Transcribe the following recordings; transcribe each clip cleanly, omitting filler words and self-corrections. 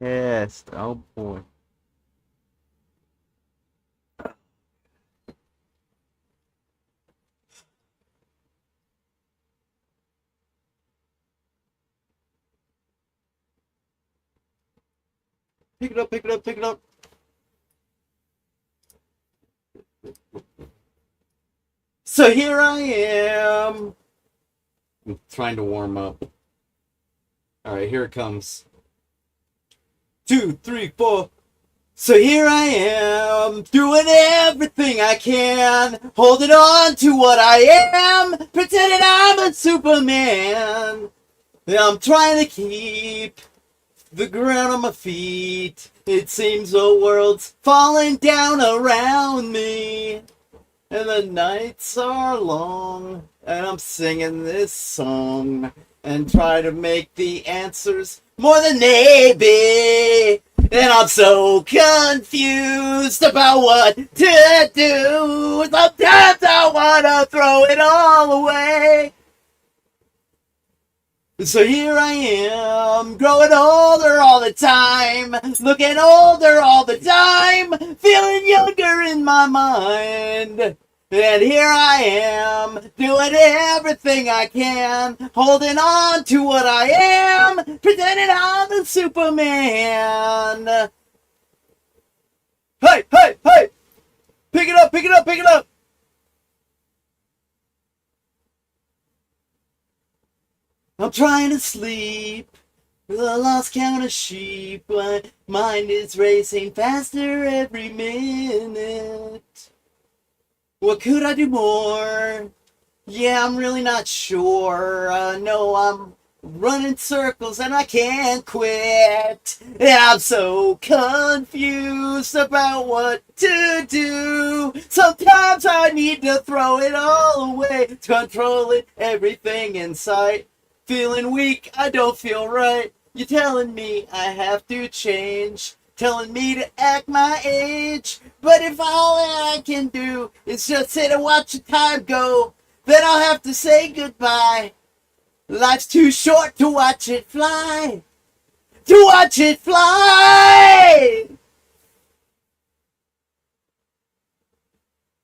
Yes. Oh boy. Pick it up, pick it up, pick it up. So here I am. I'm trying to warm up. Alright, here it comes. 2, 3, 4. So here I am, doing everything I can, holding on to what I am, pretending I'm a Superman. I'm trying to keep the ground on my feet. It seems the world's falling down around me. And the nights are long, and I'm singing this song, and try to make the answers more than maybe. And I'm so confused about what to do. Sometimes I wanna throw it all away. So here I am, growing older all the time, looking older all the time, feeling younger in my mind. And here I am, doing everything I can, holding on to what I am, pretending I'm the Superman. Hey, hey, hey! Pick it up, pick it up, pick it up! I'm trying to sleep. The lost count of sheep. My mind is racing faster every minute. What could I do more? Yeah, I'm really not sure. No, I'm running circles and I can't quit. And I'm so confused about what to do. Sometimes I need to throw it all away, controlling everything in sight. Feeling weak, I don't feel right. You're telling me I have to change, telling me to act my age. But if all I can do is just sit and watch the time go, then I'll have to say goodbye. Life's too short to watch it fly. To watch it fly!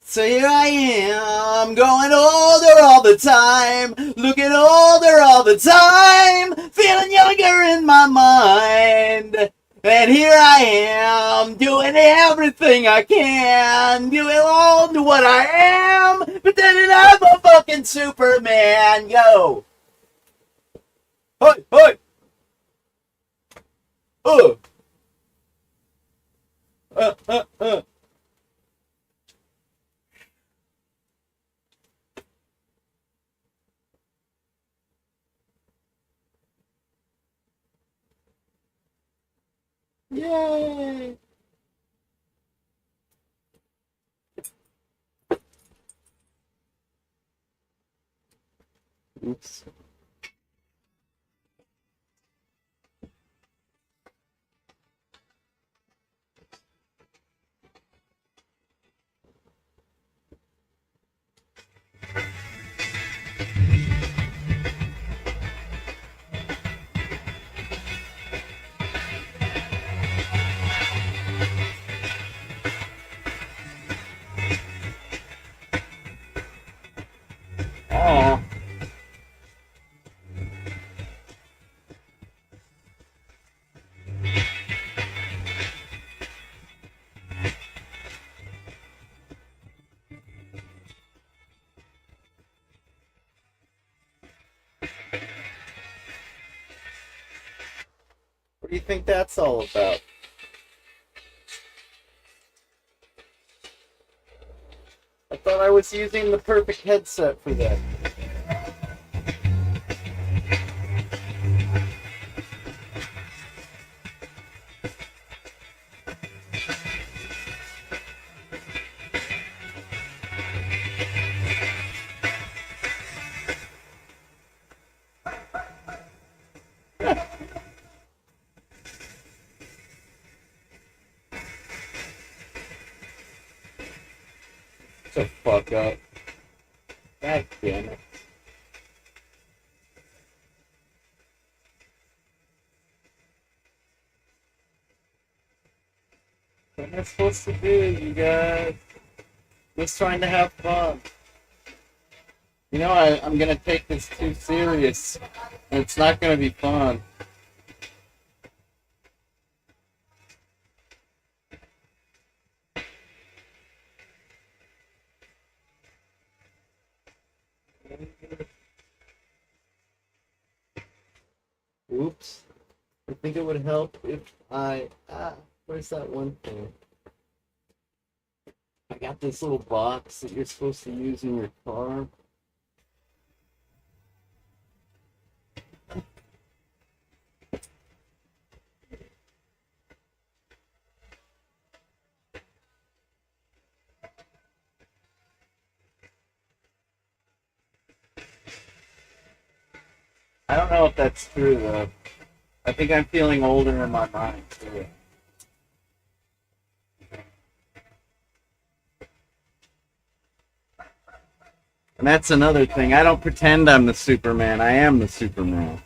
So here I am, growing older all the time, looking older all the time, feeling younger in my mind. And here I am, doing everything I can, doing all to what I am, pretending I'm a fucking Superman. Yo! Hey, hey! Uh! Uh, uh, uh. Yay! Oops. Oh. What do you think that's all about? I thought I was using the perfect headset for that. The fuck up. God damn it. What am I supposed to do, you guys? Just trying to have fun. You know, I'm gonna take this too serious, and it's not gonna be fun. Oops. I think it would help if where's that one thing? I got this little box that you're supposed to use in your car. I don't know if that's true though. I think I'm feeling older in my mind too. And that's another thing. I don't pretend I'm the Superman. I am the Superman.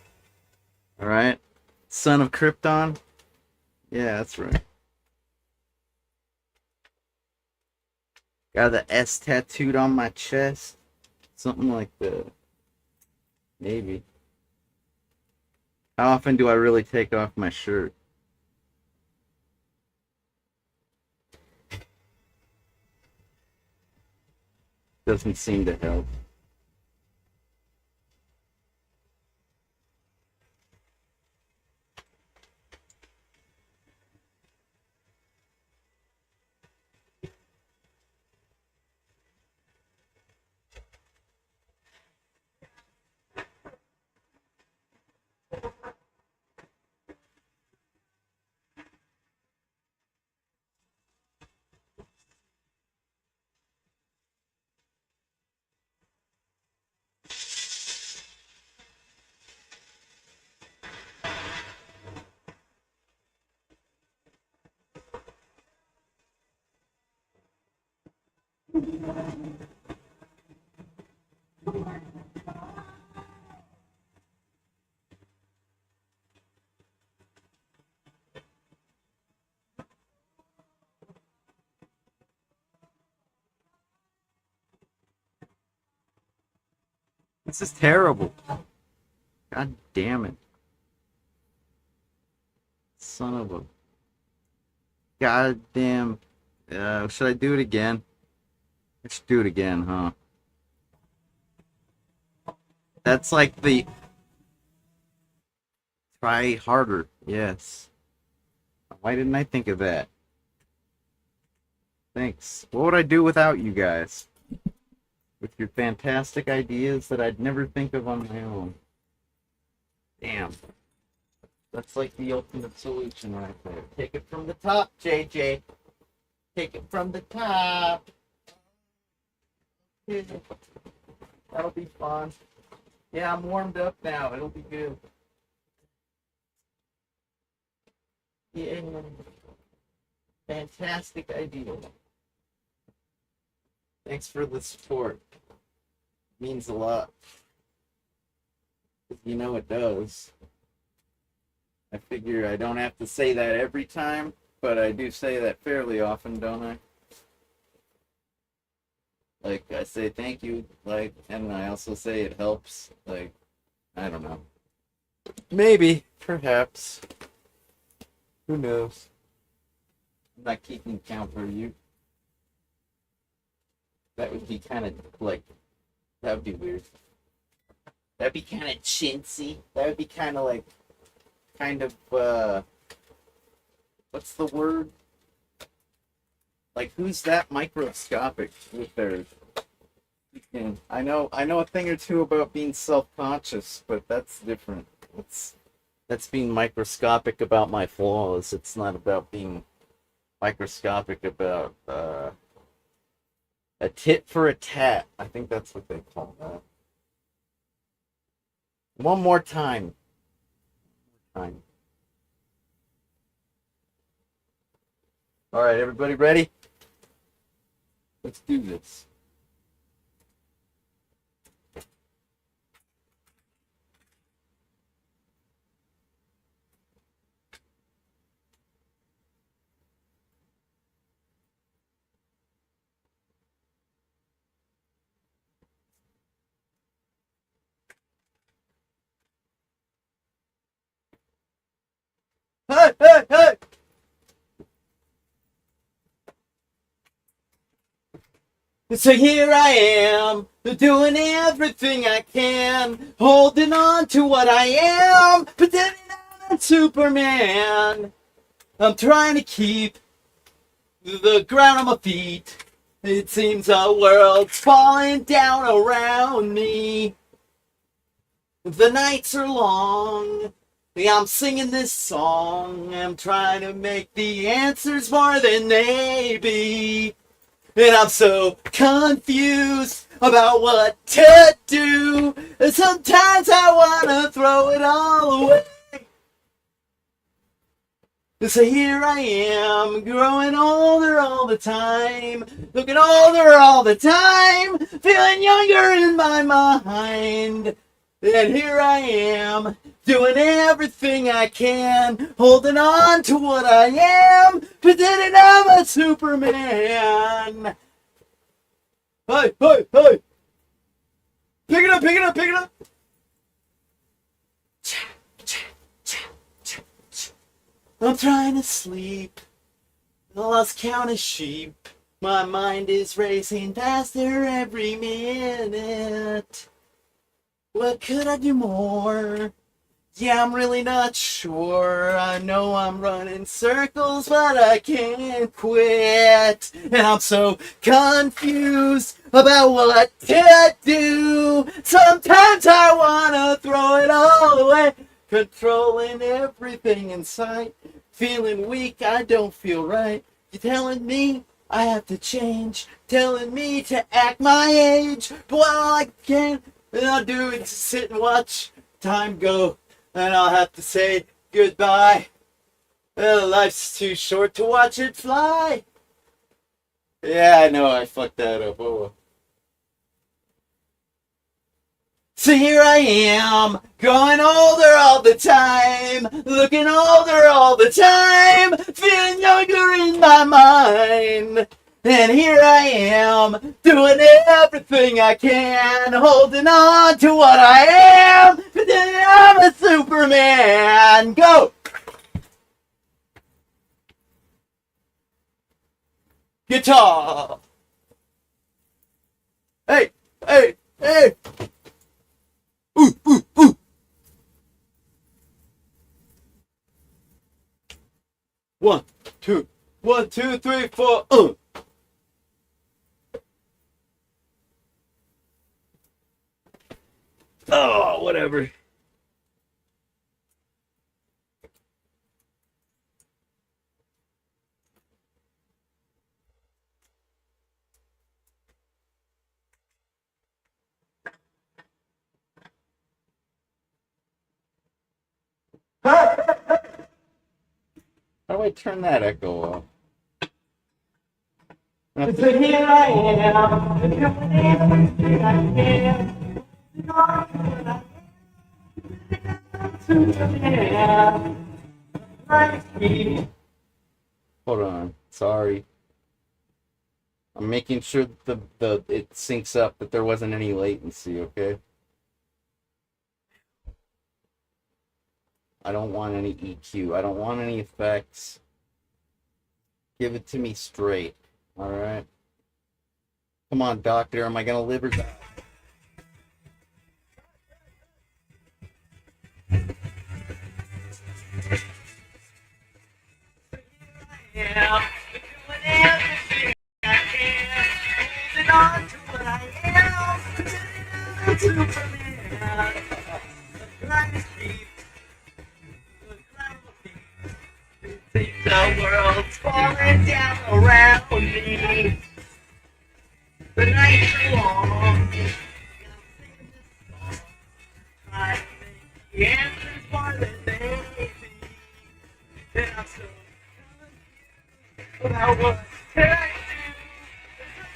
All right? Son of Krypton? Yeah, that's right. Got the S tattooed on my chest. Something like that. Maybe. How often do I really take off my shirt? Doesn't seem to help. This is terrible. God damn it. Son of a goddamn. Should I do it again? I should do it again, huh? That's like the try harder. Yes. Why didn't I think of that? Thanks. What would I do without you guys? With your fantastic ideas that I'd never think of on my own. Damn. That's like the ultimate solution right there. Take it from the top, JJ. Take it from the top. That'll be fun. Yeah, I'm warmed up now. It'll be good. Yeah. Fantastic idea. Thanks for the support. It means a lot. You know it does. I figure I don't have to say that every time, but I do say that fairly often, don't I? Like, I say thank you, like, and I also say it helps. Like, I don't know. Maybe, perhaps. Who knows? I'm not keeping count for you. That would be kind of like, that would be weird. That'd be kind of chintzy. That would be kind of like, what's the word? Like, who's that microscopic with their? I know a thing or two about being self-conscious, but that's different. That's being microscopic about my flaws. It's not about being microscopic about a tit for a tat. I think that's what they call that. One more time. All right, everybody ready? Let's do this. Hey, hey, hey! So here I am, doing everything I can, holding on to what I am, pretending I'm Superman. I'm trying to keep the ground on my feet. It seems the world's falling down around me. The nights are long. I'm singing this song. I'm trying to make the answers more than they be. And I'm so confused about what to do. And sometimes I want to throw it all away. So here I am, growing older all the time, looking older all the time, feeling younger in my mind. And here I am, doing everything I can, holding on to what I am, pretending I'm a Superman. Hey, hey, hey! Pick it up, pick it up, pick it up! I'm trying to sleep, I lost count of sheep. My mind is racing faster every minute. What could I do more? Yeah, I'm really not sure. I know I'm running circles, but I can't quit. And I'm so confused about what to do. Sometimes I wanna throw it all away. Controlling everything in sight. Feeling weak, I don't feel right. You're telling me I have to change. Telling me to act my age. But all I can and I'll do is just sit and watch time go. And I'll have to say goodbye. Well, life's too short to watch it fly. Yeah, I know I fucked that up. Oh well. So here I am, growing older all the time, looking older all the time, feeling younger in my mind. And here I am, doing everything I can, holding on to what I am, pretending I'm a Superman. Go! Guitar! Hey, hey, hey! Ooh, ooh, ooh! One, two, 1, 2, 3, 4, Oh, whatever. How do I turn that echo off? So here I am, doing everything I can. Hold on, sorry. I'm making sure that the it syncs up, that there wasn't any latency, okay? I don't want any EQ. I don't want any effects. Give it to me straight, alright? Come on, doctor, am I gonna live or die? Yeah, doing everything I can, holding on to what I am, pretending I'm Superman. Trying to keep the ground on my feet. Think the world's falling down around me. The nights are long. I think the answer's more than maybe. And I'm so about what can I do?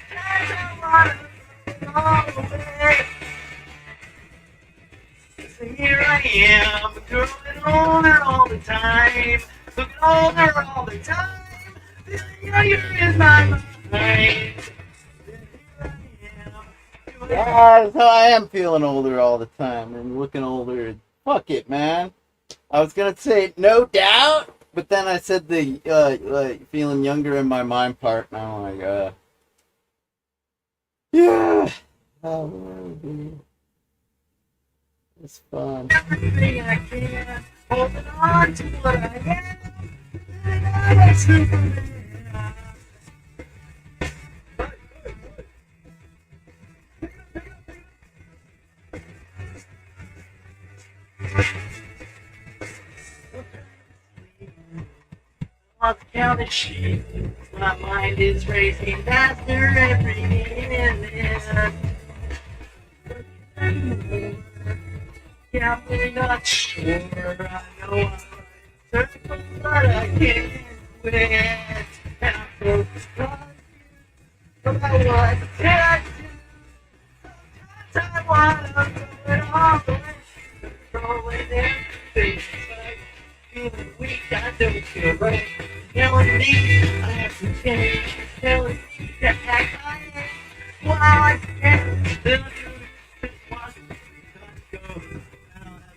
Sometimes I wanna go away. So here I am, growing older all the time, looking older all the time, feeling younger in my mind. Yeah, so I am feeling older all the time and looking older. Fuck it, man. I was gonna say no doubt, But then I said the like feeling younger in my mind part, and I'm like, yeah, oh, it's fun. Everything I can, holding on to what I am. On the count of sheep, my mind is racing faster every minute. Yeah, I'm not sure. I know I'm circles, but I can't quit. And I'm so confused about what can I do? Sometimes I wanna do it all the way, controlling everything. Feeling weak, I don't feel right. Telling me I have to change. Telling me to act like it. Well, I can't still do this one. Go. I don't have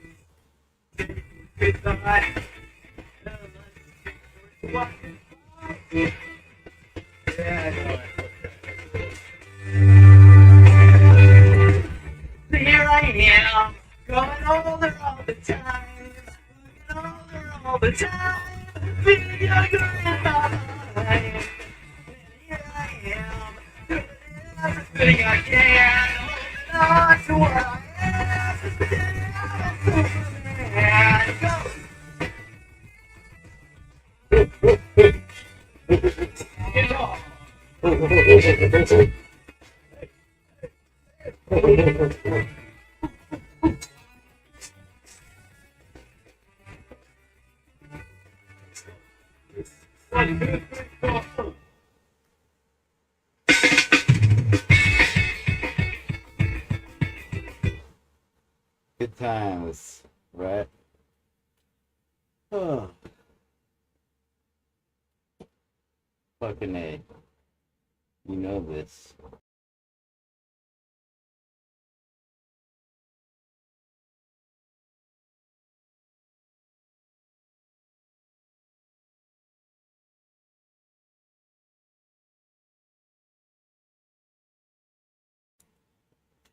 to say goodbye. Yeah, I know it. So here I am, going older all the time. All the time, feeling younger in my mind. Here I am, doing everything I can, holding on to what I am. I'm Superman. Go. Good times, right? Oh, fucking A. You know this.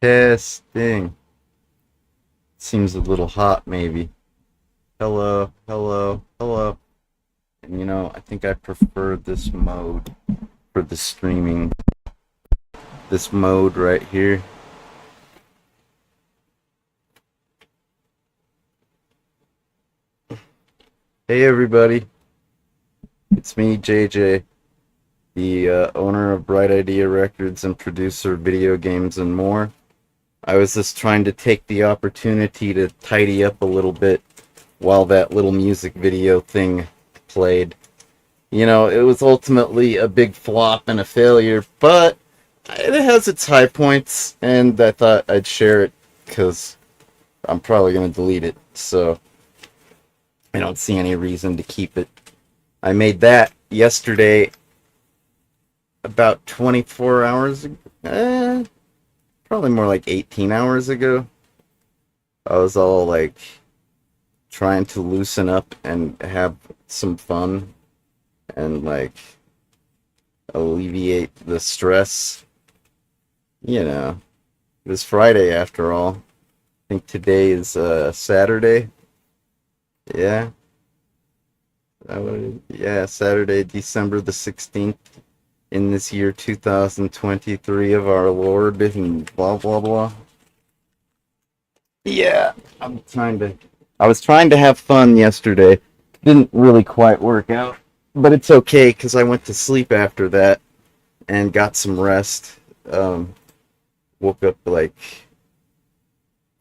Testing. Seems a little hot, maybe. Hello, hello, hello. And you know, I think I prefer this mode for the streaming. This mode right here. Hey everybody, it's me, JJ, the owner of Bright Idea Records and producer of video games and more. I was just trying to take the opportunity to tidy up a little bit while that little music video thing played. You know, it was ultimately a big flop and a failure, but it has its high points, and I thought I'd share it because I'm probably going to delete it, so I don't see any reason to keep it. I made that yesterday, about 24 hours ago. Probably more like 18 hours ago. I was all like trying to loosen up and have some fun and like alleviate the stress. You know, it was Friday after all. I think today is Saturday. Yeah. Yeah, Saturday, December the 16th in this year 2023 of our Lord and blah blah blah. Yeah, I was trying to have fun yesterday. Didn't really quite work out, but it's okay because I went to sleep after that and got some rest. Woke up like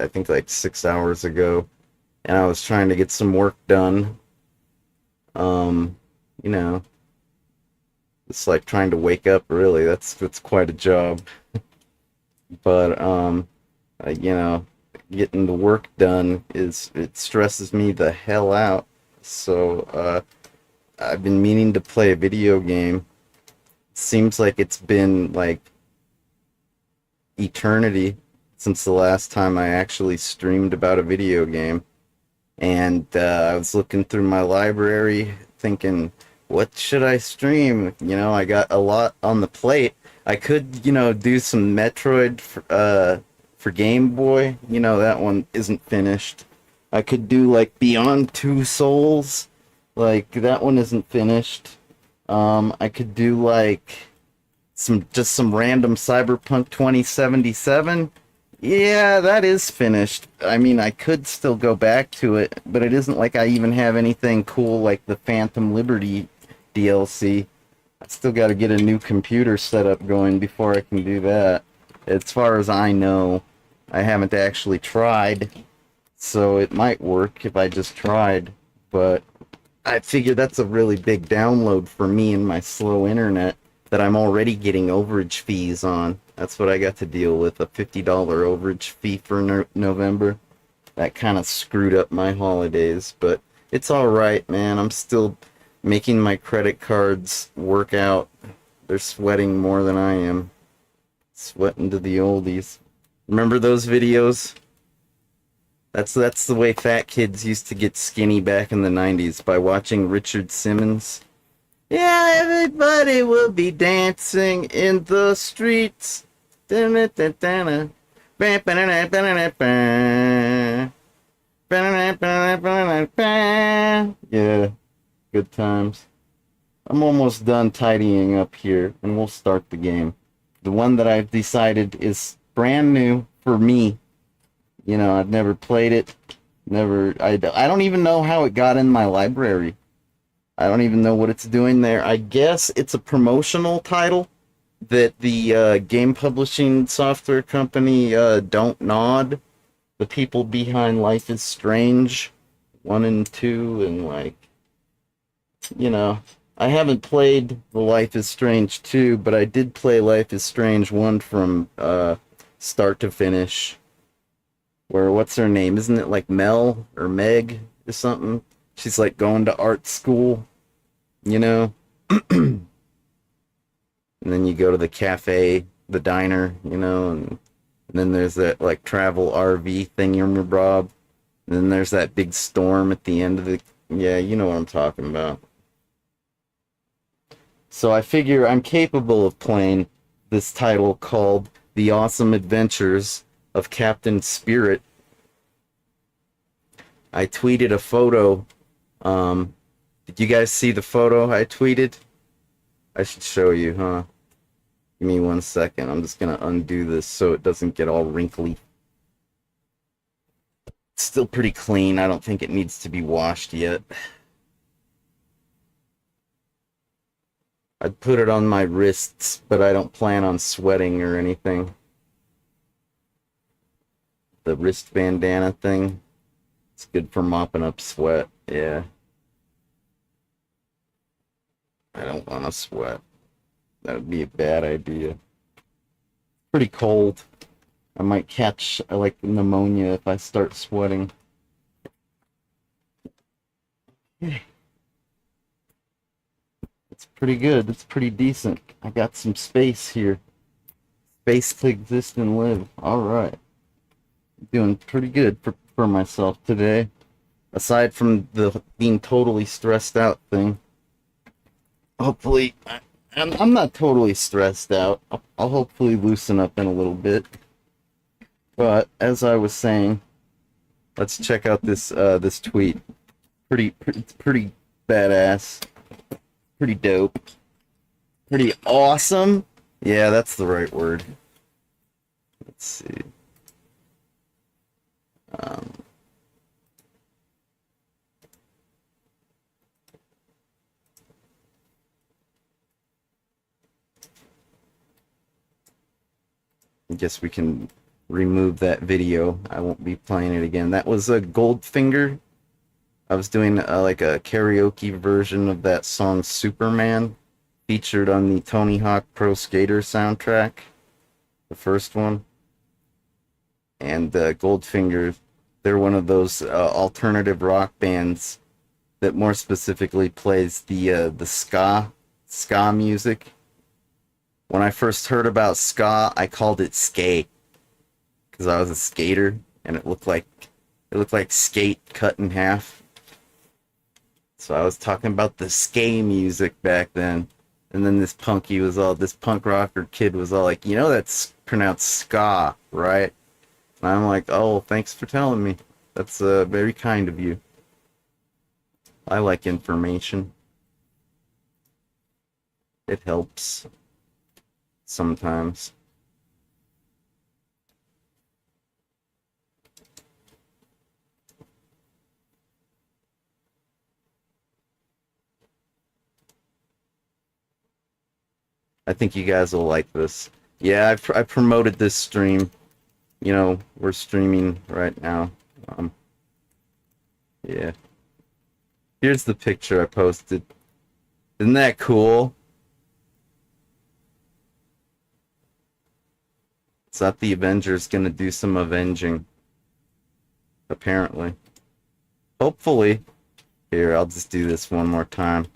I think like 6 hours ago, and I was trying to get some work done. You know, it's like trying to wake up. Really, that's quite a job. But you know, getting the work done it stresses me the hell out. So I've been meaning to play a video game. Seems like it's been like eternity since the last time I actually streamed about a video game. And I was looking through my library thinking, what should I stream? I got a lot on the plate. I could, do some Metroid for Game Boy. That one isn't finished. I could do like Beyond Two Souls. Like that one isn't finished. I could do like some random Cyberpunk 2077. Yeah, that is finished. I mean, I could still go back to it, but it isn't like I even have anything cool like the Phantom Liberty DLC. I still got to get a new computer setup going before I can do that. As far as I know, I haven't actually tried, so it might work if I just tried, but I figure that's a really big download for me and my slow internet that I'm already getting overage fees on. That's what I got to deal with, a $50 overage fee for November. That kind of screwed up my holidays, but it's alright, man. I'm still making my credit cards work out. They're sweating more than I am. Sweating to the oldies. Remember those videos? That's the way fat kids used to get skinny back in the 90s, by watching Richard Simmons. Yeah, everybody will be dancing in the streets. Yeah, good times. I'm almost done tidying up here, and we'll start the game. The one that I've decided is brand new for me. I've never played it. I don't even know how it got in my library. I don't even know what it's doing there. I guess it's a promotional title that the game publishing software company Don't Nod, the people behind Life is Strange 1 and 2, and I haven't played the Life is Strange 2, but I did play Life is Strange 1 from start to finish. Where, what's her name? Isn't it like Mel or Meg or something? She's like going to art school, and then you go to the cafe, the diner, and then there's that like travel RV thing, you remember, Rob? And then there's that big storm at the end of the, yeah, you know what I'm talking about. So I figure I'm capable of playing this title called The Awesome Adventures of Captain Spirit. I tweeted a photo. Did you guys see the photo I tweeted? I should show you, huh? Give me 1 second. I'm just gonna undo this so it doesn't get all wrinkly. It's still pretty clean. I don't think it needs to be washed yet. I'd put it on my wrists, but I don't plan on sweating or anything. The wrist bandana thing. It's good for mopping up sweat, yeah. I don't want to sweat. That would be a bad idea. Pretty cold. I might catch, like, pneumonia if I start sweating. Okay. It's pretty good. It's pretty decent. I got some space here. Space to exist and live. Alright. Doing pretty good for myself today. Aside from the being totally stressed out thing. Hopefully, I'm not totally stressed out. I'll hopefully loosen up in a little bit. But as I was saying, let's check out this this tweet. It's pretty badass. Pretty dope. Pretty awesome. Yeah, that's the right word. Let's see. I guess we can remove that video. I won't be playing it again. That was a Goldfinger. I was doing like a karaoke version of that song Superman, featured on the Tony Hawk Pro Skater soundtrack, the first one. And Goldfinger, they're one of those alternative rock bands that more specifically plays the ska music. When I first heard about ska, I called it skate because I was a skater, and it looked like It looked like skate cut in half. So I was talking about the ska music back then. And then this punk rocker kid was all like, that's pronounced ska, right? And I'm like, oh, thanks for telling me. That's very kind of you. I like information. It helps sometimes. I think you guys will like this. Yeah, I promoted this stream. We're streaming right now. Um, yeah. Here's the picture I posted. Isn't that cool? It's not the Avengers gonna do some avenging. Apparently. Hopefully. Here, I'll just do this one more time.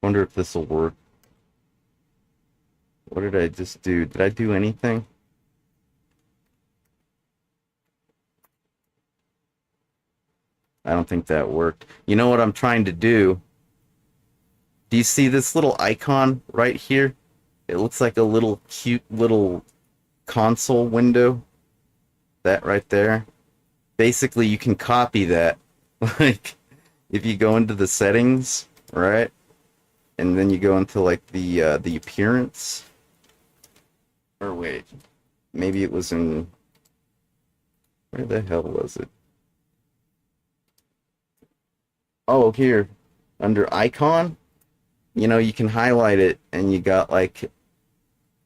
Wonder if this will work. What did I just do? Did I do anything? I don't think that worked. You know what I'm trying to do? Do you see this little icon right here? It looks like a little cute little console window. That right there. Basically, you can copy that. Like, if you go into the settings, right? And then you go into like the appearance. Or wait, maybe it was in, where the hell was it? Oh, here, under icon, you can highlight it and you got like,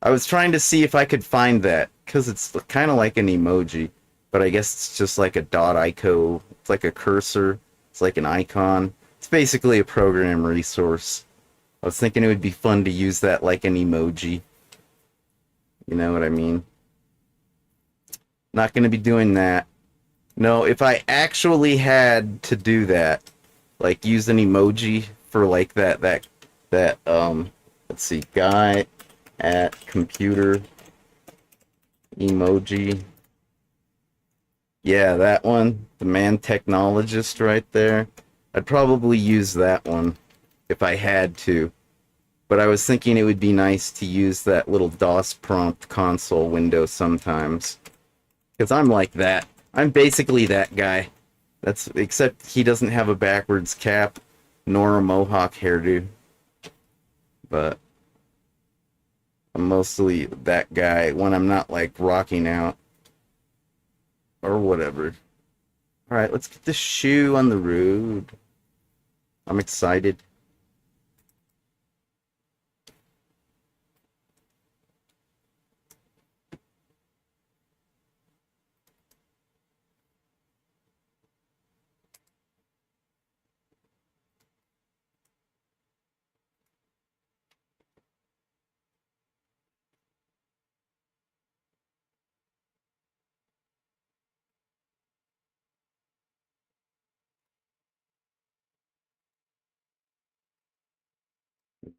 I was trying to see if I could find that because it's kind of like an emoji, but I guess it's just like a dot icon. It's like a cursor. It's like an icon. It's basically a program resource. I was thinking it would be fun to use that like an emoji. You know what I mean? Not going to be doing that. No, if I actually had to do that, like use an emoji for like that let's see, guy at computer emoji. Yeah, that one, the man technologist right there. I'd probably use that one if I had to. But I was thinking it would be nice to use that little DOS prompt console window sometimes. Because I'm like that. I'm basically that guy. Except he doesn't have a backwards cap, nor a mohawk hairdo. But I'm mostly that guy when I'm not like rocking out. Or whatever. Alright, let's get the shoe on the road. I'm excited.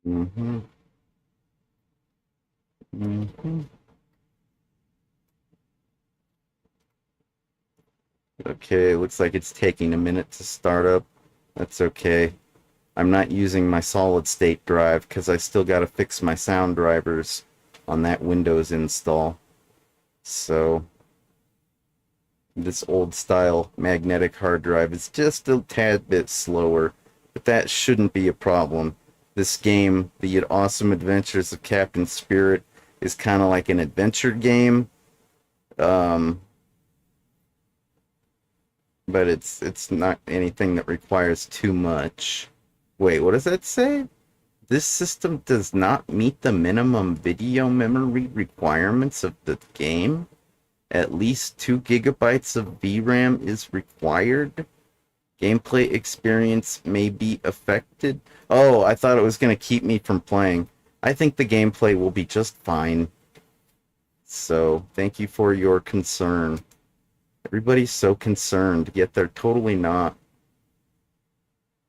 Mm-hmm. Mm-hmm. Okay, looks like it's taking a minute to start up. That's okay. I'm not using my solid state drive because I still got to fix my sound drivers on that Windows install. So this old style magnetic hard drive is just a tad bit slower, but that shouldn't be a problem. This game, The Awesome Adventures of Captain Spirit, is kind of like an adventure game. But it's not anything that requires too much. Wait, what does that say? This system does not meet the minimum video memory requirements of the game. At least 2 gigabytes of VRAM is required. Gameplay experience may be affected. Oh, I thought it was going to keep me from playing. I think the gameplay will be just fine. So, thank you for your concern. Everybody's so concerned, yet they're totally not.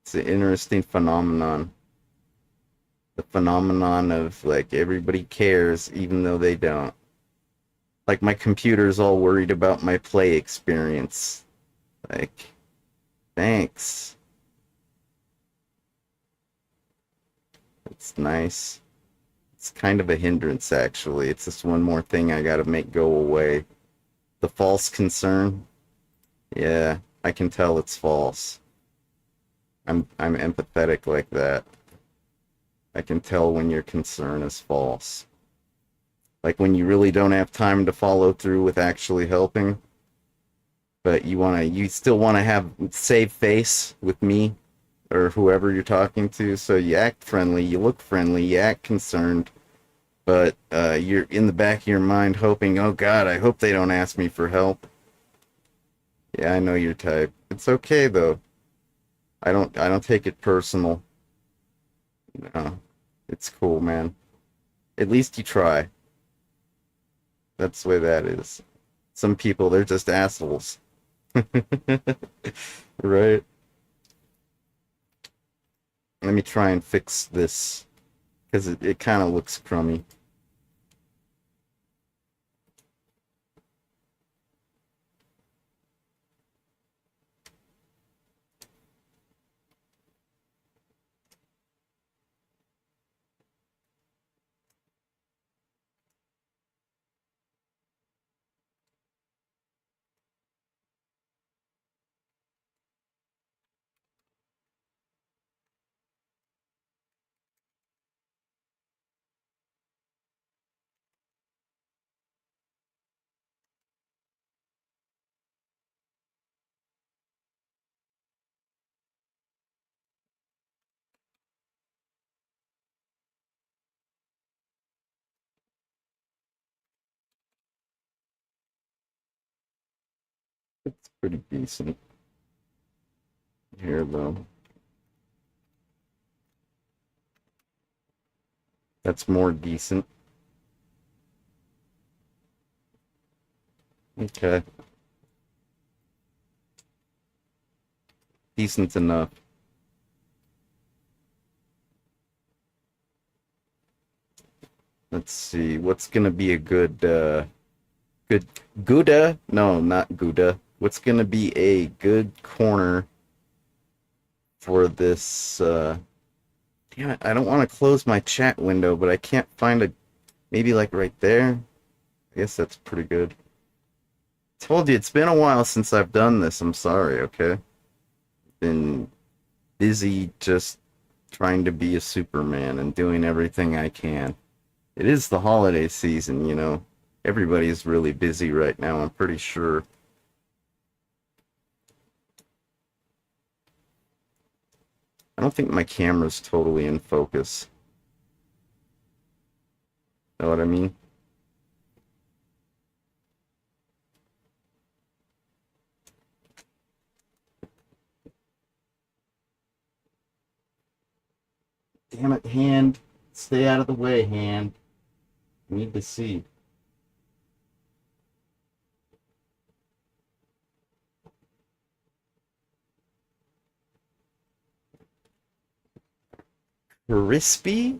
It's an interesting phenomenon. The phenomenon of like everybody cares even though they don't. Like my computer's all worried about my play experience. Like, thanks. It's nice. It's kind of a hindrance, actually. It's just one more thing I gotta make go away. The false concern. Yeah, I can tell it's false. I'm empathetic like that. I can tell when your concern is false. Like when you really don't have time to follow through with actually helping, but you still wanna have save face with me or whoever you're talking to, so you act friendly, you look friendly, you act concerned, but you're in the back of your mind hoping, oh God, I hope they don't ask me for help. Yeah, I know your type. It's okay though. I don't take it personal. No, it's cool, man. At least you try. That's the way that is. Some people, they're just assholes. Right? Let me try and fix this because it kind of looks crummy. It's pretty decent here, though. That's more decent. Okay. Decent enough. Let's see. What's gonna be a good Gouda? No, not Gouda. What's gonna be a good corner for this damn it, I don't want to close my chat window, but I can't find maybe like right there. I guess that's pretty good. Told you it's been a while since I've done this. I'm sorry, okay? Been busy just trying to be a Superman and doing everything I can. It is the holiday season, you know. Everybody's really busy right now, I'm pretty sure. I don't think my camera's totally in focus. Know what I mean? Damn it, hand. Stay out of the way, hand. I need to see. Crispy?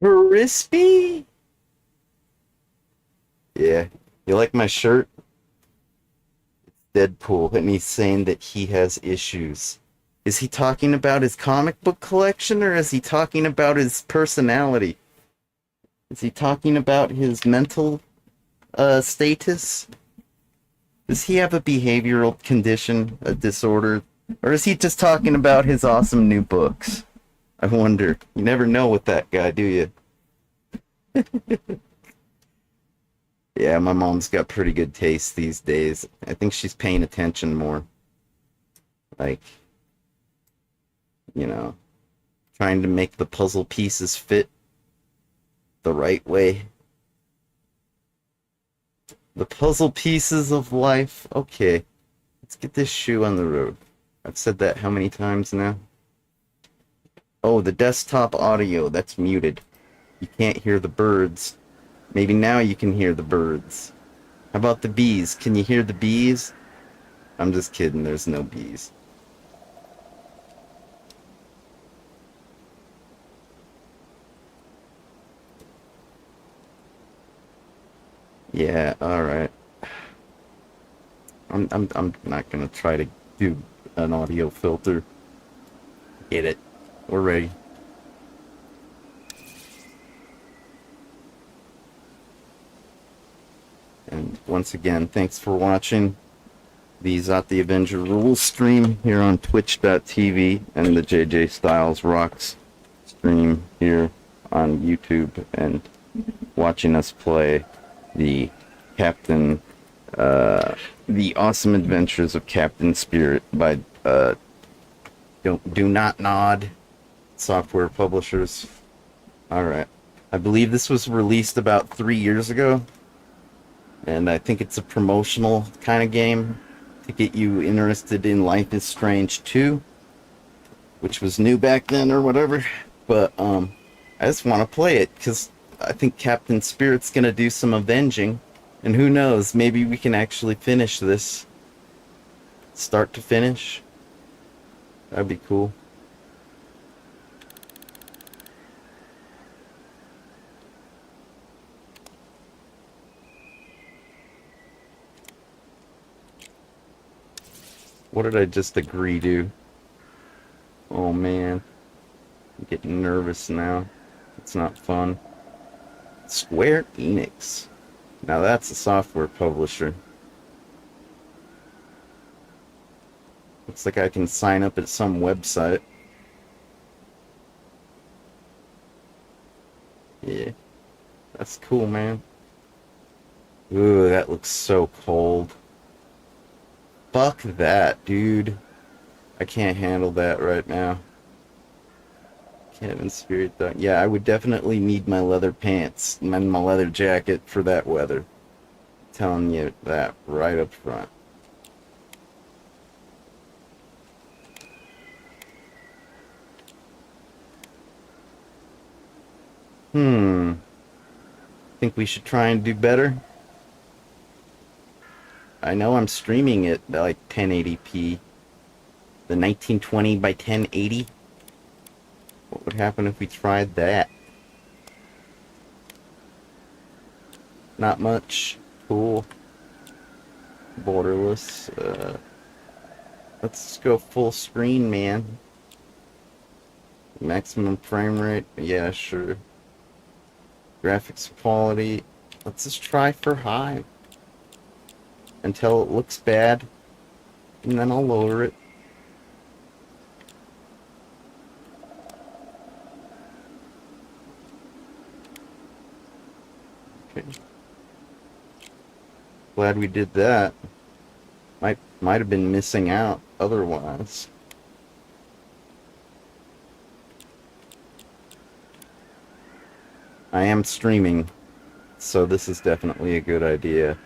Crispy? Yeah. You like my shirt? Deadpool, and he's saying that he has issues. Is he talking about his comic book collection or is he talking about his personality? Is he talking about his mental status? Does he have a behavioral condition, a disorder? Or is he just talking about his awesome new books? I wonder. You never know with that guy, do you? Yeah, my mom's got pretty good taste these days. I think she's paying attention more. Like, you know, trying to make the puzzle pieces fit the right way. The puzzle pieces of life. Okay. Let's get this shoe on the road. I've said that how many times now? Oh, the desktop audio, that's muted. You can't hear the birds. Maybe now you can hear the birds. How about the bees? Can you hear the bees? I'm just kidding, there's no bees. Yeah, alright. I'm not gonna try to do an audio filter. Get it. We're ready. And once again, thanks for watching the Zot the Avenger Rules stream here on twitch.tv and the JJ Styles Rocks stream here on YouTube, and watching us play the the Awesome Adventures of Captain Spirit by Do Not Nod Software Publishers. Alright. I believe this was released about 3 years ago, and I think it's a promotional kind of game to get you interested in Life is Strange 2, which was new back then or whatever. But I just want to play it because I think Captain Spirit's gonna do some avenging, and who knows, maybe we can actually finish this start to finish. That'd be cool. What did I just agree to? Oh man, I'm getting nervous now. It's not fun. Square Enix. Now that's a software publisher. Looks like I can sign up at some website. Yeah, that's cool, man. Ooh, that looks so cold. Fuck that, dude. I can't handle that right now. Cabin Spirit, though. Yeah, I would definitely need my leather pants and my leather jacket for that weather. I'm telling you that right up front. Think we should try and do better? I know I'm streaming it at like 1080p. The 1920 by 1080? What would happen if we tried that? Not much. Cool. Borderless. Let's go full screen, man. Maximum frame rate. Yeah, sure. Graphics quality. Let's just try for high until it looks bad, and then I'll lower it. Okay. Glad we did that. Might have been missing out otherwise. I am streaming, so this is definitely a good idea.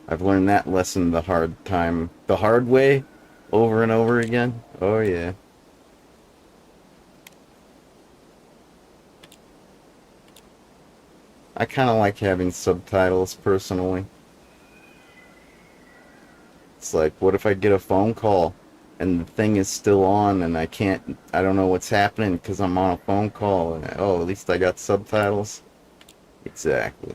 I've learned that lesson the hard way, over and over again. Oh yeah. I kind of like having subtitles personally. It's like, what if I get a phone call and the thing is still on and I don't know what's happening because I'm on a phone call, and oh, at least I got subtitles. Exactly.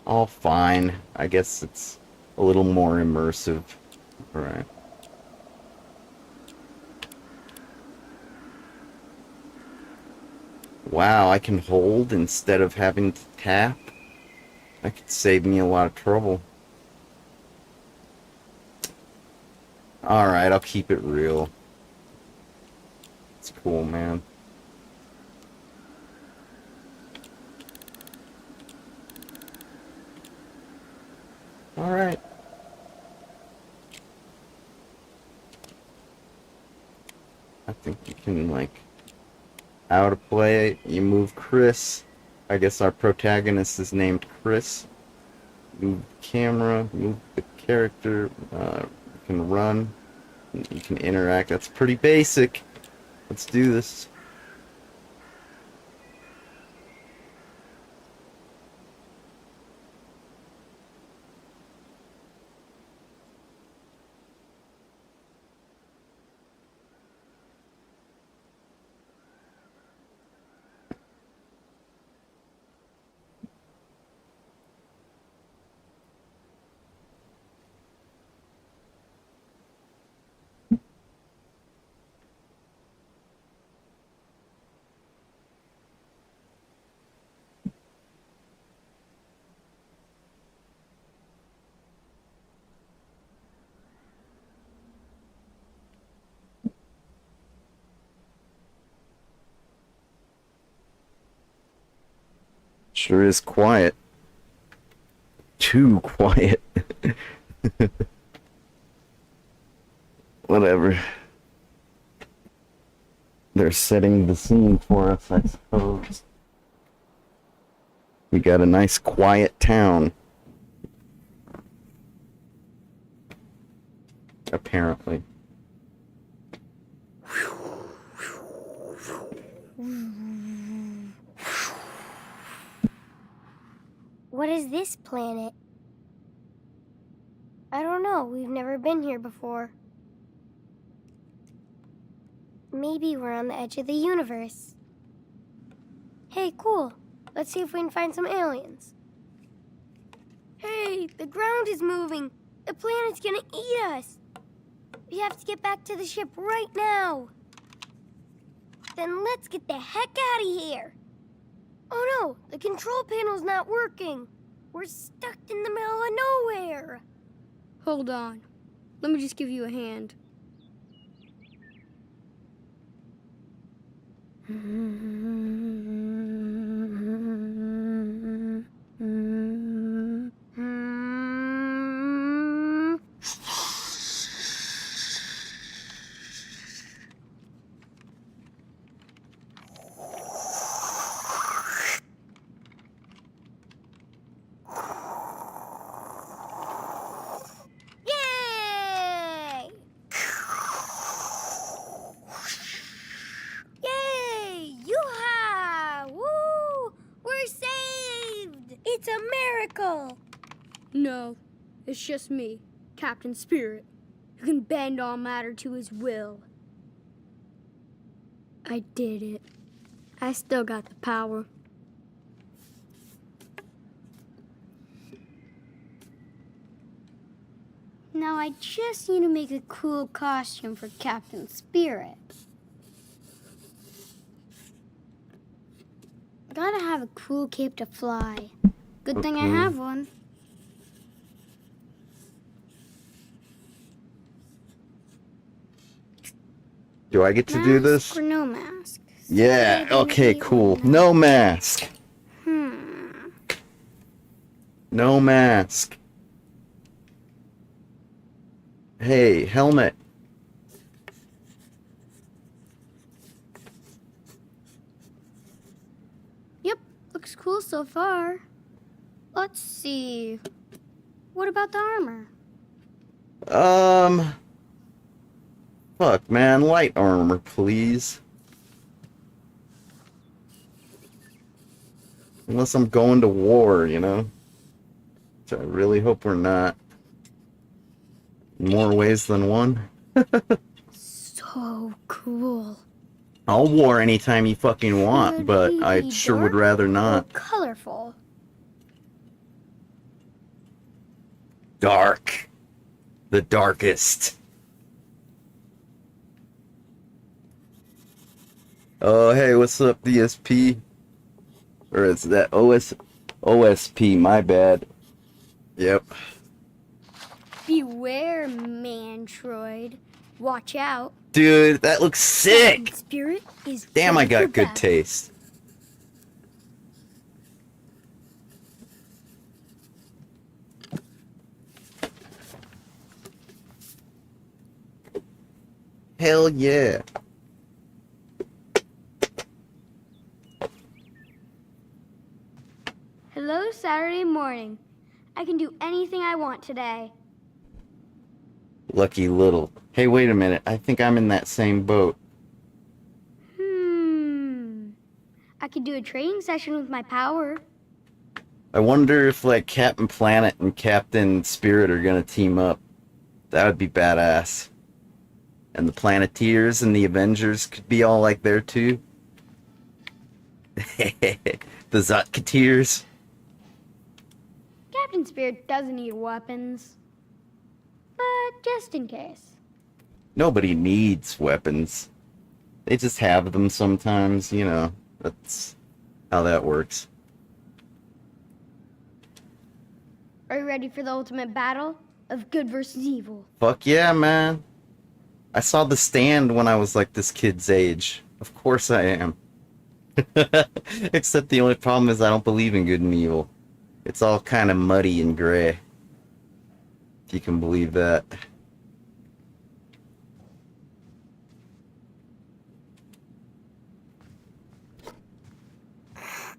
All fine. I guess it's a little more immersive. Alright. Wow, I can hold instead of having to tap. That could save me a lot of trouble. Alright, I'll keep it real. It's cool, man. Alright. I think you can, like, how to play it. You move Chris. I guess our protagonist is named Chris. Move the camera, move the character. You can run. You can interact. That's pretty basic. Let's do this. Sure is quiet. Too quiet. Whatever. They're setting the scene for us, I suppose. We got a nice quiet town. Apparently. What is this planet? I don't know. We've never been here before. Maybe we're on the edge of the universe. Hey, cool. Let's see if we can find some aliens. Hey, the ground is moving. The planet's gonna eat us. We have to get back to the ship right now. Then let's get the heck out of here. Oh no, the control panel's not working. We're stuck in the middle of nowhere. Hold on. Let me just give you a hand. Yay! Yay! Yoo-ha! Woo! We're saved! It's a miracle! No, it's just me, Captain Spirit, who can bend all matter to his will. I did it. I still got the power. Now I just need to make a cool costume for Captain Spirit. Gotta have a cool cape to fly. Good thing I have one. Do I get to do this? Mask or no mask? Yeah, okay, cool. No mask. No mask. Hey, helmet. Yep, looks cool so far. Let's see. What about the armor? Fuck, man, light armor, please. Unless I'm going to war, you know? Which I really hope we're not. In more ways than one. So cool. I'll war anytime you fucking want, Could but he I be sure would dark rather or not. colorful. Dark. The darkest. Oh, hey, what's up, DSP? Or is that OSP, my bad. Yep. Beware, Mantroid. Watch out. Dude, that looks sick! Captain Spirit is Damn, I ready for got good battle. taste. Hell yeah. Hello, Saturday morning. I can do anything I want today. Lucky little. Hey, wait a minute. I think I'm in that same boat. I could do a training session with my power. I wonder if, like, Captain Planet and Captain Spirit are gonna team up. That would be badass. And the Planeteers and the Avengers could be all, like, there, too. The Zotketeers. Captain Spirit doesn't need weapons. But just in case. Nobody needs weapons. They just have them sometimes, you know. That's how that works. Are you ready for the ultimate battle of good versus evil? Fuck yeah, man. I saw The Stand when I was like this kid's age. Of course I am. Except the only problem is I don't believe in good and evil. It's all kind of muddy and gray. If you can believe that.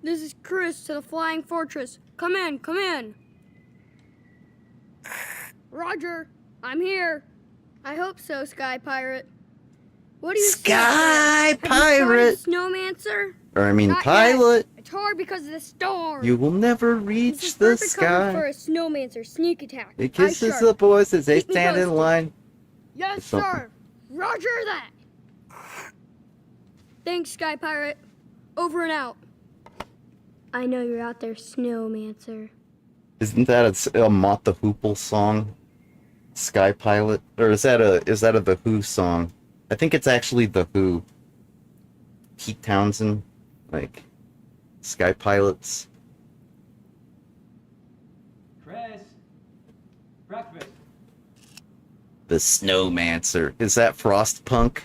This is Chris to the Flying Fortress. Come in, come in. Roger, I'm here. I hope so, Sky Pirate. What do you say? Sky Pirate! Snowmancer? Or I mean Not pilot! yet. It's hard because of the storm. You will never This reach is the perfect cover for sky. a Snowmancer sneak attack. It Eye kisses sharp. the boys as they Keep me stand in posted. line. Yes, something. sir. Roger that. Thanks, Sky Pirate. Over and out. I know you're out there, Snowmancer. Isn't that a Mott the Hoople song? Sky Pilot? Or is that a The Who song? I think it's actually The Who. Pete Townsend, like Sky Pilots. Chris, breakfast. The Snowmancer. Is that Frostpunk?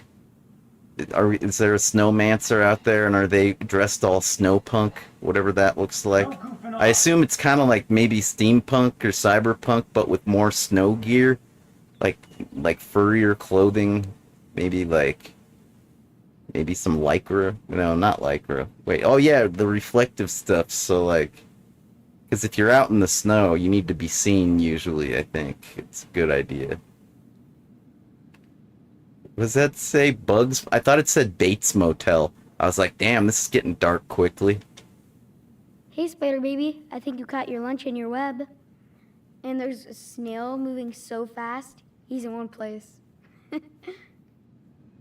Is there a Snowmancer out there, and are they dressed all snowpunk? Whatever that looks like. No goofing I off. assume it's kind of like maybe steampunk or cyberpunk, but with more snow gear, like furrier clothing, maybe some lycra. No, not lycra. Wait, oh yeah, the reflective stuff. So like, because if you're out in the snow, you need to be seen. Usually, I think it's a good idea. Was that say Bugs? I thought it said Bates Motel. I was like, damn, this is getting dark quickly. Hey, Spider Baby. I think you caught your lunch in your web. And there's a snail moving so fast, he's in one place.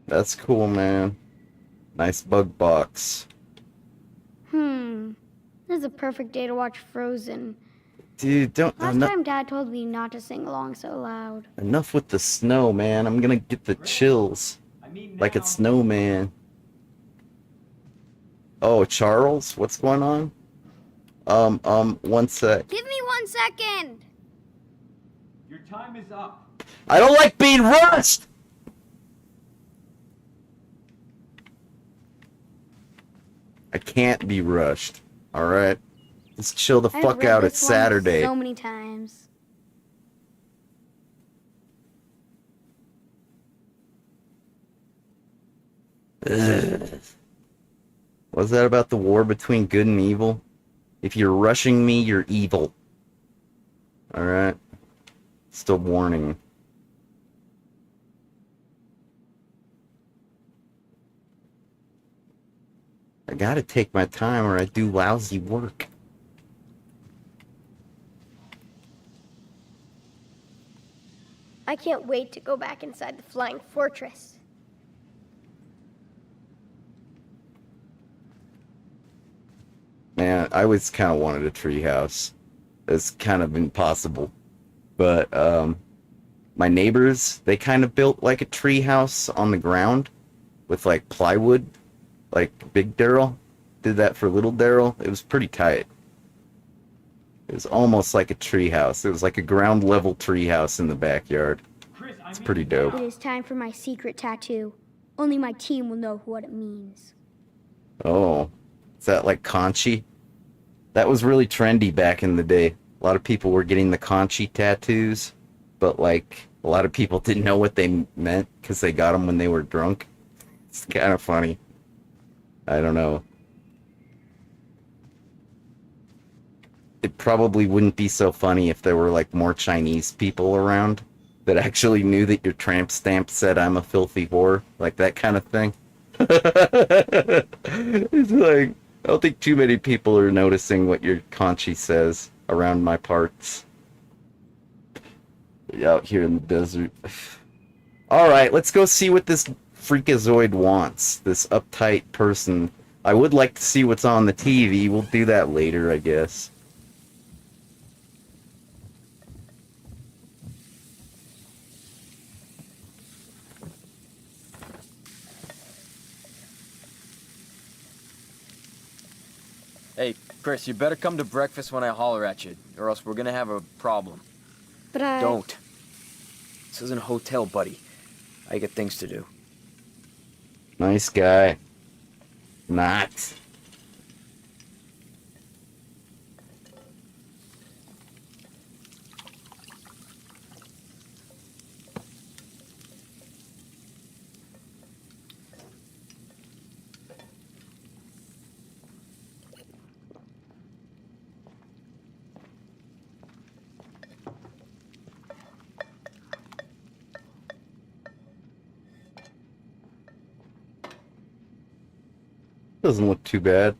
That's cool, man. Nice bug box. This is a perfect day to watch Frozen. Dude, don't... Last time Dad told me not to sing along so loud. Enough with the snow, man. I'm gonna get the chills. I mean Like now. it's snowman. Oh, Charles? What's going on? One sec. Give me 1 second! Your time is up. I don't like being rushed! I can't be rushed. Alright? Just chill the I've fuck read out. It's this one Saturday. so many times. Ugh. Was that about the war between good and evil? If you're rushing me, you're evil. Alright? Still warning. I gotta take my time or I do lousy work. I can't wait to go back inside the Flying Fortress. Man, I always kind of wanted a treehouse. It's kind of impossible. But, my neighbors, they kind of built like a treehouse on the ground with like plywood. Like Big Daryl did that for Little Daryl. It was pretty tight. It was almost like a treehouse. It was like a ground level treehouse in the backyard. Chris, I It's mean pretty dope. It is time for my secret tattoo. Only my team will know what it means. Oh, is that like Conchi? That was really trendy back in the day. A lot of people were getting the Conchi tattoos, but like A lot of people didn't know what they meant because they got them when they were drunk. It's kind of funny. I don't know. It probably wouldn't be so funny if there were like more Chinese people around that actually knew that your tramp stamp said I'm a filthy whore, like that kind of thing. It's like, I don't think too many people are noticing what your Conchi says around my parts. Out here in the desert. Alright, let's go see what this freakazoid wants. This uptight person. I would like to see what's on the TV. We'll do that later, I guess. Hey, Chris, you better come to breakfast when I holler at you, or else we're gonna have a problem. But I... Don't. This isn't a hotel, buddy. I got things to do. Nice guy. Not. Doesn't look too bad.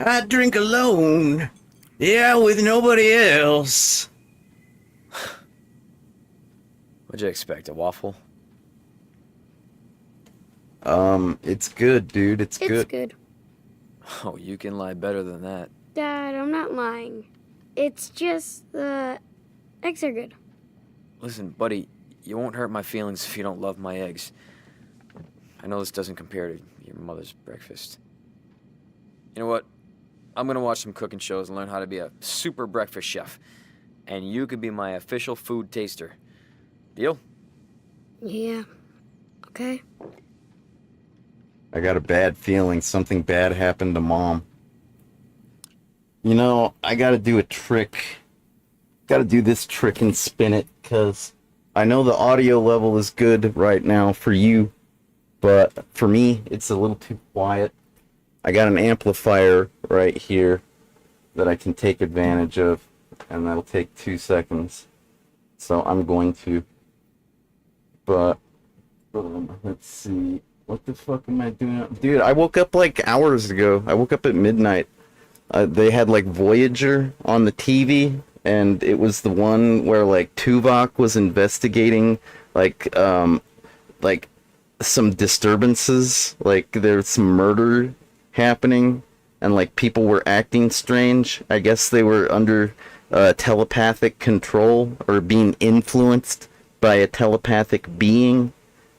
I drink alone. Yeah, with nobody else. What'd you expect, a waffle? It's good, dude. It's It's good. good. Oh, you can lie better than that. Dad, I'm not lying. It's just the eggs are good. Listen, buddy, you won't hurt my feelings if you don't love my eggs. I know this doesn't compare to your mother's breakfast. You know what? I'm gonna watch some cooking shows and learn how to be a super breakfast chef. And you could be my official food taster. Deal? Yeah. Okay. I got a bad feeling something bad happened to Mom. You know, I gotta do a trick. Gotta do this trick and spin it, because I know the audio level is good right now for you, but for me, it's a little too quiet. I got an amplifier right here that I can take advantage of, and that'll take 2 seconds. So I'm going to. But, let's see. What the fuck am I doing? Dude, I woke up like hours ago. I woke up at midnight. They had like Voyager on the TV, and it was the one where like Tuvok was investigating like some disturbances, like there's some murder happening, and like people were acting strange. I guess they were under telepathic control or being influenced by a telepathic being.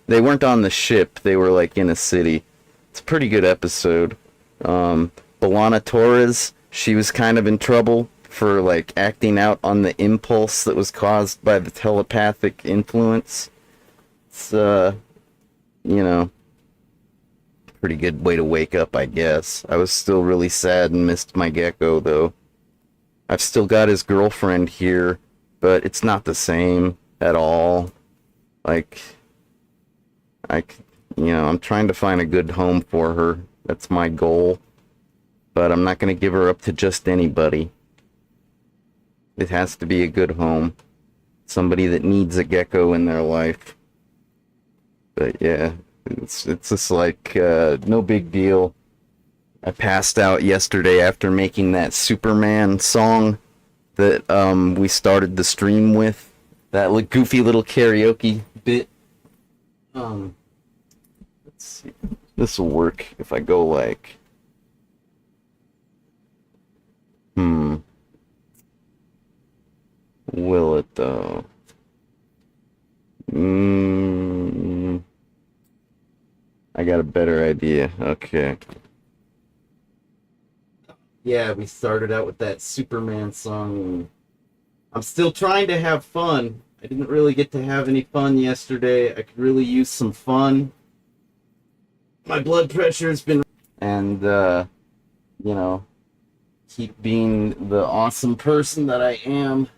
They weren't on the ship, they were like in a city. It's a pretty good episode. B'Elanna Torres, she was kind of in trouble for like acting out on the impulse that was caused by the telepathic influence. It's you know, pretty good way to wake up, I guess. I was still really sad and missed my gecko though. I've still got his girlfriend here, but it's not the same at all. Like, I'm trying to find a good home for her. That's my goal. But I'm not going to give her up to just anybody. It has to be a good home. Somebody that needs a gecko in their life. But yeah, it's just like, no big deal. I passed out yesterday after making that Superman song that we started the stream with. That goofy little karaoke bit. Let's see. This will work if I go like... Will it though? I got a better idea. Okay. Yeah, we started out with that Superman song. I'm still trying to have fun. I didn't really get to have any fun yesterday. I could really use some fun. My blood pressure has been... And, Keep being the awesome person that I am.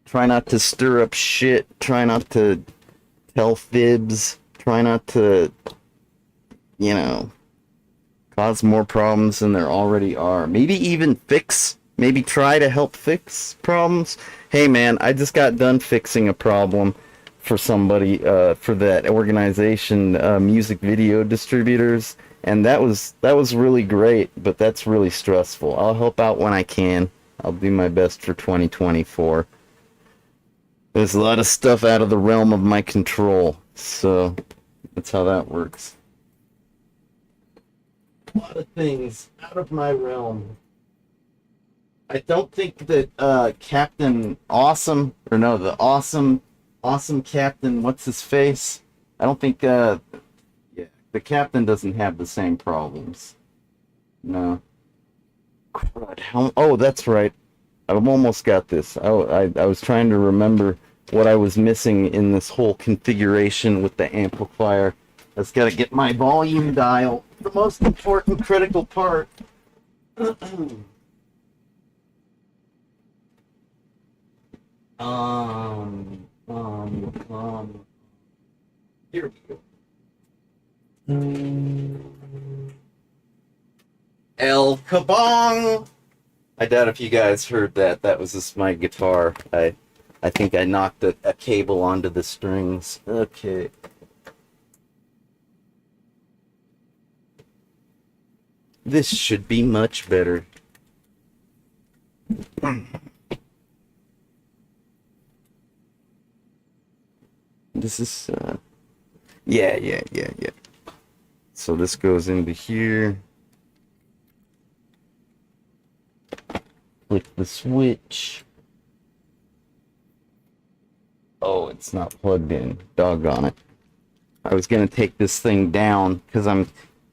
Try not to stir up shit. Try not to tell fibs. Try not to, you know, cause more problems than there already are. Maybe even maybe try to help fix problems. Hey man, I just got done fixing a problem for somebody, for that organization, music video distributors, and that was really great, but that's really stressful. I'll help out when I can. I'll do my best for 2024. There's a lot of stuff out of the realm of my control, so that's how that works. A lot of things out of my realm. I don't think that Captain Awesome, or no, the awesome Captain, what's his face? I don't think the Captain doesn't have the same problems. No. Crud. Oh, that's right. I've almost got this. I was trying to remember what I was missing in this whole configuration with the amplifier. I just gotta get my volume dial. The most important critical part. Here we go. El Kabong! I doubt if you guys heard that. That was just my guitar. I think I knocked a cable onto the strings. Okay. This should be much better. This is, yeah. So this goes into here. Click the switch. Oh, it's not plugged in. Doggone it. I was gonna take this thing down because I'm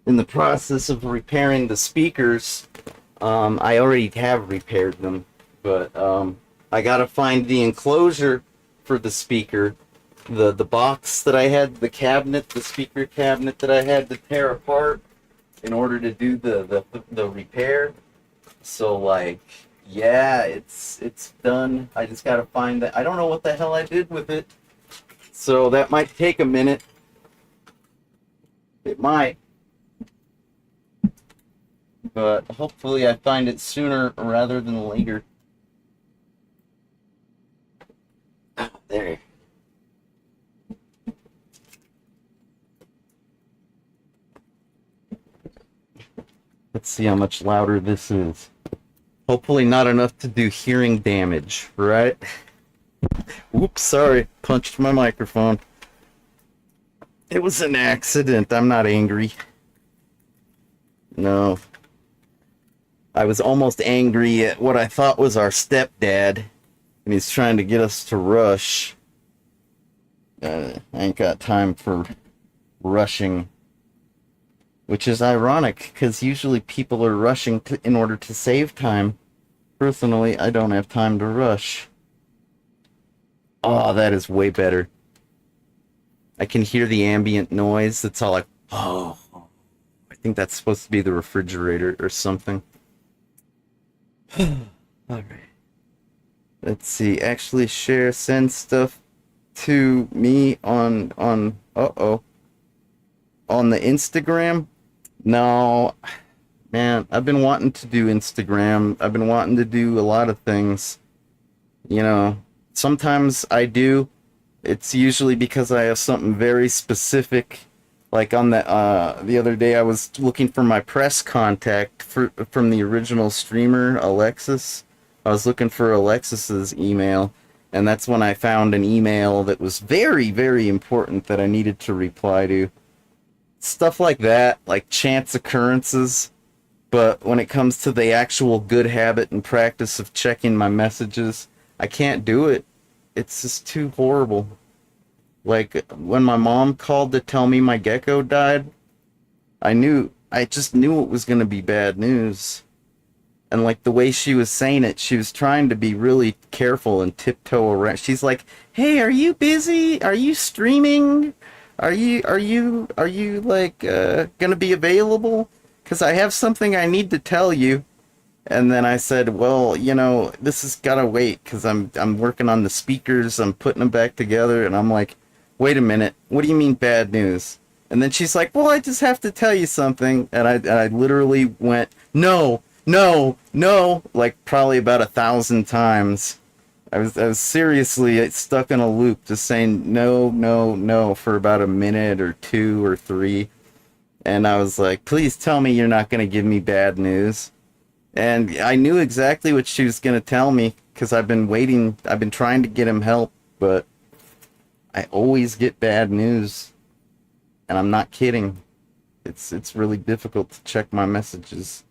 in the process of repairing the speakers. I already have repaired them, but I gotta find the enclosure for the speaker. The box that I had, the speaker cabinet that I had to tear apart in order to do the repair. So like, yeah, it's done. I just gotta find that. I don't know what the hell I did with it, so that might take a minute. It might, but hopefully I find it sooner rather than later. There. Let's see how much louder this is. Hopefully not enough to do hearing damage, right? Oops, sorry. Punched my microphone. It was an accident. I'm not angry. No. I was almost angry at what I thought was our stepdad, and he's trying to get us to rush. I ain't got time for rushing. Which is ironic, because usually people are rushing in order to save time. Personally, I don't have time to rush. Oh, that is way better. I can hear the ambient noise. It's all like, oh. I think that's supposed to be the refrigerator or something. Alright. Let's see. Actually send stuff to me on the Instagram. No, man, I've been wanting to do Instagram. I've been wanting to do a lot of things. You know, sometimes I do. It's usually because I have something very specific. Like on the other day, I was looking for my press contact from the original streamer, Alexis. I was looking for Alexis's email, and that's when I found an email that was very, very important that I needed to reply to. Stuff like that, like chance occurrences. But when it comes to the actual good habit and practice of checking my messages, I can't do it. It's just too horrible. Like, when my mom called to tell me my gecko died, I just knew it was going to be bad news. And like the way she was saying it, she was trying to be really careful and tiptoe around. She's like, "Hey, are you busy? Are you streaming? Are you like gonna be available? Because I have something I need to tell you." And then I said, well, this has got to wait because I'm working on the speakers. I'm putting them back together. And I'm like, wait a minute. What do you mean bad news? And then she's like, well, I just have to tell you something. And I literally went, no, no, no, like probably about 1,000 times. I was seriously stuck in a loop, just saying no, no, no for about a minute or two or three. And I was like, please tell me you're not going to give me bad news. And I knew exactly what she was going to tell me because I've been waiting. I've been trying to get him help, but I always get bad news. And I'm not kidding. It's really difficult to check my messages.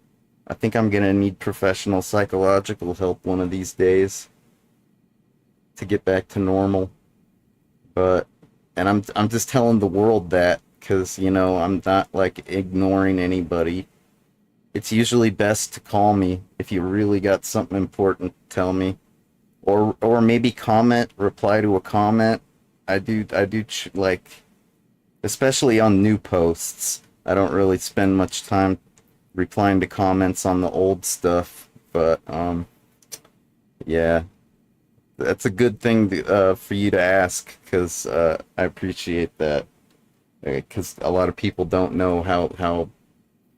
I think I'm going to need professional psychological help one of these days to get back to normal. But and I'm just telling the world that because I'm not like ignoring anybody. It's usually best to call me if you really got something important to tell me, or maybe reply to a comment. I do like, especially on new posts. I don't really spend much time replying to comments on the old stuff, but yeah, that's a good thing for you to ask because I appreciate that because a lot of people don't know how.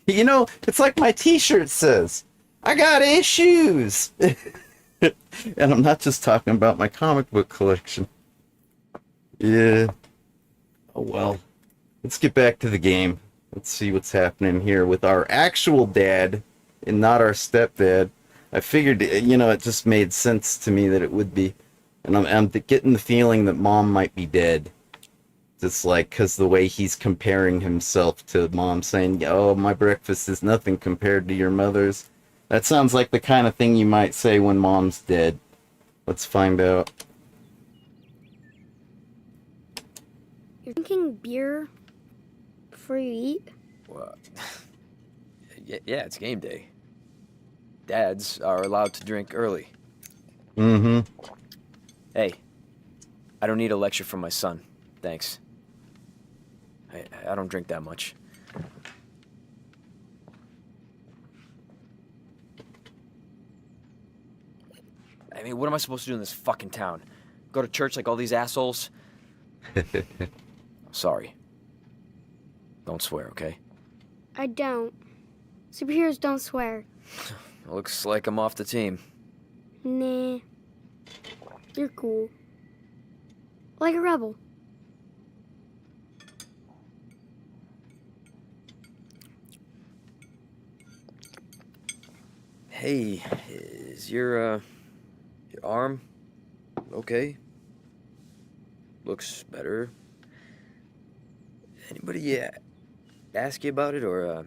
It's like my t-shirt says, I got issues. And I'm not just talking about my comic book collection. Yeah. Oh well. Let's get back to the game. Let's see what's happening here with our actual dad and not our stepdad. I figured, it just made sense to me that it would be. And I'm getting the feeling that mom might be dead. Just like, because the way he's comparing himself to mom, saying, oh, my breakfast is nothing compared to your mother's. That sounds like the kind of thing you might say when mom's dead. Let's find out. You're drinking beer before you eat? What? Yeah, it's game day. Dads are allowed to drink early. Mm-hmm. Hey, I don't need a lecture from my son. Thanks. I don't drink that much. I mean, what am I supposed to do in this fucking town? Go to church like all these assholes? Sorry. Don't swear, okay? I don't. Superheroes don't swear. Looks like I'm off the team. Nah. You're cool. Like a rebel. Hey, is your arm okay? Looks better. Anybody ask you about it or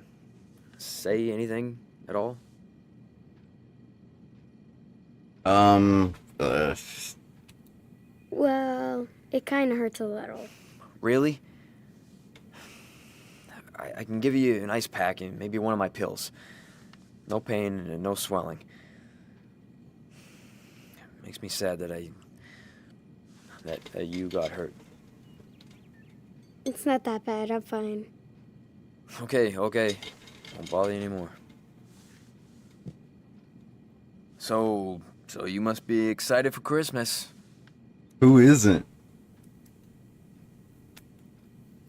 say anything at all? Well, it kind of hurts a little. Really? I can give you an ice pack and maybe one of my pills. No pain and no swelling. Makes me sad that you got hurt. It's not that bad. I'm fine. Okay. Won't bother you anymore. So you must be excited for Christmas. Who isn't?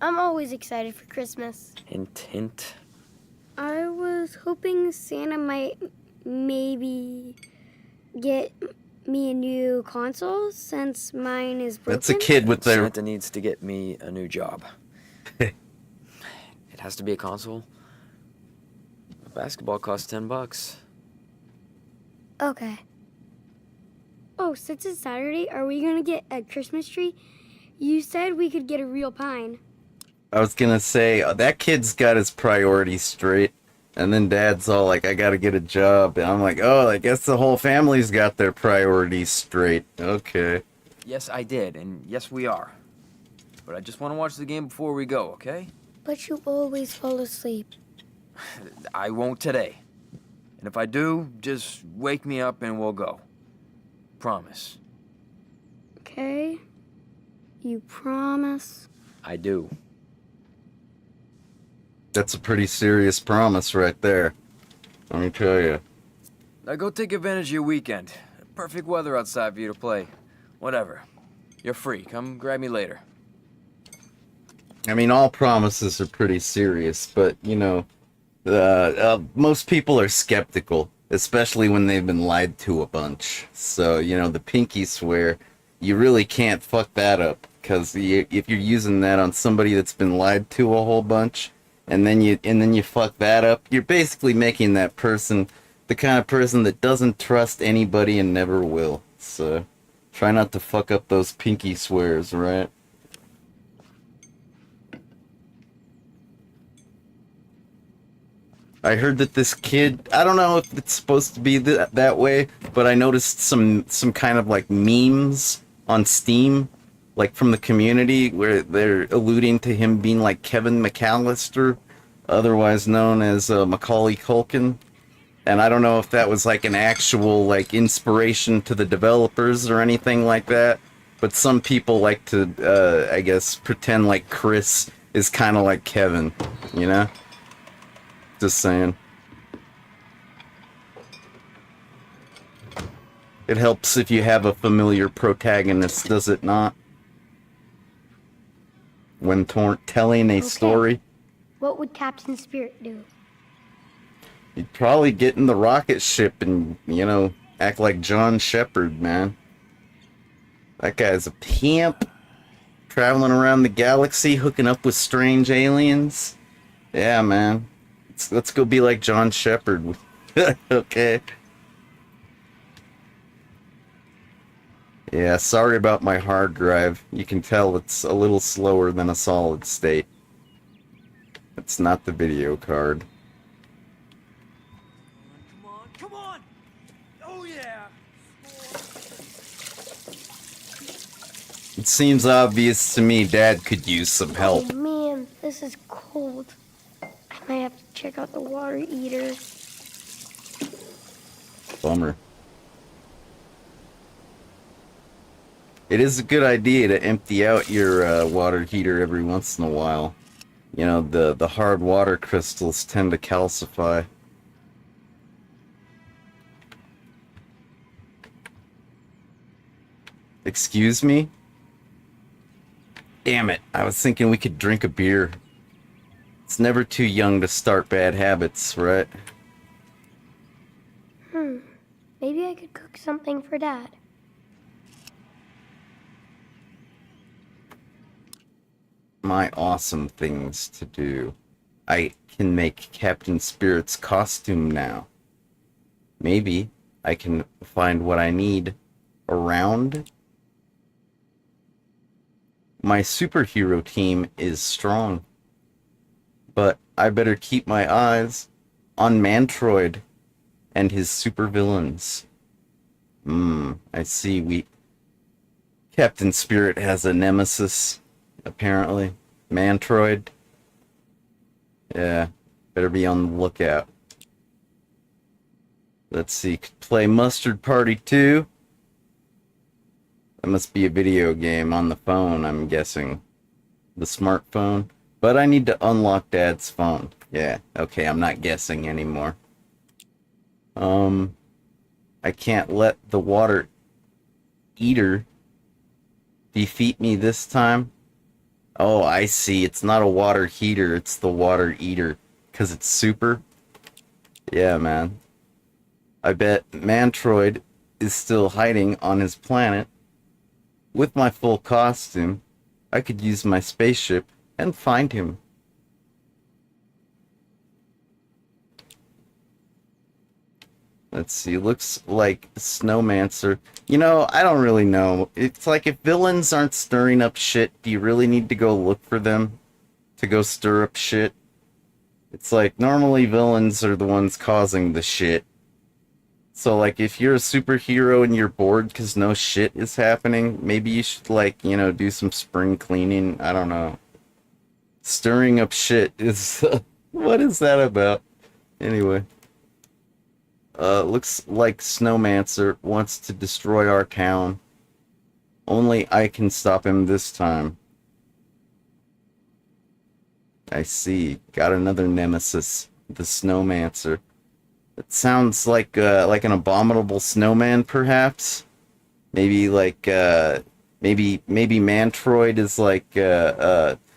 I'm always excited for Christmas. Hint, hint. I was hoping Santa might maybe get me a new console since mine is broken. That's a kid with their... Santa needs to get me a new job. It has to be a console. A basketball costs $10. Okay. Oh, since it's Saturday, are we gonna get a Christmas tree? You said we could get a real pine. I was gonna say, that kid's got his priorities straight. And then dad's all like, I gotta get a job. And I'm like, oh, I guess the whole family's got their priorities straight. Okay. Yes, I did, and yes, we are. But I just want to watch the game before we go, okay? But you always fall asleep. I won't today. And if I do, just wake me up and we'll go. Promise. Okay? You promise? I do. That's a pretty serious promise right there. Let me tell you. Now go take advantage of your weekend. Perfect weather outside for you to play. Whatever. You're free. Come grab me later. I mean, all promises are pretty serious, but, you know, most people are skeptical, especially when they've been lied to a bunch. So, you know, the pinky swear, you really can't fuck that up, because if you're using that on somebody that's been lied to a whole bunch, and then you fuck that up, you're basically making that person the kind of person that doesn't trust anybody and never will. So, try not to fuck up those pinky swears, right? I heard that this kid, I don't know if it's supposed to be that way, but I noticed some kind of like memes on Steam, like from the community, where they're alluding to him being like Kevin McAllister, otherwise known as Macaulay Culkin. And I don't know if that was like an actual like inspiration to the developers or anything like that, but some people like to, I guess, pretend like Chris is kind of like Kevin, you know? Just saying. It helps if you have a familiar protagonist, does it not? When telling a story. What would Captain Spirit do? He'd probably get in the rocket ship and, you know, act like John Shepard, man. That guy's a pimp. Traveling around the galaxy, hooking up with strange aliens. Yeah, man. Let's go be like John Shepard. Okay. Yeah, sorry about my hard drive. You can tell it's a little slower than a solid state. It's not the video card. Come on, come on! Oh yeah! It seems obvious to me Dad could use some help. Oh man, this is cold. I might have to check out the water heater. Bummer. It is a good idea to empty out your water heater every once in a while. You know, the hard water crystals tend to calcify. Excuse me? Damn it, I was thinking we could drink a beer. It's never too young to start bad habits, right? Maybe I could cook something for Dad. My awesome things to do. I can make Captain Spirit's costume now. Maybe I can find what I need around. My superhero team is strong. But I better keep my eyes on Mantroid and his supervillains. I see Captain Spirit has a nemesis, apparently. Mantroid. Yeah, better be on the lookout. Let's see, play Mustard Party 2. That must be a video game on the phone, I'm guessing. The smartphone. But I need to unlock Dad's phone. Yeah, okay, I'm not guessing anymore. I can't let the water eater defeat me this time. Oh, I see. It's not a water heater, it's the water eater. 'Cause it's super. Yeah, man. I bet Mantroid is still hiding on his planet. With my full costume, I could use my spaceship and find him. Let's see, looks like Snowmancer. You know, I don't really know. It's like if villains aren't stirring up shit, do you really need to go look for them to go stir up shit? It's like normally villains are the ones causing the shit. So like if you're a superhero and you're bored because no shit is happening, maybe you should like, you know, do some spring cleaning. I don't know. Stirring up shit is... what is that about? Anyway. Looks like Snowmancer wants to destroy our town. Only I can stop him this time. I see. Got another nemesis. The Snowmancer. It sounds like an abominable snowman, perhaps. Maybe maybe Mantroid is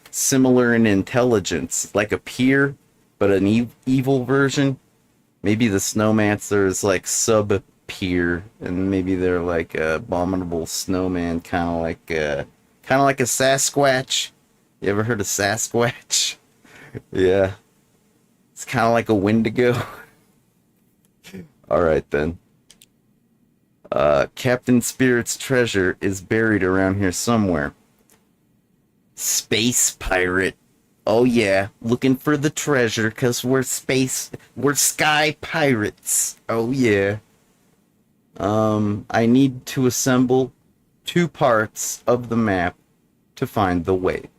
similar in intelligence, like a peer, but an evil version. Maybe the Snowmancer is like sub peer, and maybe they're like a abominable snowman, kind of like a Sasquatch. You ever heard of Sasquatch? Yeah, it's kind of like a Wendigo. All right then. Captain Spirit's treasure is buried around here somewhere. Space pirate. Oh yeah, looking for the treasure because we're sky pirates. Oh yeah. I need to assemble 2 parts of the map to find the way.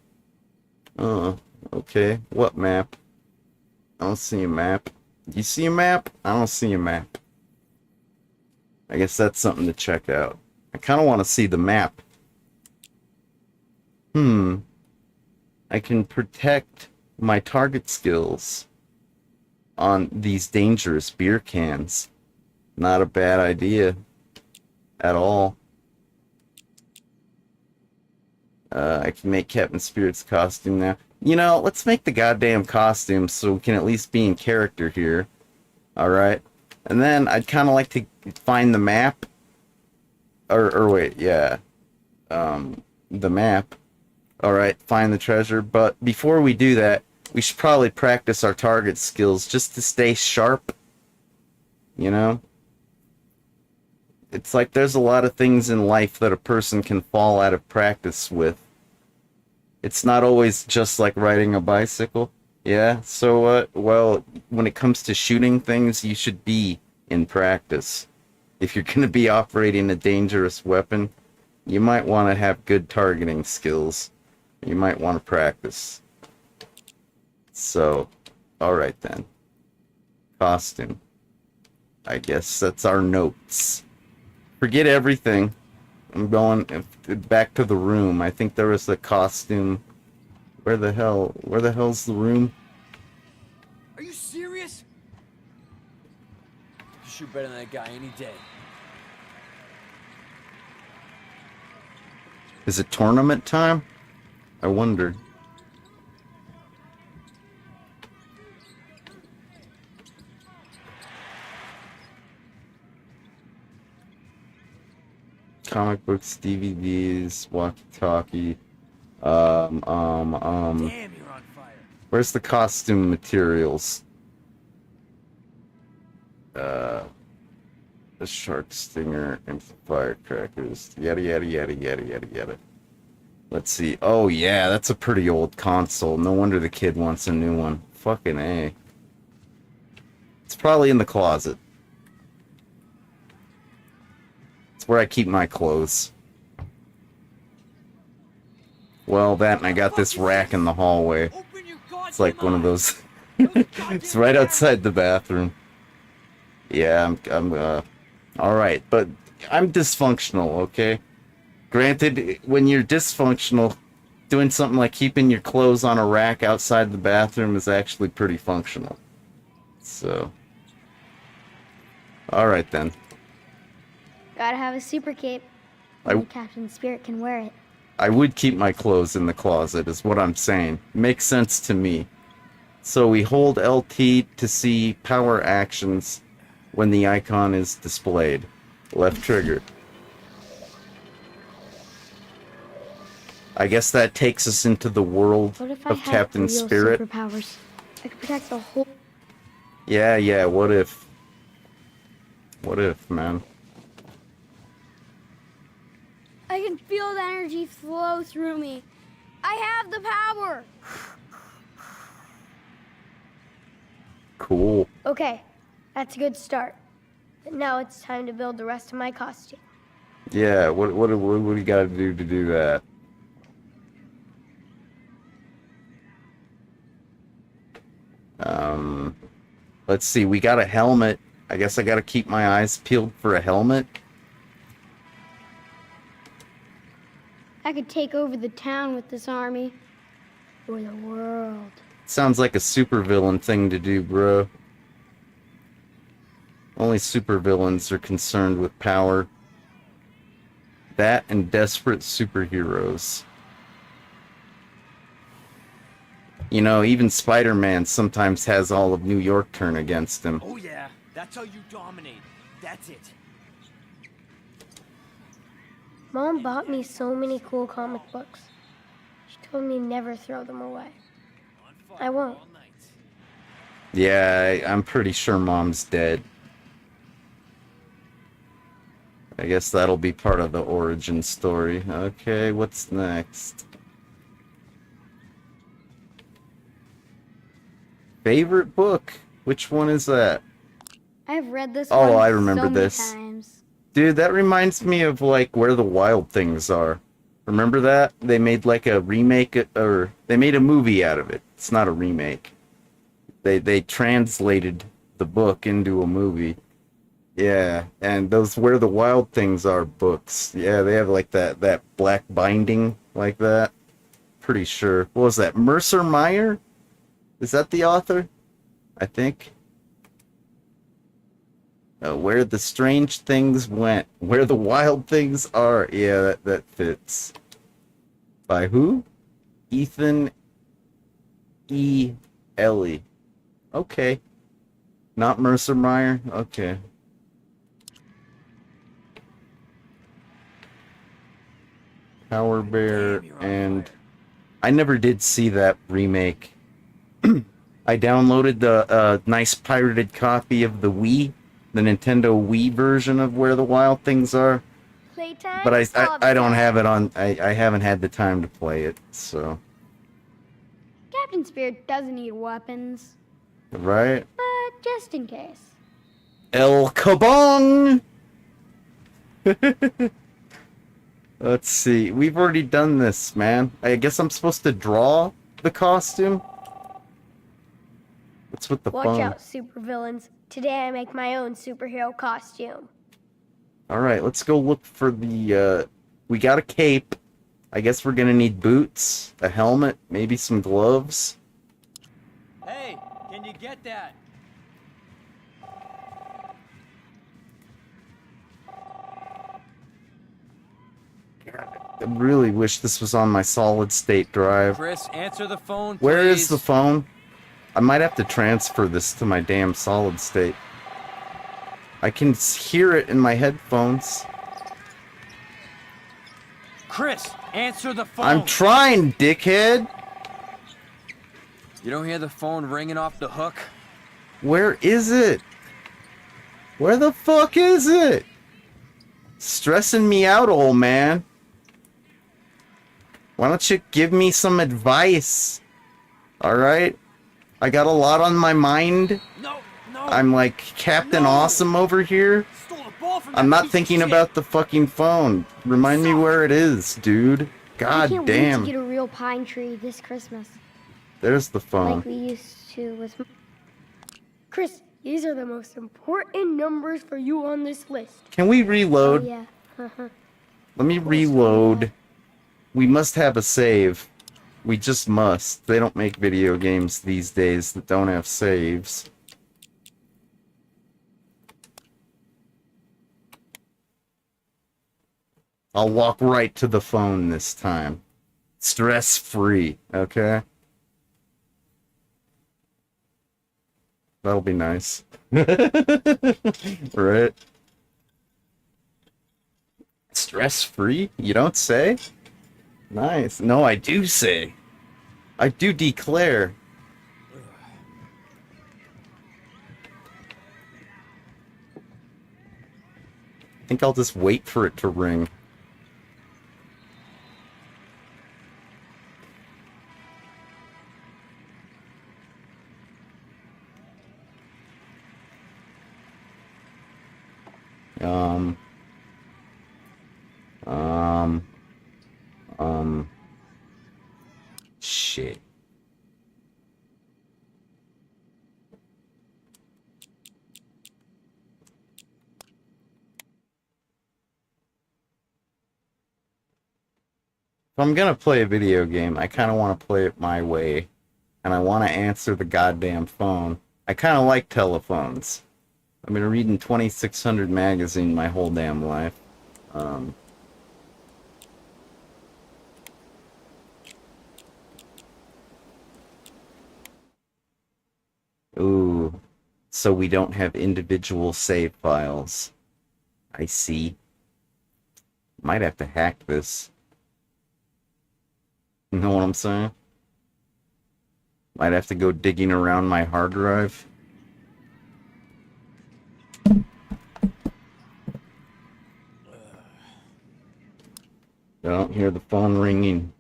Okay. What map? I don't see a map. You see a map? I don't see a map. I guess that's something to check out. I kind of want to see the map. I can protect my target skills on these dangerous beer cans. Not a bad idea at all. I can make Captain Spirit's costume now. You know, let's make the goddamn costume so we can at least be in character here. Alright. And then I'd kind of like to find the map. Or wait, yeah. The map. Alright, find the treasure. But before we do that, we should probably practice our target skills just to stay sharp. You know? It's like there's a lot of things in life that a person can fall out of practice with. It's not always just like riding a bicycle. Yeah, so well, when it comes to shooting things, you should be in practice. If you're going to be operating a dangerous weapon, you might want to have good targeting skills. You might want to practice. So, alright then. Costume. I guess that's our notes. Forget everything. I'm going back to the room. I think there was a costume. Where the hell's the room? Are you serious? You shoot better than that guy any day. Is it tournament time? I wondered. Comic books, DVDs, walkie-talkie. Damn, you're on fire. Where's the costume materials? The shark stinger and firecrackers. Yada yada yada yada yada yada. Let's see. Oh yeah, that's a pretty old console. No wonder the kid wants a new one. Fucking A. It's probably in the closet. It's where I keep my clothes. Well, that and I got this rack in the hallway. Open your It's like one of goddamn those. It's right outside the bathroom. Yeah, I'm alright, but I'm dysfunctional, okay? Granted, when you're dysfunctional, doing something like keeping your clothes on a rack outside the bathroom is actually pretty functional. So. Alright then. Gotta have a super cape. Only Captain Spirit can wear it. I would keep my clothes in the closet, is what I'm saying. Makes sense to me. So we hold LT to see power actions when the icon is displayed. Left trigger. I guess that takes us into the world What if I of had Captain real Spirit. superpowers? I could protect the whole. Yeah, what if? What if, man? I can feel the energy flow through me. I have the power. Cool. Okay, that's a good start. But now it's time to build the rest of my costume. Yeah, what do we gotta do to do that? Let's see, we got a helmet. I guess I gotta keep my eyes peeled for a helmet. I could take over the town with this army. Or the world. Sounds like a supervillain thing to do, bro. Only supervillains are concerned with power. That and desperate superheroes. You know, even Spider-Man sometimes has all of New York turn against him. Oh yeah, that's how you dominate. That's it. Mom bought me so many cool comic books. She told me never throw them away. I won't. All night. Yeah, I'm pretty sure Mom's dead. I guess that'll be part of the origin story. Okay, what's next? Favorite book? Which one is that? I've read this Oh, one I remember so many this. times. Dude, that reminds me of like Where the Wild Things Are. Remember that? They made like a remake, or they made a movie out of it. It's not a remake. They translated the book into a movie. Yeah, and those Where the Wild Things Are books. Yeah, they have like that black binding like that. Pretty sure. What was that? Mercer Meyer? Is that the author? I think. Where the Strange Things Went. Where the Wild Things Are. Yeah, that fits. By who? Ethan E. Ellie. Okay. Not Mercer Meyer? Okay. Power Bear, and I never did see that remake. I downloaded the nice pirated copy of the Wii, the Nintendo Wii version of Where the Wild Things Are, Playtime? but I don't Pop have it on. I haven't had the time to play it, so Captain Spirit doesn't need weapons, right. but just in case. El Kabong. Let's see. We've already done this, man. I guess I'm supposed to draw the costume. What's with the Watch phone? out, supervillains. Today I make my own superhero costume. All right, let's go look for the. We got a cape. I guess we're gonna need boots, a helmet, maybe some gloves. Hey, can you get that? I really wish this was on my solid state drive. Chris, answer the phone, please. Where is the phone? I might have to transfer this to my damn solid state. I can hear it in my headphones. Chris, answer the phone. I'm trying, dickhead. You don't hear the phone ringing off the hook? Where is it? Where the fuck is it? Stressing me out, old man. Why don't you give me some advice? Alright? I got a lot on my mind. No. I'm like Captain Awesome over here. Stole the ball from I'm that not piece of thinking shit. about the fucking phone. Remind me where it is, dude. I God can't wait damn. to get a real pine tree this Christmas, There's the phone. like we used to with. Chris, these are the most important numbers for you on this list. Can we Oh reload? yeah. Let me reload. We must have a save. We just must. They don't make video games these days that don't have saves. I'll walk right to the phone this time. Stress-free, okay? That'll be nice. Right? Stress-free? You don't say? Nice. No, I do say. I do declare. I think I'll just wait for it to ring. Um, shit. If I'm gonna play a video game, I kind of want to play it my way, and I want to answer the goddamn phone. I kind of like telephones. I've been reading 2600 magazine my whole damn life. Ooh, so we don't have individual save files. I see. Might have to hack this. You know what I'm saying? Might have to go digging around my hard drive. I don't hear the phone ringing.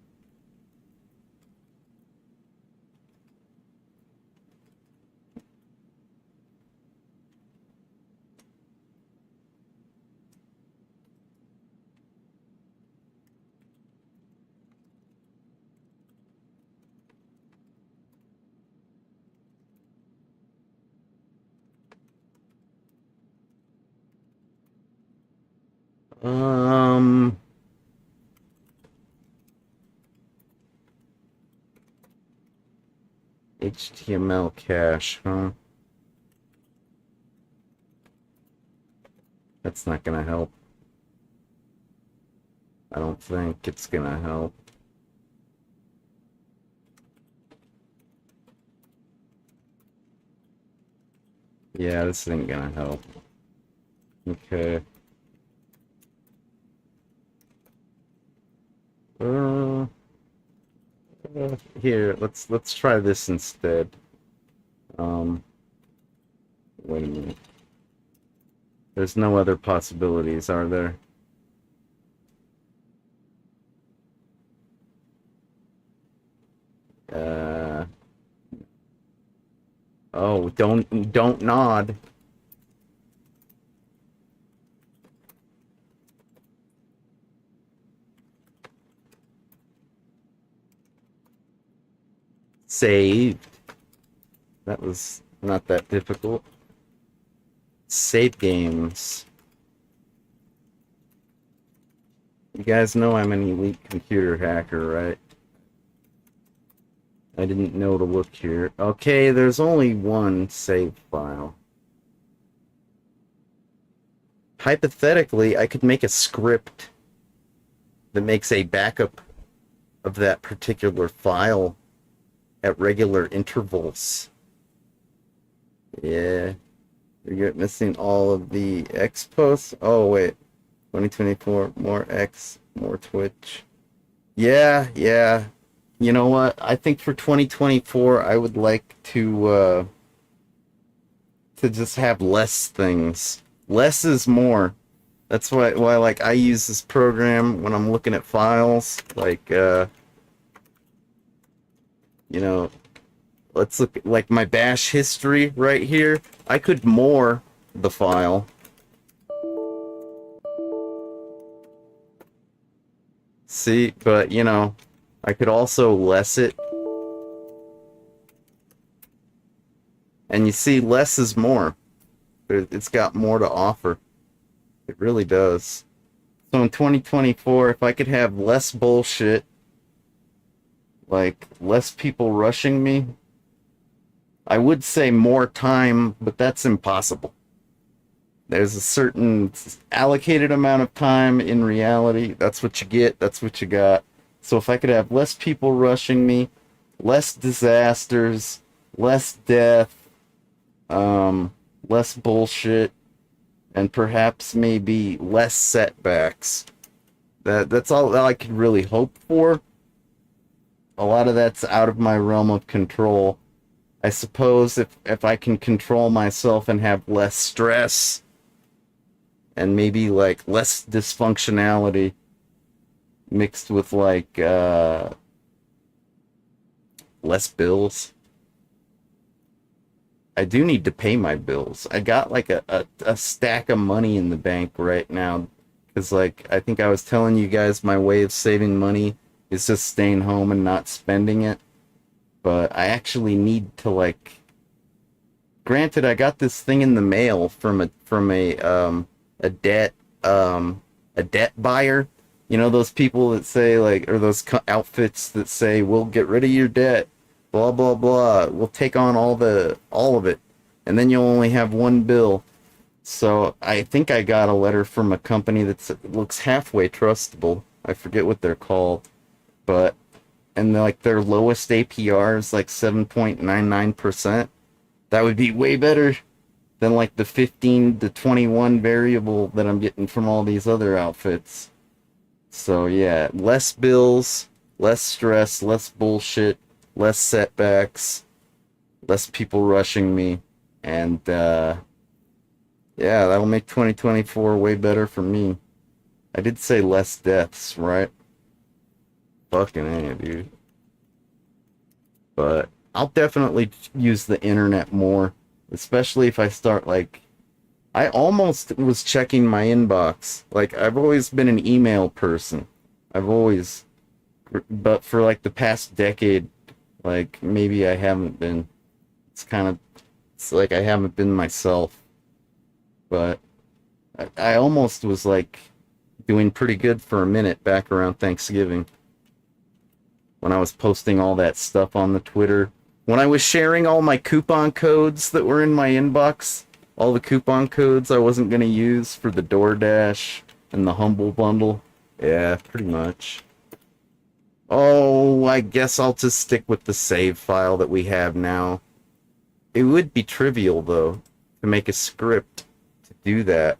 Um, HTML cache, huh? That's not gonna help. I don't think it's gonna help. Yeah, this ain't gonna help. Okay. Here, let's try this instead. Wait a minute. There's no other possibilities, are there? Oh, don't nod. Saved. That was not that difficult. Save games. You guys know I'm an elite computer hacker, right? I didn't know to look here. Okay, there's only one save file. Hypothetically, I could make a script that makes a backup of that particular file at regular intervals. Yeah. You're missing all of the X posts? Oh, wait. 2024, more X, more Twitch. Yeah. You know what? I think for 2024, I would like to just have less things. Less is more. That's why like I use this program when I'm looking at files. Like you know, let's look at like my bash history right here. I could more the file. See, but you know, I could also less it. And you see, less is more. It's got more to offer. It really does. So in 2024, if I could have less bullshit, like less people rushing me, I would say more time, but that's impossible. There's a certain allocated amount of time in reality. That's what you get. That's what you got. So if I could have less people rushing me, less disasters, less death, less bullshit, and perhaps maybe less setbacks. That's all that I could really hope for. A lot of that's out of my realm of control. I suppose if I can control myself and have less stress and maybe like less dysfunctionality mixed with like less bills. I do need to pay my bills. I got like a stack of money in the bank right now because like I think I was telling you guys my way of saving money is just staying home and not spending it. But I actually need to like. Granted, I got this thing in the mail from a debt buyer. You know those people that say like, or those outfits that say we'll get rid of your debt, blah blah blah. We'll take on all of it, and then you'll only have one bill. So I think I got a letter from a company that looks halfway trustable. I forget what they're called, but and like their lowest APR is like 7.99%. That would be way better than like the 15 to 21 variable that I'm getting from all these other outfits. So yeah, less bills, less stress, less bullshit, less setbacks, less people rushing me, and yeah, that'll make 2024 way better for me. I did say less deaths, right? Fucking A, dude. But I'll definitely use the internet more, especially if I start like I almost was checking my inbox. Like I've always been an email person. I've always but for like the past decade, like maybe I haven't been. It's like I haven't been myself. But I almost was like doing pretty good for a minute back around Thanksgiving when I was posting all that stuff on the Twitter. When I was sharing all my coupon codes that were in my inbox, all the coupon codes I wasn't going to use for the DoorDash and the Humble Bundle. Yeah, pretty much. Oh, I guess I'll just stick with the save file that we have now. It would be trivial, though, to make a script to do that.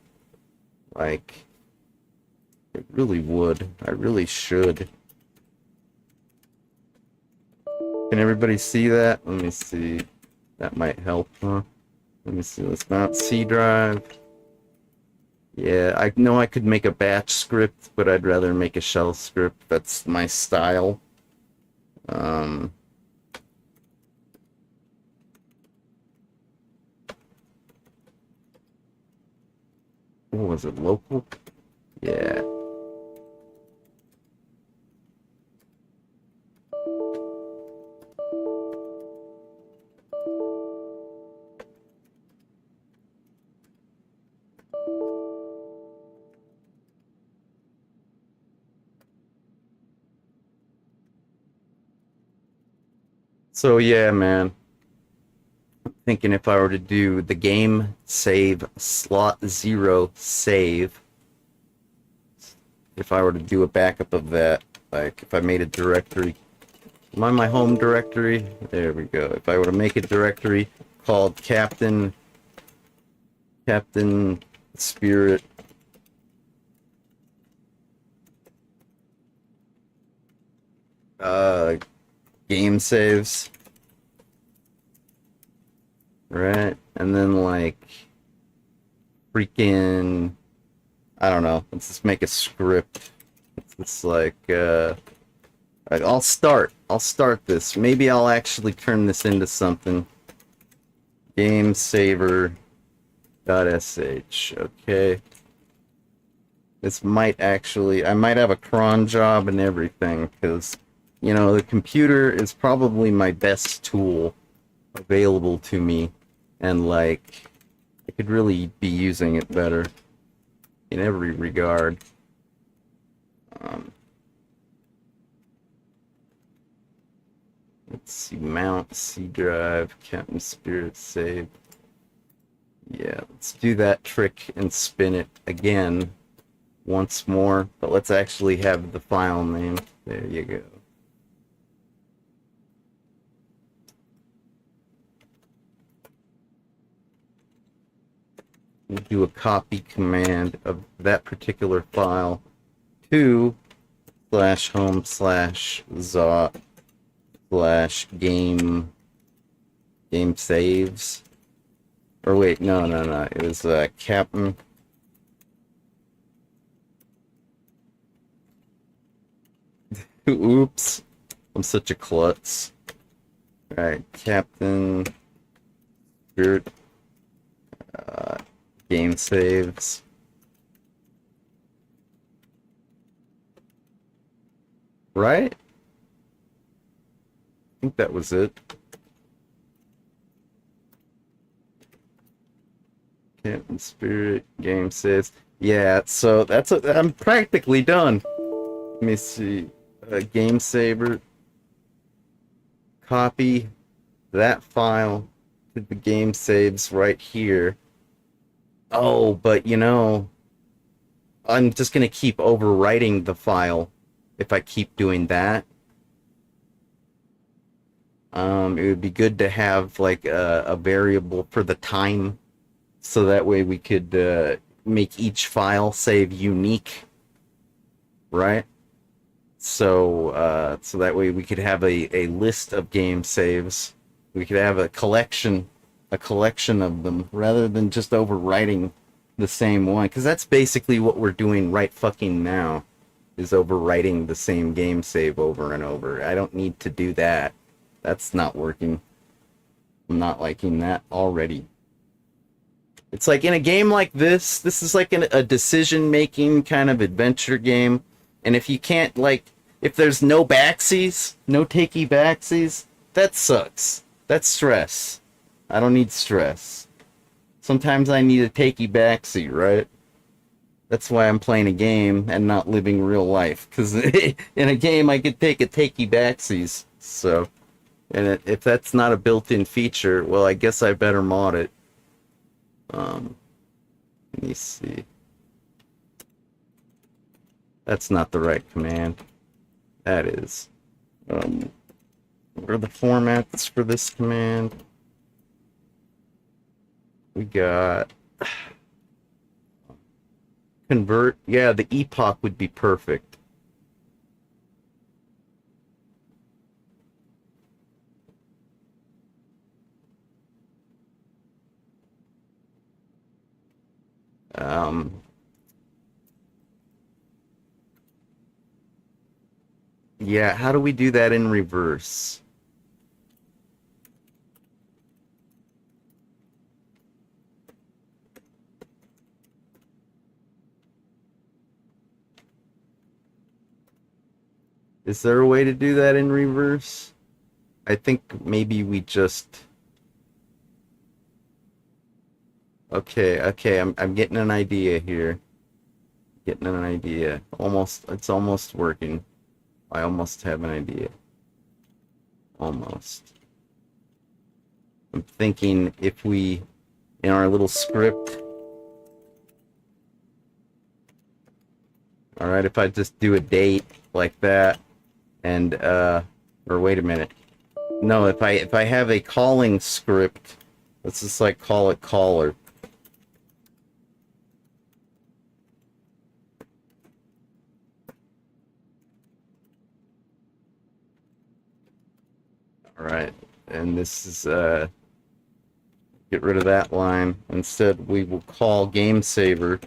Like, it really would. I really should. Can everybody see that? Let me see. That might help, huh? Let me see. Let's mount C drive. Yeah, I know I could make a batch script, but I'd rather make a shell script. That's my style. What was it? Local? Yeah. So yeah, man. I'm thinking if I were to do the game save slot 0 save, if I were to do a backup of that, like if I made a directory, am I in my home directory? There we go. If I were to make a directory called Captain Spirit game saves, right? And then like freaking I don't know. Let's just make a script. It's like I'll start this. Maybe I'll actually turn this into something. Gamesaver.sh. Okay. This might actually, I might have a cron job and everything, because, you know, the computer is probably my best tool available to me, and, like, I could really be using it better in every regard. Let's see, mount, C drive, Captain Spirit save. Yeah, let's do that trick and spin it again once more, but let's actually have the file name. There you go. We'll do a copy command of that particular file to /home/zot/game saves. Or wait, no. It was Captain. Oops. I'm such a klutz. Alright, Captain Spirit game saves. Right? I think that was it. Captain Spirit game saves. Yeah, so I'm practically done. Let me see. Game saver. Copy that file to the game saves right here. Oh, but you know, I'm just gonna keep overwriting the file if I keep doing that. It would be good to have like a variable for the time, so that way we could make each file save unique, right? So that way we could have a list of game saves. We could have a collection of them, rather than just overwriting the same one. Because that's basically what we're doing right fucking now, is overwriting the same game save over and over. I don't need to do that. That's not working. I'm not liking that already. It's like in a game like this is like a decision-making kind of adventure game. And if you can't, like, if there's no backsies, no takey backsies, that sucks. That's stress. I don't need stress. Sometimes I need a takey backseat, right? That's why I'm playing a game and not living real life. Because in a game, I could take a takey backsies. So, and if that's not a built-in feature, well, I guess I better mod it. Let me see. That's not the right command. That is. What are the formats for this command? We got convert. Yeah, the epoch would be perfect. Yeah, how do we do that in reverse? Is there a way to do that in reverse? I think maybe we just... Okay, I'm getting an idea here. Getting an idea. It's almost working. I almost have an idea. Almost. I'm thinking if we, in our little script... Alright, if I just do a date like that, and, or wait a minute. No, if I have a calling script, let's just like call it caller. Alright, and this is, get rid of that line. Instead, we will call game saver.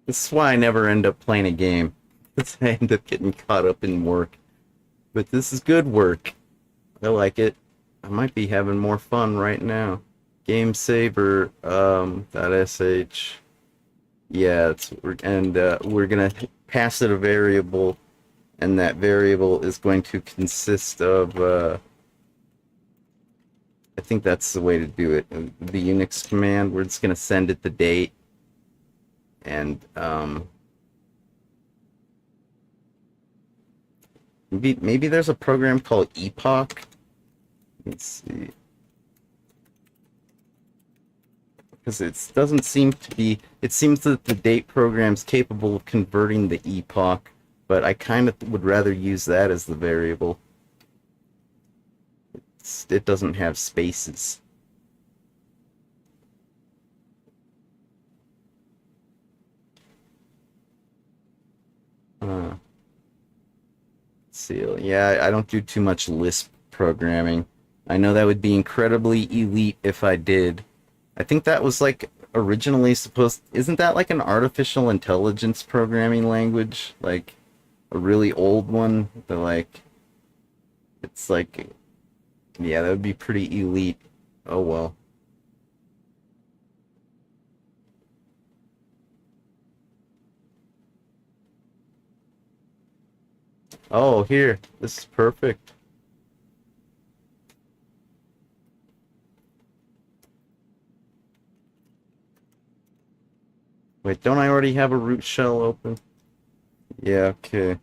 This is why I never end up playing a game. Because I end up getting caught up in work. But this is good work. I like it. I might be having more fun right now. Game saver, .sh. Yeah, we're gonna pass it a variable, and that variable is going to consist of, I think that's the way to do it. The Unix command, we're just gonna send it the date, and, maybe there's a program called Epoch. Let's see. Because it doesn't seem to be... It seems that the date program's capable of converting the epoch, but I kind of would rather use that as the variable. It doesn't have spaces. Let's see. Yeah, I don't do too much Lisp programming. I know that would be incredibly elite if I did. I think that was like originally supposed... Isn't that like an artificial intelligence programming language? Like a really old one? That like... It's like... Yeah, that would be pretty elite. Oh well. Oh, here. This is perfect. Wait, don't I already have a root shell open? Yeah, okay.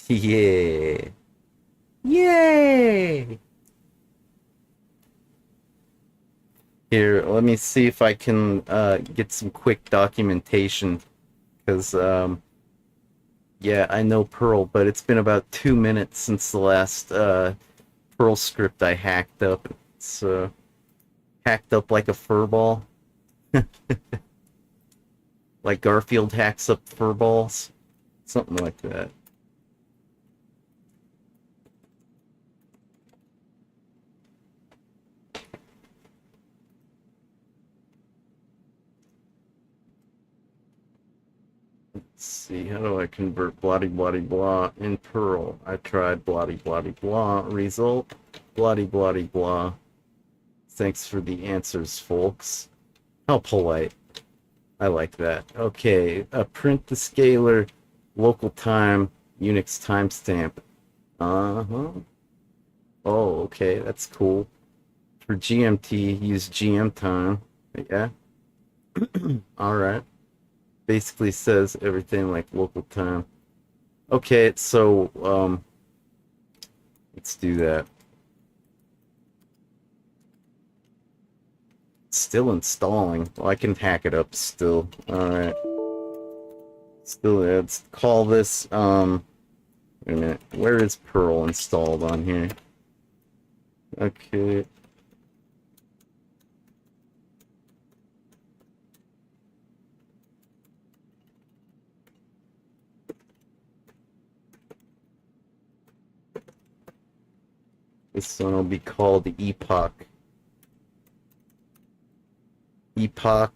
Yeah. Yay! Here, let me see if I can get some quick documentation. Because, yeah, I know Perl, but it's been about 2 minutes since the last Perl script I hacked up. It's hacked up like a furball. Like Garfield hacks up furballs. Something like that. Let's see, how do I convert bloody bloody blah in Perl? I tried bloody bloody blah. Result, bloody bloody blah. Thanks for the answers, folks. How polite. I like that. Okay, print the scalar, local time, Unix timestamp. Uh-huh. Oh, okay, that's cool. For GMT, use GM time. Yeah. Alright. Basically says everything like local time. Okay, so, let's do that. Still installing. Well, I can hack it up still. Alright. Still, let's call this, wait a minute. Where is Perl installed on here? Okay. This one will be called Epoch. Epoch,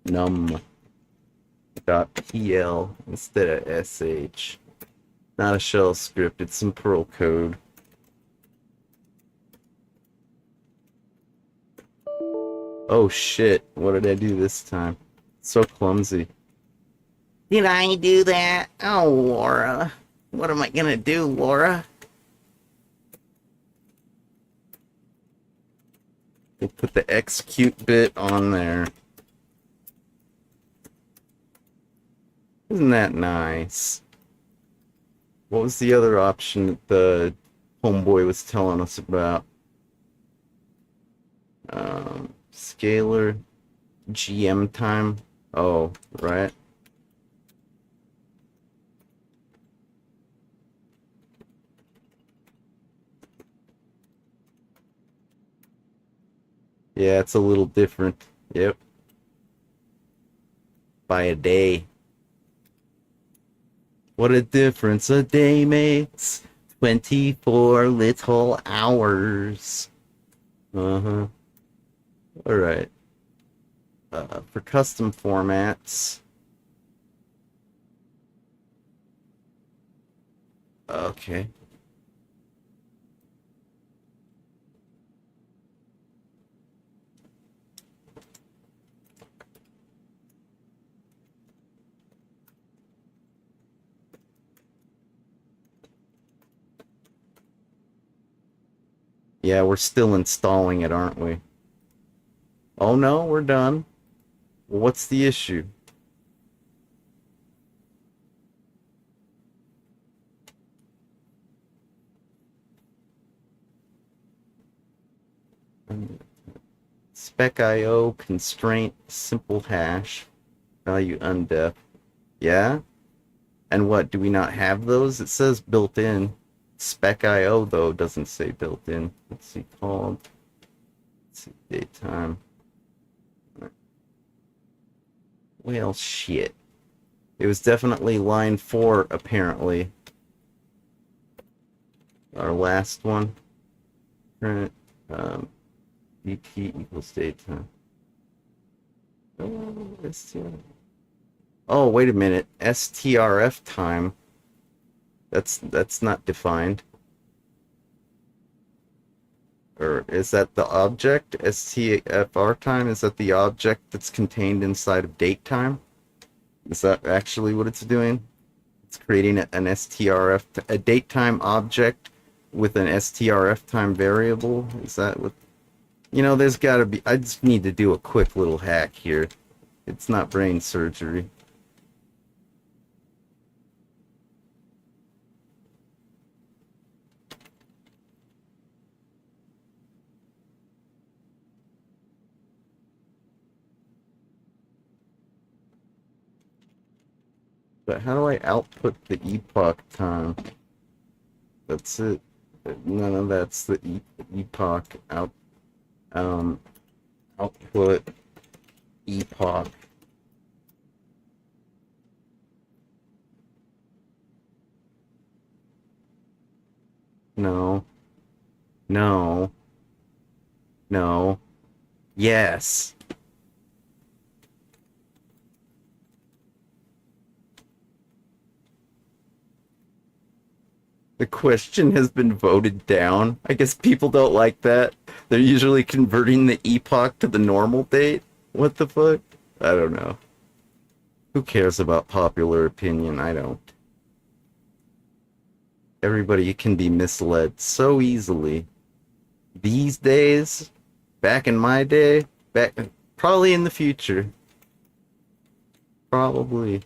num.pl instead of sh. Not a shell script, it's some Perl code. Oh shit, what did I do this time? So clumsy. Did I do that? Oh, Laura. What am I gonna do, Laura? We'll put the execute bit on there. Isn't that nice? What was the other option that the homeboy was telling us about? Scalar GM time. Oh, right. Yeah, it's a little different. Yep. By a day. What a difference a day makes. 24 little hours. Uh-huh. Alright. For custom formats. Okay. Yeah, we're still installing it, aren't we? Oh no, we're done. Well, what's the issue? Spec IO constraint simple hash value undef. Yeah? And what, do we not have those? It says built in. Spec IO though doesn't say built in. Let's see, called. Let's see, daytime. Well, shit. It was definitely line 4 apparently. Our last one. Current DT equals daytime. Oh, wait a minute. STRF time. That's not defined. Or is that the object? STFR time? Is that the object that's contained inside of date time? Is that actually what it's doing? It's creating an STRF, a date time object with an STRF time variable? Is that what? You know, there's gotta be, I just need to do a quick little hack here. It's not brain surgery. But how do I output the epoch time? That's it. None of that's the epoch output epoch. No. No. No. Yes. The question has been voted down. I guess people don't like that. They're usually converting the epoch to the normal date. What the fuck? I don't know. Who cares about popular opinion? I don't. Everybody can be misled so easily. These days, back in my day, probably in the future. Probably.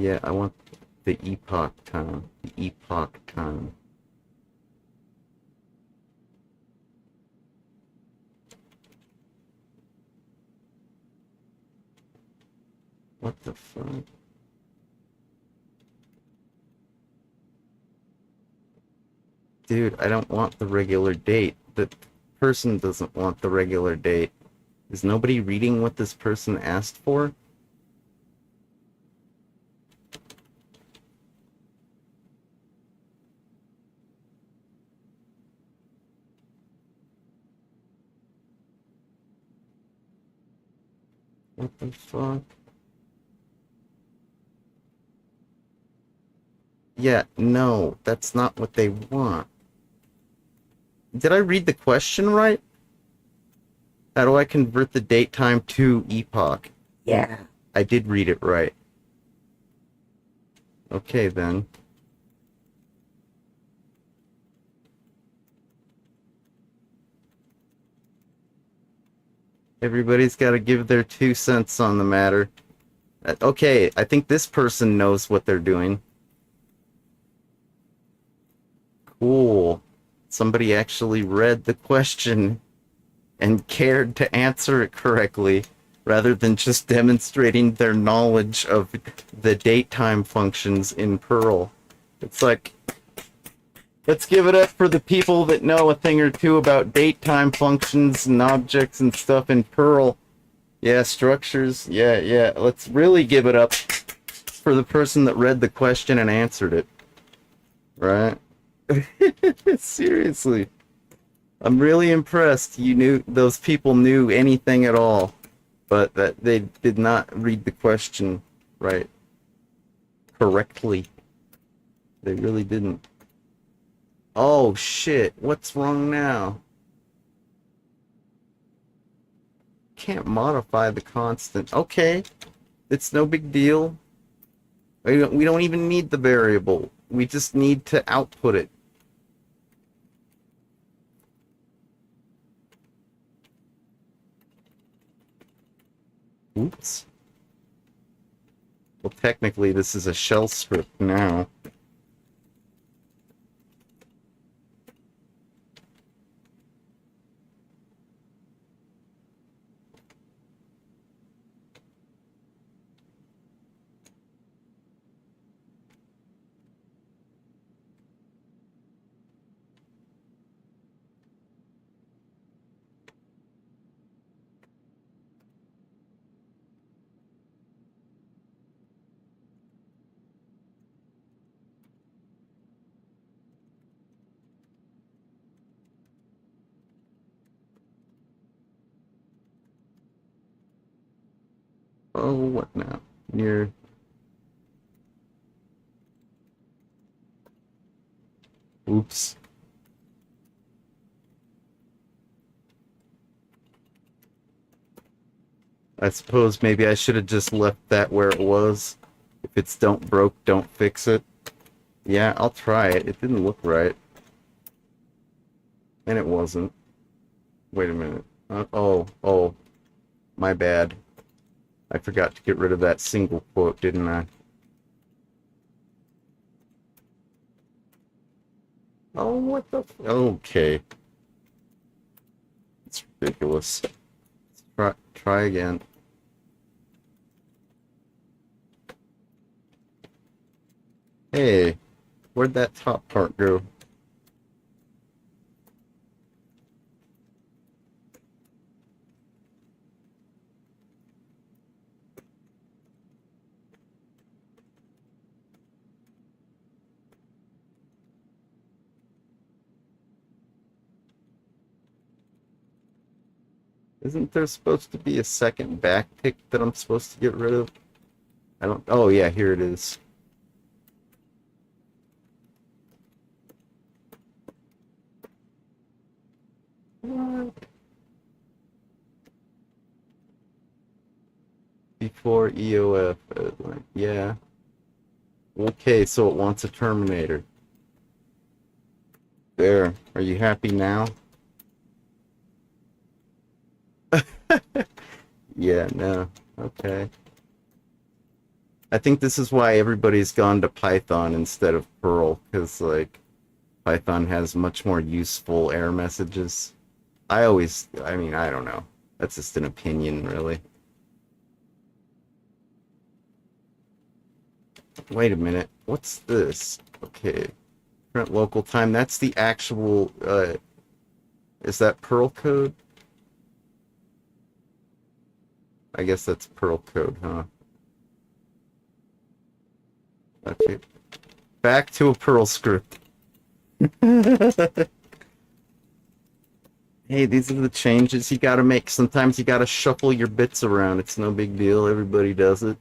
Yeah, I want the epoch time. The epoch time. What the fuck? Dude, I don't want the regular date. The person doesn't want the regular date. Is nobody reading what this person asked for? What the fuck? Yeah, no, that's not what they want. Did I read the question right? How do I convert the date time to epoch? Yeah, I did read it right. Okay, then. Everybody's got to give their 2 cents on the matter. Okay, I think this person knows what they're doing. Cool. Somebody actually read the question and cared to answer it correctly, rather than just demonstrating their knowledge of the date-time functions in Perl. It's like, let's give it up for the people that know a thing or two about date-time functions and objects and stuff in Perl. Yeah, structures. Yeah. Let's really give it up for the person that read the question and answered it. Right? Seriously. I'm really impressed those people knew anything at all, but that they did not read the question right correctly. They really didn't. Oh shit, what's wrong now? Can't modify the constant. Okay, it's no big deal. We don't even need the variable. We just need to output it. Oops. Well, technically, this is a shell script now. Oh, what now? Near. Oops. I suppose maybe I should have just left that where it was. If it's don't broke, don't fix it. Yeah, I'll try it. It didn't look right. And it wasn't. Wait a minute. Oh. My bad. I forgot to get rid of that single quote, didn't I? Oh, what the okay. ridiculous. Try again. Hey, where'd that top part go? Isn't there supposed to be a second backpick that I'm supposed to get rid of? I don't. Oh, yeah, here it is. What? Before EOF. Yeah. Okay, so it wants a Terminator. There. Are you happy now? Yeah, no. Okay. I think this is why everybody's gone to Python instead of Perl, because, like, Python has much more useful error messages. I mean, I don't know. That's just an opinion, really. Wait a minute. What's this? Okay. Current local time. That's the actual, is that Perl code? I guess that's Perl code, huh? Okay. Back to a Perl script. Hey, these are the changes you gotta make. Sometimes you gotta shuffle your bits around. It's no big deal. Everybody does it.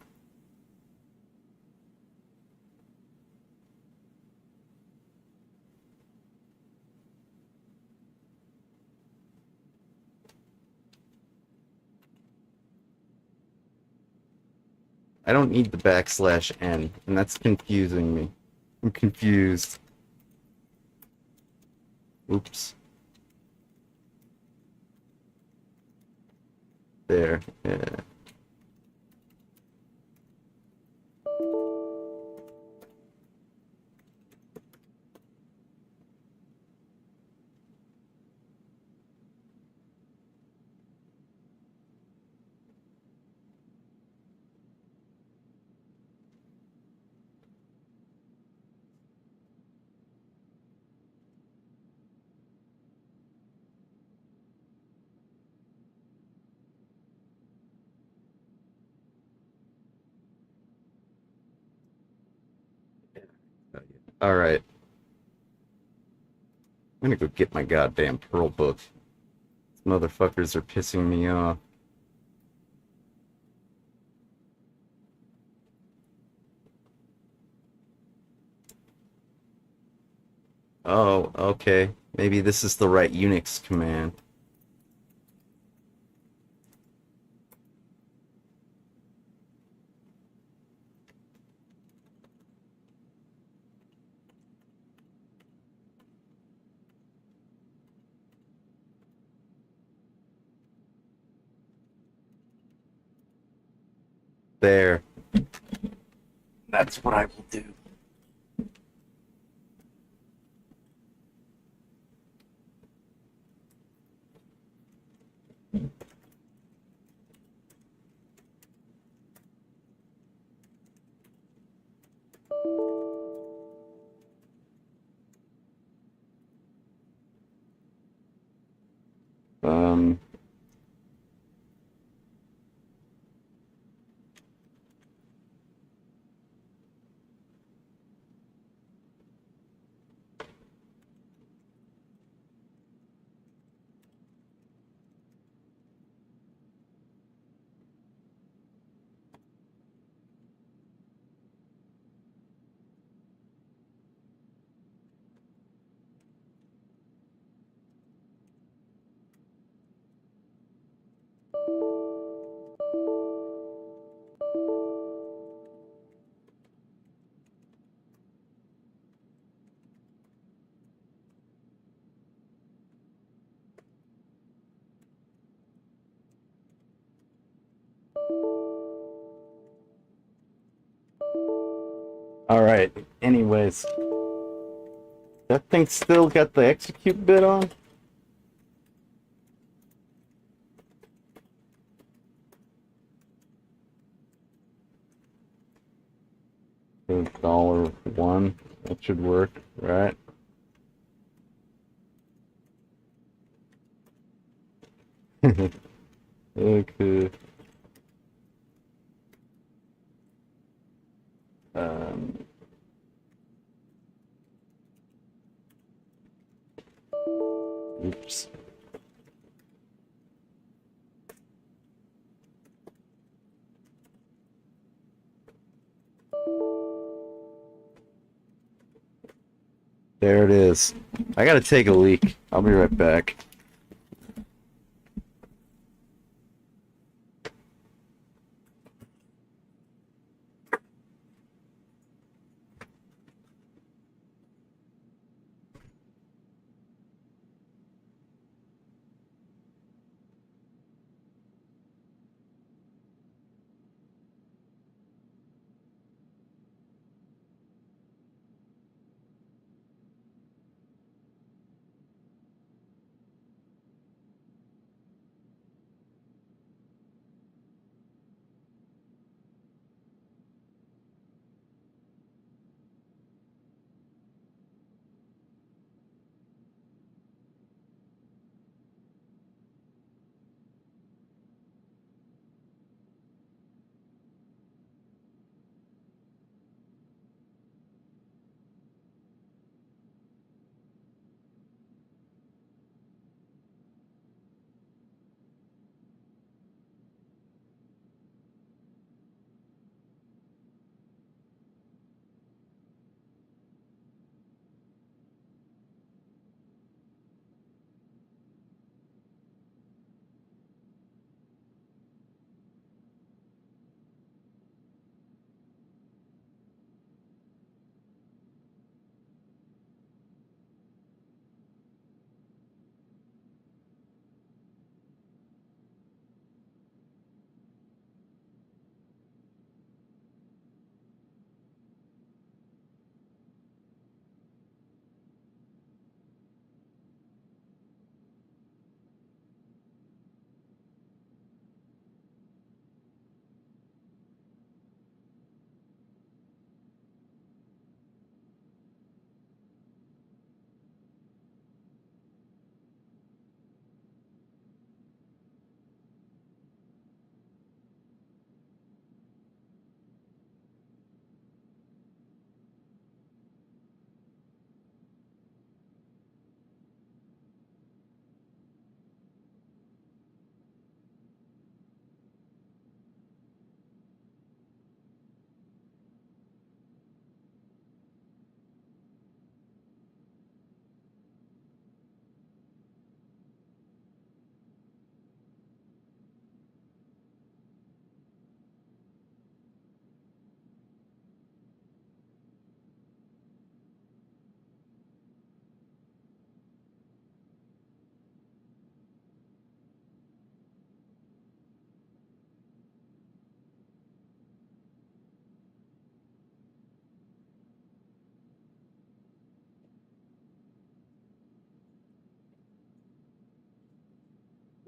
I don't need the \n, and that's confusing me. I'm confused. Oops. There. Yeah. All right. I'm gonna go get my goddamn Perl book. These motherfuckers are pissing me off. Oh, okay. Maybe this is the right Unix command. There. That's what I will do. Um, all right. Anyways, that thing still got the execute bit on? for $1. That should work, right? Okay. Um, Oops. There it is. I gotta take a leak. I'll be right back.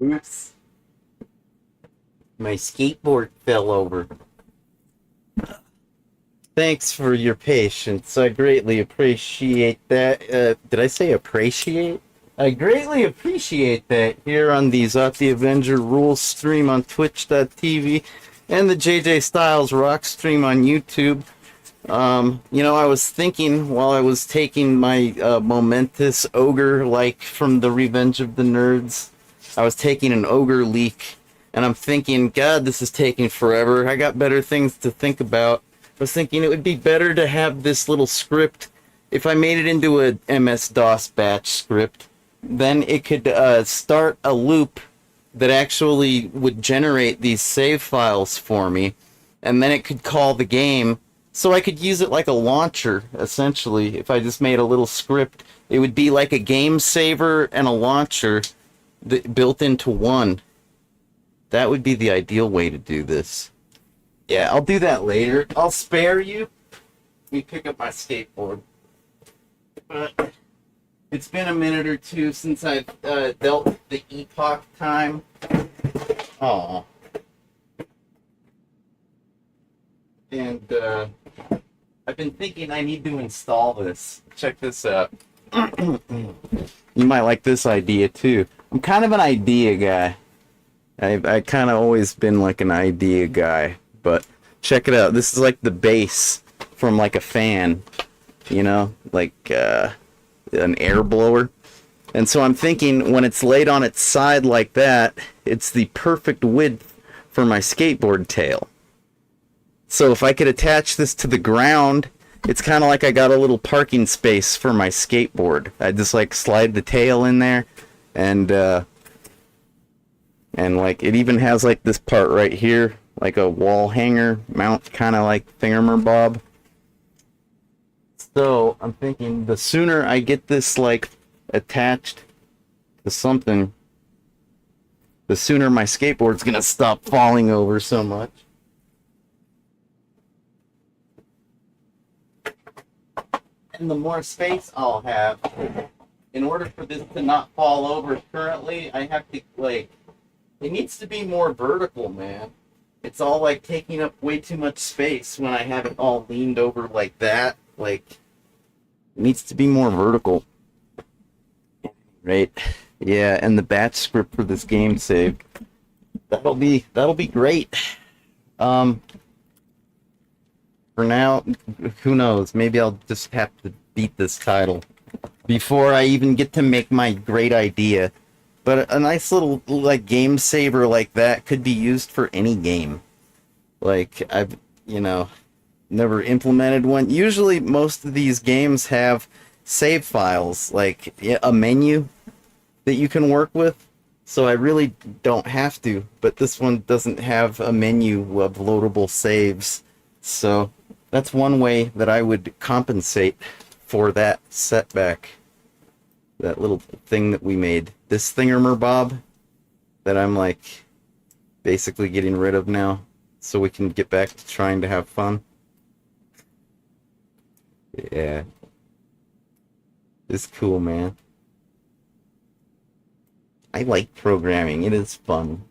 Oops. My skateboard fell over. Thanks for your patience. I greatly appreciate that. Did I say appreciate? I greatly appreciate that here on the Zot Avenger Rules stream on Twitch.tv and the JJ Styles Rock stream on YouTube. I was thinking while I was taking my momentous ogre, like from the Revenge of the Nerds, I was taking an ogre leak, and I'm thinking, God, this is taking forever. I got better things to think about. I was thinking it would be better to have this little script. If I made it into a MS-DOS batch script, then it could start a loop that actually would generate these save files for me, and then it could call the game. So I could use it like a launcher, essentially. If I just made a little script, it would be like a game saver and a launcher built into one. That would be the ideal way to do this. Yeah, I'll do that later. I'll spare you. Let me pick up my skateboard. It's been a minute or two since I've dealt with the epoch time. Aw. And, I've been thinking I need to install this. Check this out. You might like this idea too. I'm kind of an idea guy. I kind of always been like an idea guy. But check it out. This is like the base from like a fan. You know? Like an air blower. And so I'm thinking when it's laid on its side like that, it's the perfect width for my skateboard tail. So if I could attach this to the ground, it's kind of like I got a little parking space for my skateboard. I just like slide the tail in there, and like it even has like this part right here, like a wall hanger mount, kind of like thingamabob. So I'm thinking the sooner I get this like attached to something, the sooner my skateboard's gonna stop falling over so much. And the more space I'll have. In order for this to not fall over currently, I have to, like, it needs to be more vertical, man. It's all, like, taking up way too much space when I have it all leaned over like that. Like, it needs to be more vertical. Right? Yeah, and the batch script for this game saved. That'll be great. For now, who knows? Maybe I'll just have to beat this title before I even get to make my great idea. But a nice little like game saver like that could be used for any game. Like I've, never implemented one. Usually most of these games have save files, like a menu that you can work with. So I really don't have to, but this one doesn't have a menu of loadable saves. So that's one way that I would compensate for that setback. That little thing that we made. This thingamabob that I'm like basically getting rid of now so we can get back to trying to have fun. Yeah. It's cool, man. I like programming. It is fun.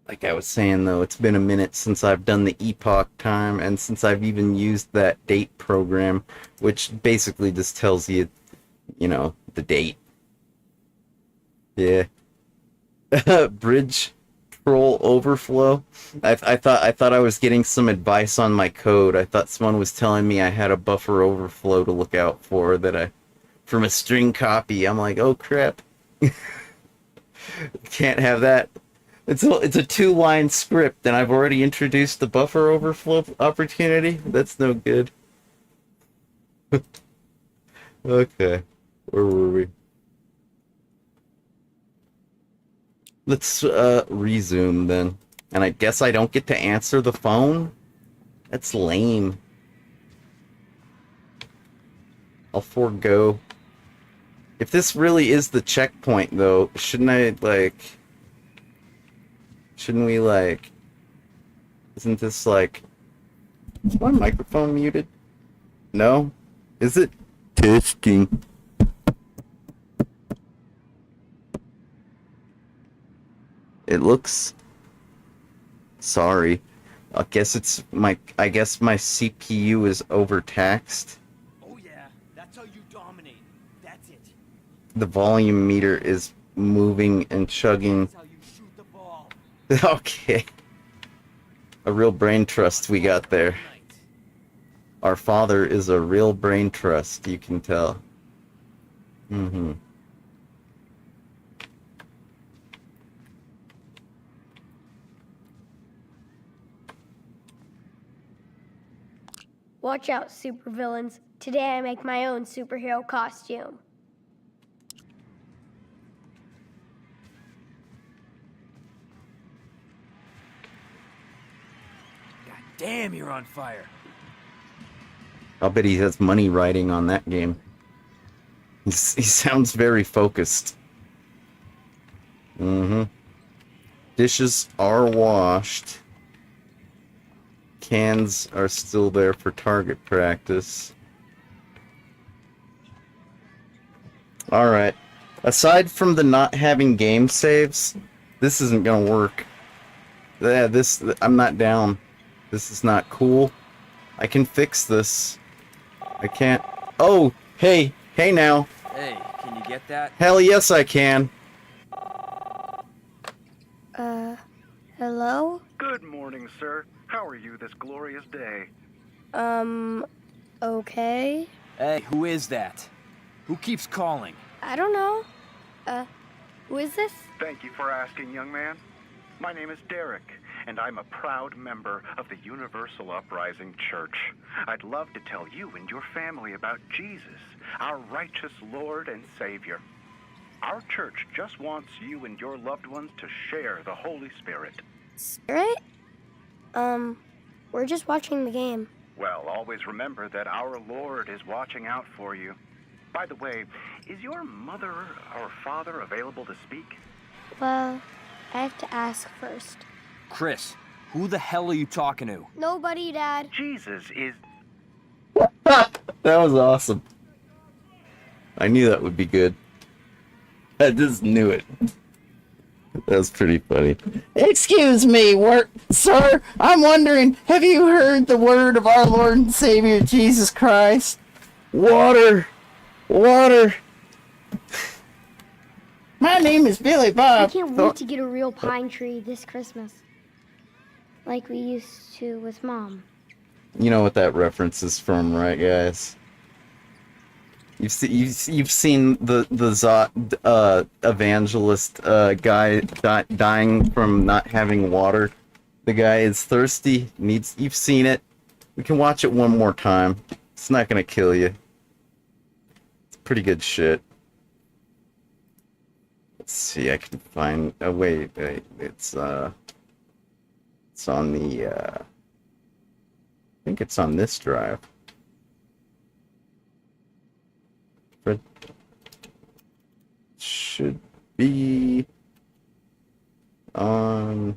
Like I was saying, though, it's been a minute since I've done the epoch time, and since I've even used that date program, which basically just tells you, the date. Yeah. Bridge troll overflow. I thought I was getting some advice on my code. I thought someone was telling me I had a buffer overflow to look out for from a string copy. I'm like, oh crap. Can't have that. It's a 2-line script, and I've already introduced the buffer overflow opportunity. That's no good. Okay, where were we? Let's resume then. And I guess I don't get to answer the phone? That's lame. I'll forego. If this really is the checkpoint, though, shouldn't we, isn't this, is my microphone muted? No? Is it? Testing. It looks... Sorry. I guess my CPU is overtaxed. Oh yeah, that's how you dominate. That's it. The volume meter is moving and chugging. That's how you shoot the ball. Okay. A real brain trust we got there. Our father is a real brain trust, you can tell. Mm-hmm. Watch out, supervillains. Today I make my own superhero costume. God damn, you're on fire. I'll bet he has money riding on that game. He sounds very focused. Mm-hmm. Dishes are washed. Cans are still there for target practice. Alright. Aside from the not having game saves, this isn't gonna work. Yeah, I'm not down. This is not cool. I can fix this. I can't. Oh, hey now. Hey, can you get that? Hell yes, I can. Hello? Good morning, sir. How are you this glorious day? Okay. Hey, who is that? Who keeps calling? I don't know. Who is this? Thank you for asking, young man. My name is Derek, and I'm a proud member of the Universal Uprising Church. I'd love to tell you and your family about Jesus, our righteous Lord and Savior. Our church just wants you and your loved ones to share the Holy Spirit. Spirit? We're just watching the game. Well, always remember that our Lord is watching out for you. By the way, is your mother or father available to speak? Well, I have to ask first. Chris, who the hell are you talking to? Nobody, Dad. Jesus is... That was awesome. I knew that would be good. I just knew it. That was pretty funny. Excuse me, sir. I'm wondering, have you heard the word of our Lord and Savior Jesus Christ? Water. Water. My name is Billy I Bob. can't wait to get a real pine tree this Christmas. Like we used to with Mom. You know what that reference is from, right, guys? You've seen the evangelist guy dying from not having water. The guy is thirsty. You've seen it. We can watch it one more time. It's not gonna kill you. It's pretty good shit. Let's see. I can find. Oh wait. It's on the. I think it's on this drive. Should be on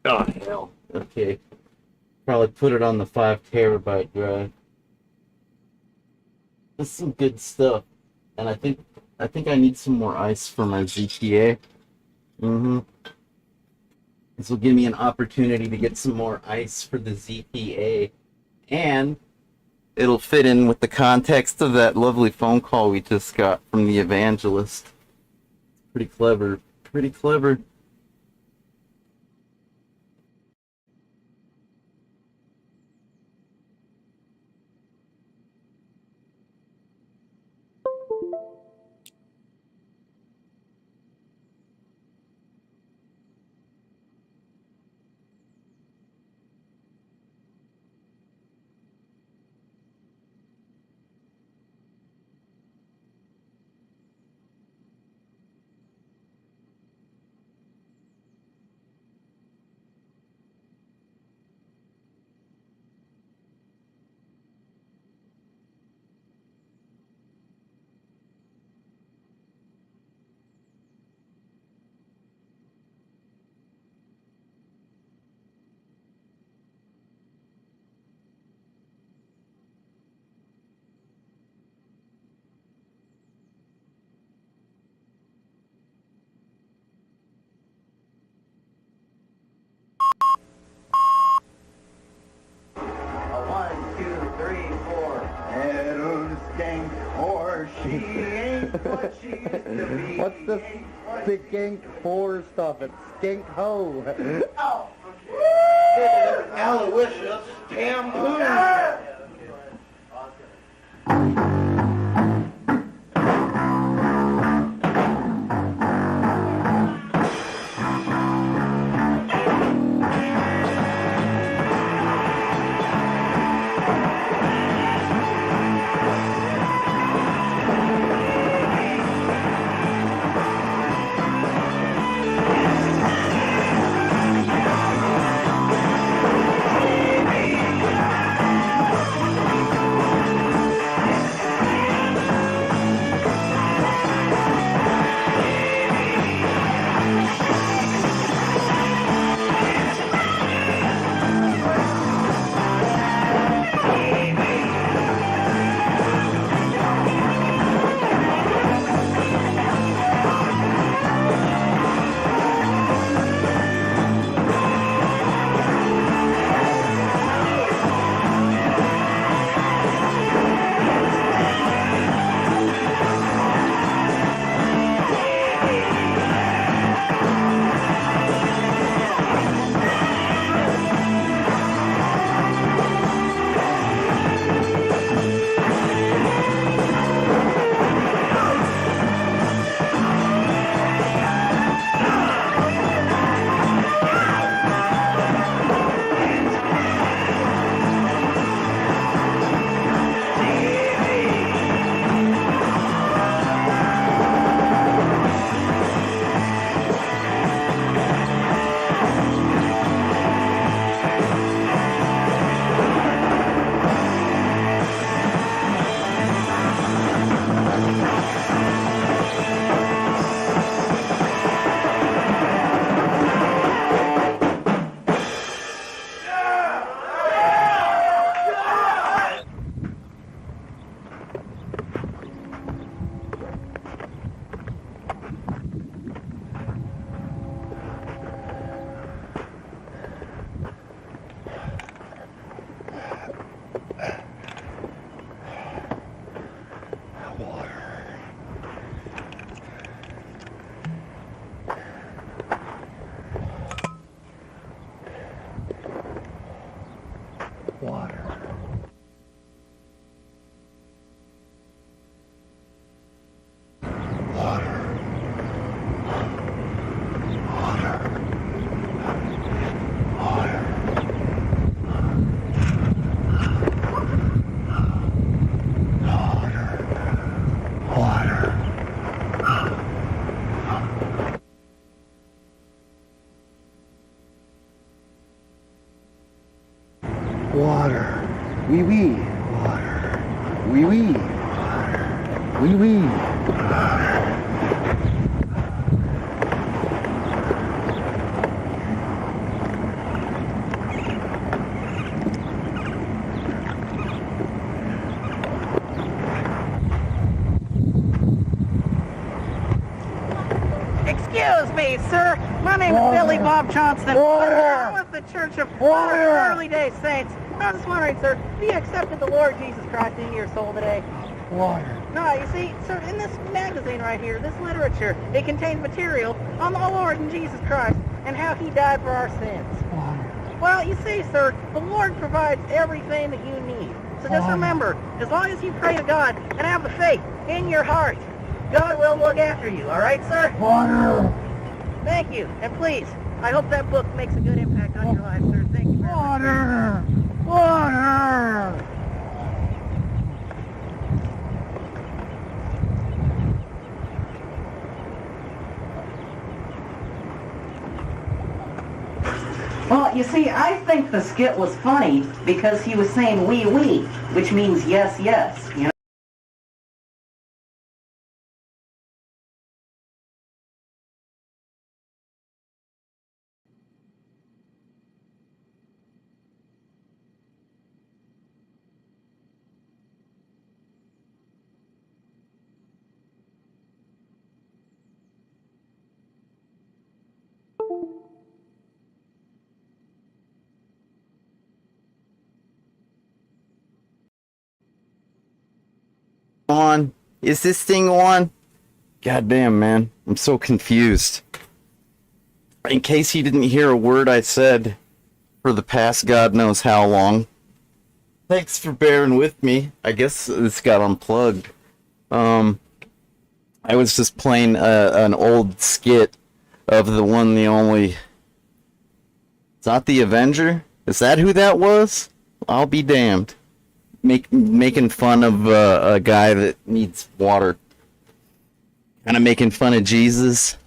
oh hell. Okay. Probably put it on the 5 terabyte drive. This is some good stuff. And I think I need some more ice for my GTA. This will give me an opportunity to get some more ice for the ZPA. And it'll fit in with the context of that lovely phone call we just got from the evangelist. Pretty clever. Pretty clever. What's this skink whore stuff? It's skink ho. Aloysius Tampoo. Water. Wee wee. Water. Wee wee. Wee wee. Excuse me, sir. My name is Billy Bob Johnston. Water. I'm with the Church of Water. Early Day Saints. I was just wondering, sir, have you accepted the Lord Jesus Christ into your soul today? Water. No, you see, sir, in this magazine right here, this literature, it contains material on the Lord and Jesus Christ and how he died for our sins. Water. Well, you see, sir, the Lord provides everything that you need. So just remember, as long as you pray to God and have the faith in your heart, God will look after you, all right, sir? Water. Thank you. And please, I hope that book makes a good impact on your life, sir. Thank you very much. Water. Water. Well, you see, I think the skit was funny because he was saying wee wee, which means yes, yes, you know? On. Is this thing on? Goddamn, man. I'm so confused. In case you didn't hear a word I said for the past God knows how long, thanks for bearing with me. I guess this got unplugged. I was just playing an old skit of the one, the only... It's not the Avenger? Is that who that was? I'll be damned. Making fun of a guy that needs water. Kind of making fun of Jesus.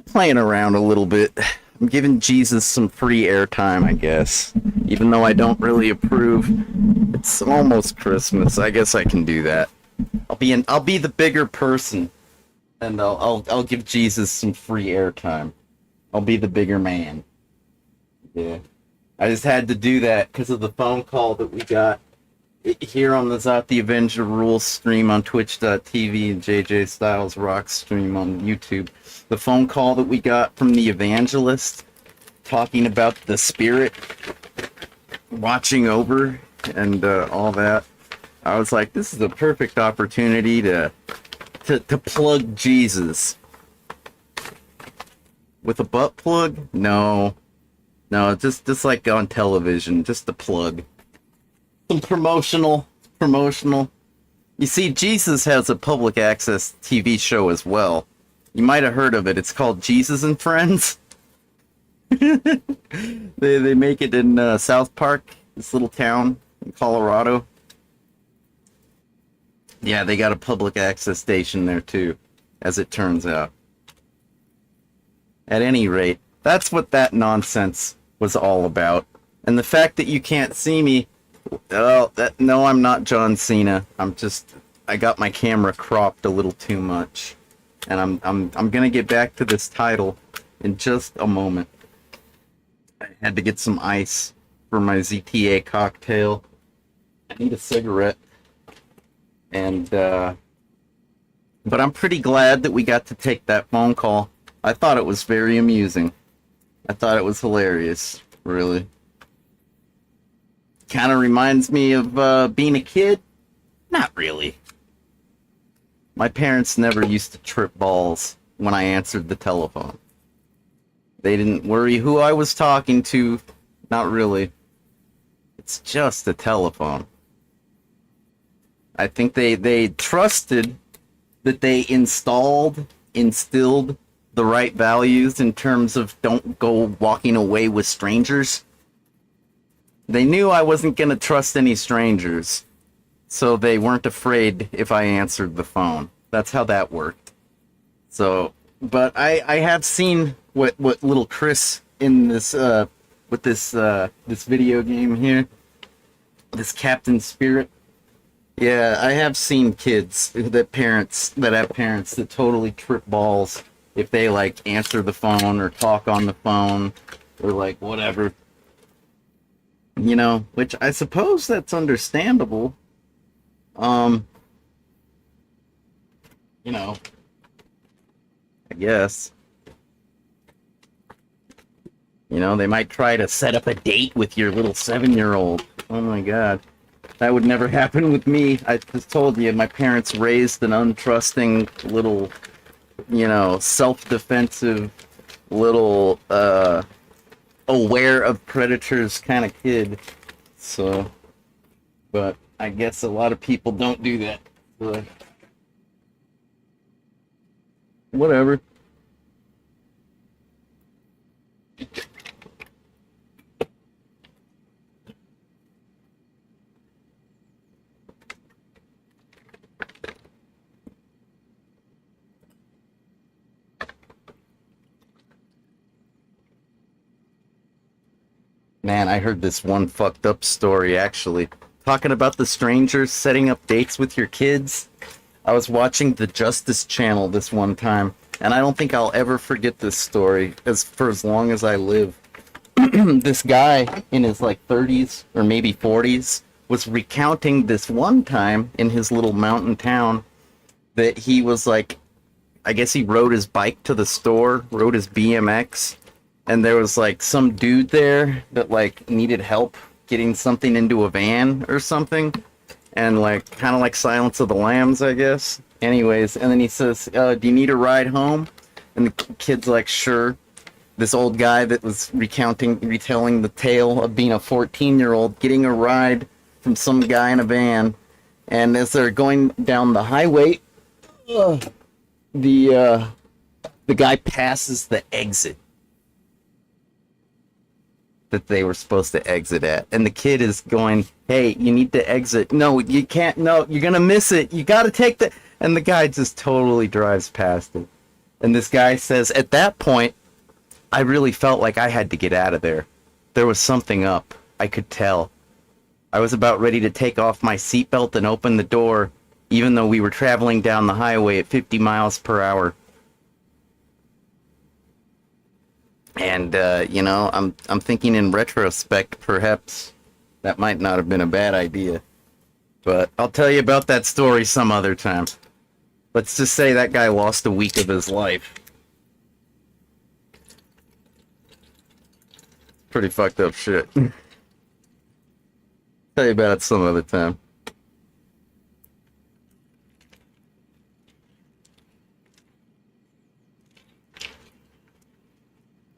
Playing around a little bit. I'm giving Jesus some free airtime, I guess. Even though I don't really approve. It's almost Christmas. I guess I can do that. I'll be the bigger person, and I'll give Jesus some free airtime. I'll be the bigger man. Yeah. I just had to do that because of the phone call that we got here on the Zot the Avenger Rules stream on twitch.tv and JJ Styles Rock stream on YouTube. The phone call that we got from the evangelist talking about the spirit watching over and all that. I was like, this is a perfect opportunity to plug Jesus. With a butt plug? No, just like on television, just a plug. Some promotional. You see, Jesus has a public access TV show as well. You might have heard of it. It's called Jesus and Friends. They make it in South Park, this little town in Colorado. Yeah, they got a public access station there too, as it turns out. At any rate, that's what that nonsense was all about. And the fact that you can't see me, well, no, I'm not John Cena. I got my camera cropped a little too much. And I'm gonna get back to this title in just a moment. I had to get some ice for my ZTA cocktail. I need a cigarette. And, but I'm pretty glad that we got to take that phone call. I thought it was very amusing. I thought it was hilarious, really. Kind of reminds me of being a kid. Not really. My parents never used to trip balls when I answered the telephone. They didn't worry who I was talking to. Not really. It's just a telephone. I think they trusted that they instilled the right values in terms of don't go walking away with strangers. They knew I wasn't going to trust any strangers, so they weren't afraid if I answered the phone. That's how that worked. So, but I have seen what little Chris in this with this video game here. This Captain Spirit. Yeah, I have seen kids that have parents that totally trip balls if they like answer the phone or talk on the phone or like whatever. You know, which I suppose that's understandable. Um, you know, I guess. You know, they might try to set up a date with your little 7-year-old. Oh my god. That would never happen with me. I just told you, my parents raised an untrusting little, you know, self-defensive little, aware of predators kind of kid. So, but I guess a lot of people don't do that. But whatever. Man, I heard this one fucked up story actually. Talking about the strangers setting up dates with your kids. I was watching the Justice Channel this one time, and I don't think I'll ever forget this story for as long as I live. This guy in his like 30s or maybe 40s was recounting this one time in his little mountain town that he was like, I guess he rode his bike to the store, rode his BMX, and there was like some dude there that like needed help getting something into a van or something, and like kind of like Silence of the Lambs, I guess. Anyways, and then he says, do you need a ride home? And the kid's like, sure. This old guy that was retelling the tale of being a 14-year-old getting a ride from some guy in a van, and as they're going down the highway, the guy passes the exit that they were supposed to exit at, and the kid is going, hey, you need to exit. No, you can't. No, you're gonna miss it. You gotta take the... And the guy just totally drives past it. And this guy says, at that point, I really felt like I had to get out of there. There was something up. I could tell. I was about ready to take off my seatbelt and open the door, even though we were traveling down the highway at 50 miles per hour. And, you know, I'm thinking in retrospect, perhaps that might not have been a bad idea. But I'll tell you about that story some other time. Let's just say that guy lost a week of his life. Pretty fucked up shit. Tell you about it some other time.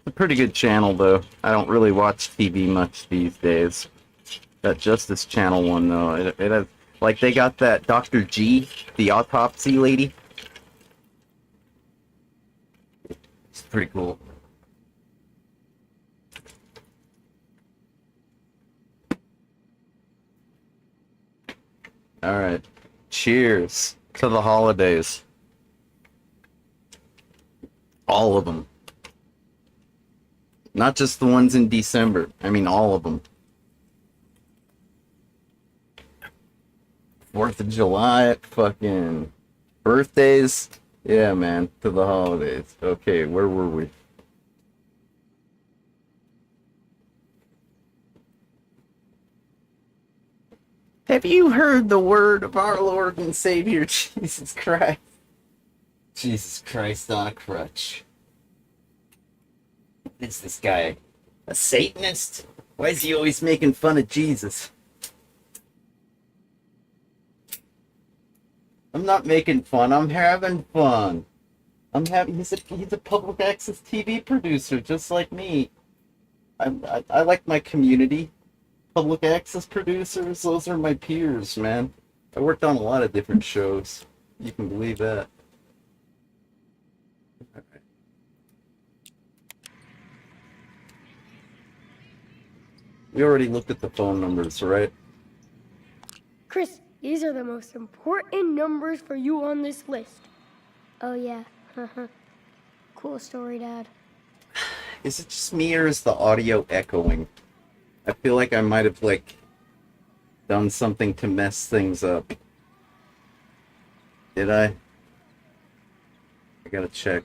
A pretty good channel, though. I don't really watch TV much these days. That Justice Channel one, though, it has, like, they got that Dr. G, the autopsy lady. It's pretty cool. Alright. Cheers to the holidays. All of them. Not just the ones in December. I mean, all of them. 4th of July, fucking birthdays. Yeah, man, to the holidays. Okay, where were we? Have you heard the word of our Lord and Savior, Jesus Christ? Jesus Christ on a crutch. Is this guy a Satanist? Why is he always making fun of Jesus? I'm not making fun, I'm having fun. He's a public access TV producer, just like me. I like my community. Public access producers, those are my peers, man. I worked on a lot of different shows. You can believe that. All right. We already looked at the phone numbers, right? Chris, these are the most important numbers for you on this list. Oh, yeah. Cool story, Dad. Is it just me or is the audio echoing? I feel like I might have, like, done something to mess things up. Did I? I gotta check.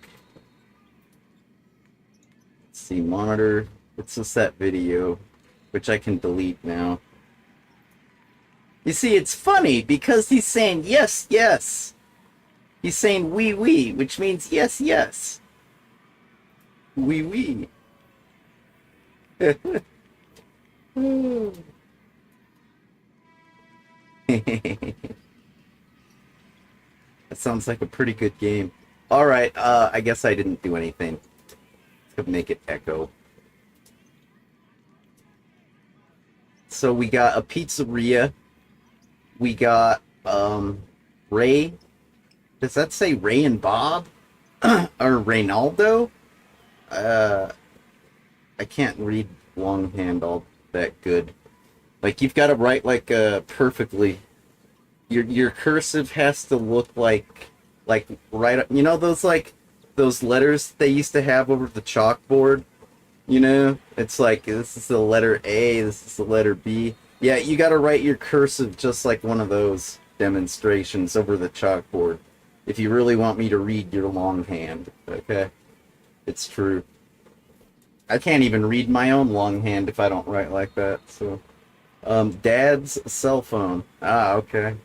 Let's see, monitor. Let's just set video, which I can delete now. You see, it's funny because he's saying yes, yes. He's saying oui, oui, which means yes, yes. Oui, oui. That sounds like a pretty good game. Alright, I guess I didn't do anything to make it echo. So we got a pizzeria. We got, Ray. Does that say Ray and Bob? Or Reynaldo? I can't read longhand all that good. Like, you've got to write, like, perfectly. Your cursive has to look like right up, you know those, like, those letters they used to have over the chalkboard? You know? It's like, this is the letter A, this is the letter B. Yeah, you got to write your cursive just like one of those demonstrations over the chalkboard. If you really want me to read your longhand, okay? It's true. I can't even read my own longhand if I don't write like that, so... Dad's cell phone. Ah, okay.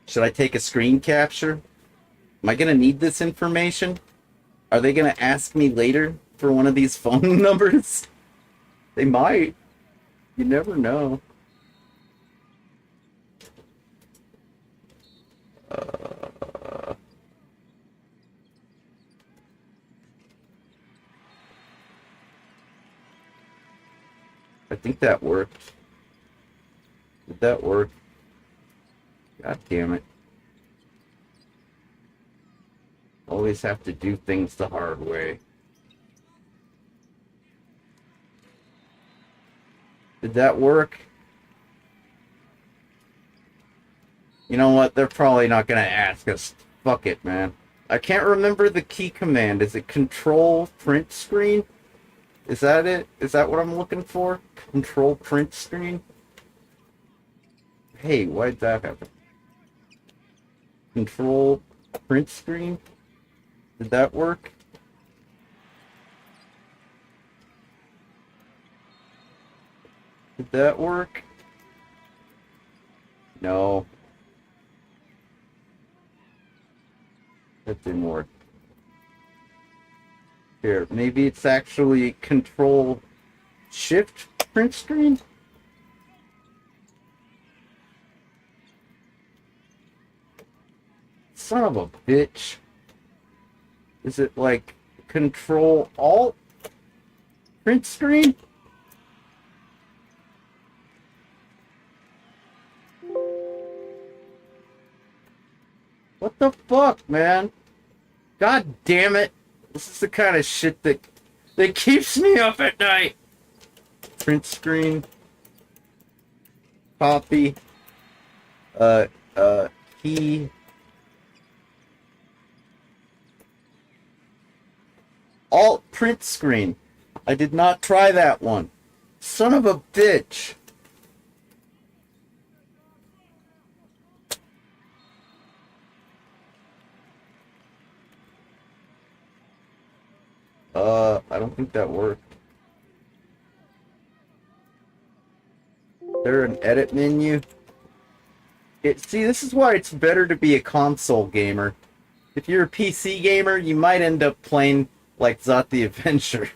Should I take a screen capture? Am I gonna need this information? Are they gonna ask me later for one of these phone numbers? They might. You never know. I think that worked. Did that work? God damn it. Always have to do things the hard way. Did that work? You know what? They're probably not gonna ask us. Fuck it, man. I can't remember the key command. Is it control print screen? Is that it? Is that what I'm looking for? Control print screen? Hey, why'd that happen? Control print screen? Did that work? Did that work? No. That didn't work. Here, maybe it's actually control shift print screen? Son of a bitch. Is it like control alt print screen? What the fuck, man? God damn it. This is the kind of shit that keeps me up at night. Print screen. Copy. Key. Alt print screen. I did not try that one. Son of a bitch. I don't think that worked. Is there an edit menu? See, this is why it's better to be a console gamer. If you're a PC gamer, you might end up playing like Zot the Aventure.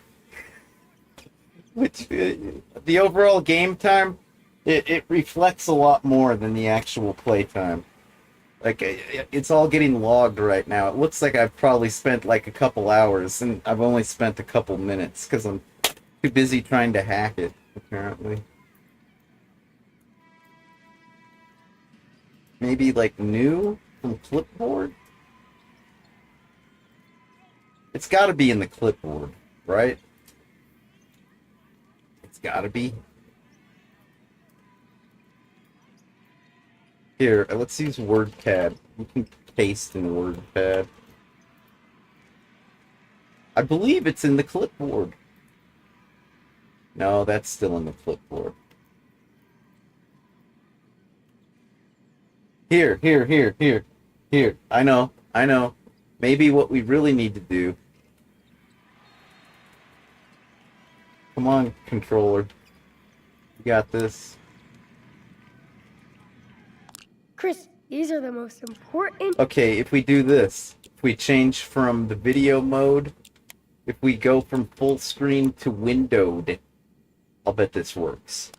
Which, the overall game time, it reflects a lot more than the actual play time. Like, it's all getting logged right now. It looks like I've probably spent like a couple hours, and I've only spent a couple minutes, because I'm too busy trying to hack it, apparently. Maybe, like, new from clipboard? It's gotta be in the clipboard, right? It's gotta be. Here, let's use WordPad. We can paste in WordPad. I believe it's in the clipboard. No, that's still in the clipboard. Here. I know. Maybe what we really need to do. Come on, controller. You got this. Chris, these are the most important. Okay, if we do this, if we change from the video mode, if we go from full screen to windowed, I'll bet this works.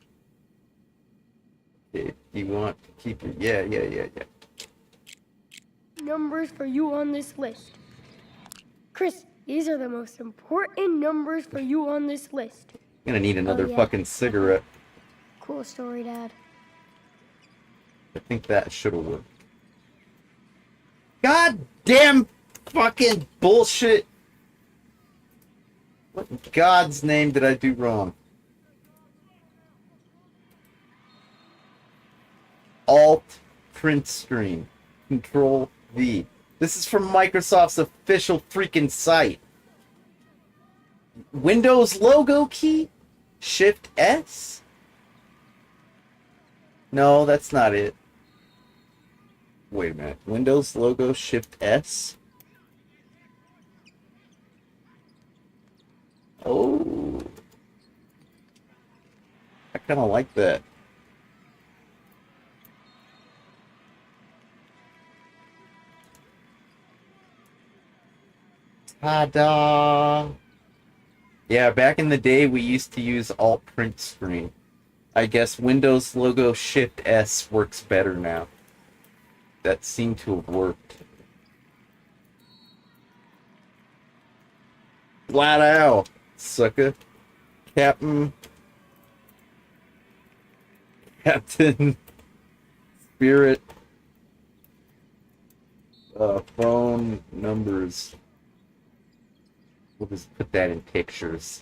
Okay, you want to keep it? Yeah. Numbers for you on this list. Chris, these are the most important numbers for you on this list. I'm gonna need another yeah. fucking cigarette. Cool story, Dad. I think that should have worked. God damn fucking bullshit! What in God's name did I do wrong? Alt print screen. Control V. This is from Microsoft's official freaking site. Windows logo key? Shift S? No, that's not it. Wait a minute. Windows logo Shift S? Oh. I kind of like that. Ta-da! Yeah, back in the day we used to use Alt Print Screen. I guess Windows logo Shift S works better now. That seemed to have worked. Flat out, sucker. Captain Spirit. Phone numbers. We'll just put that in pictures.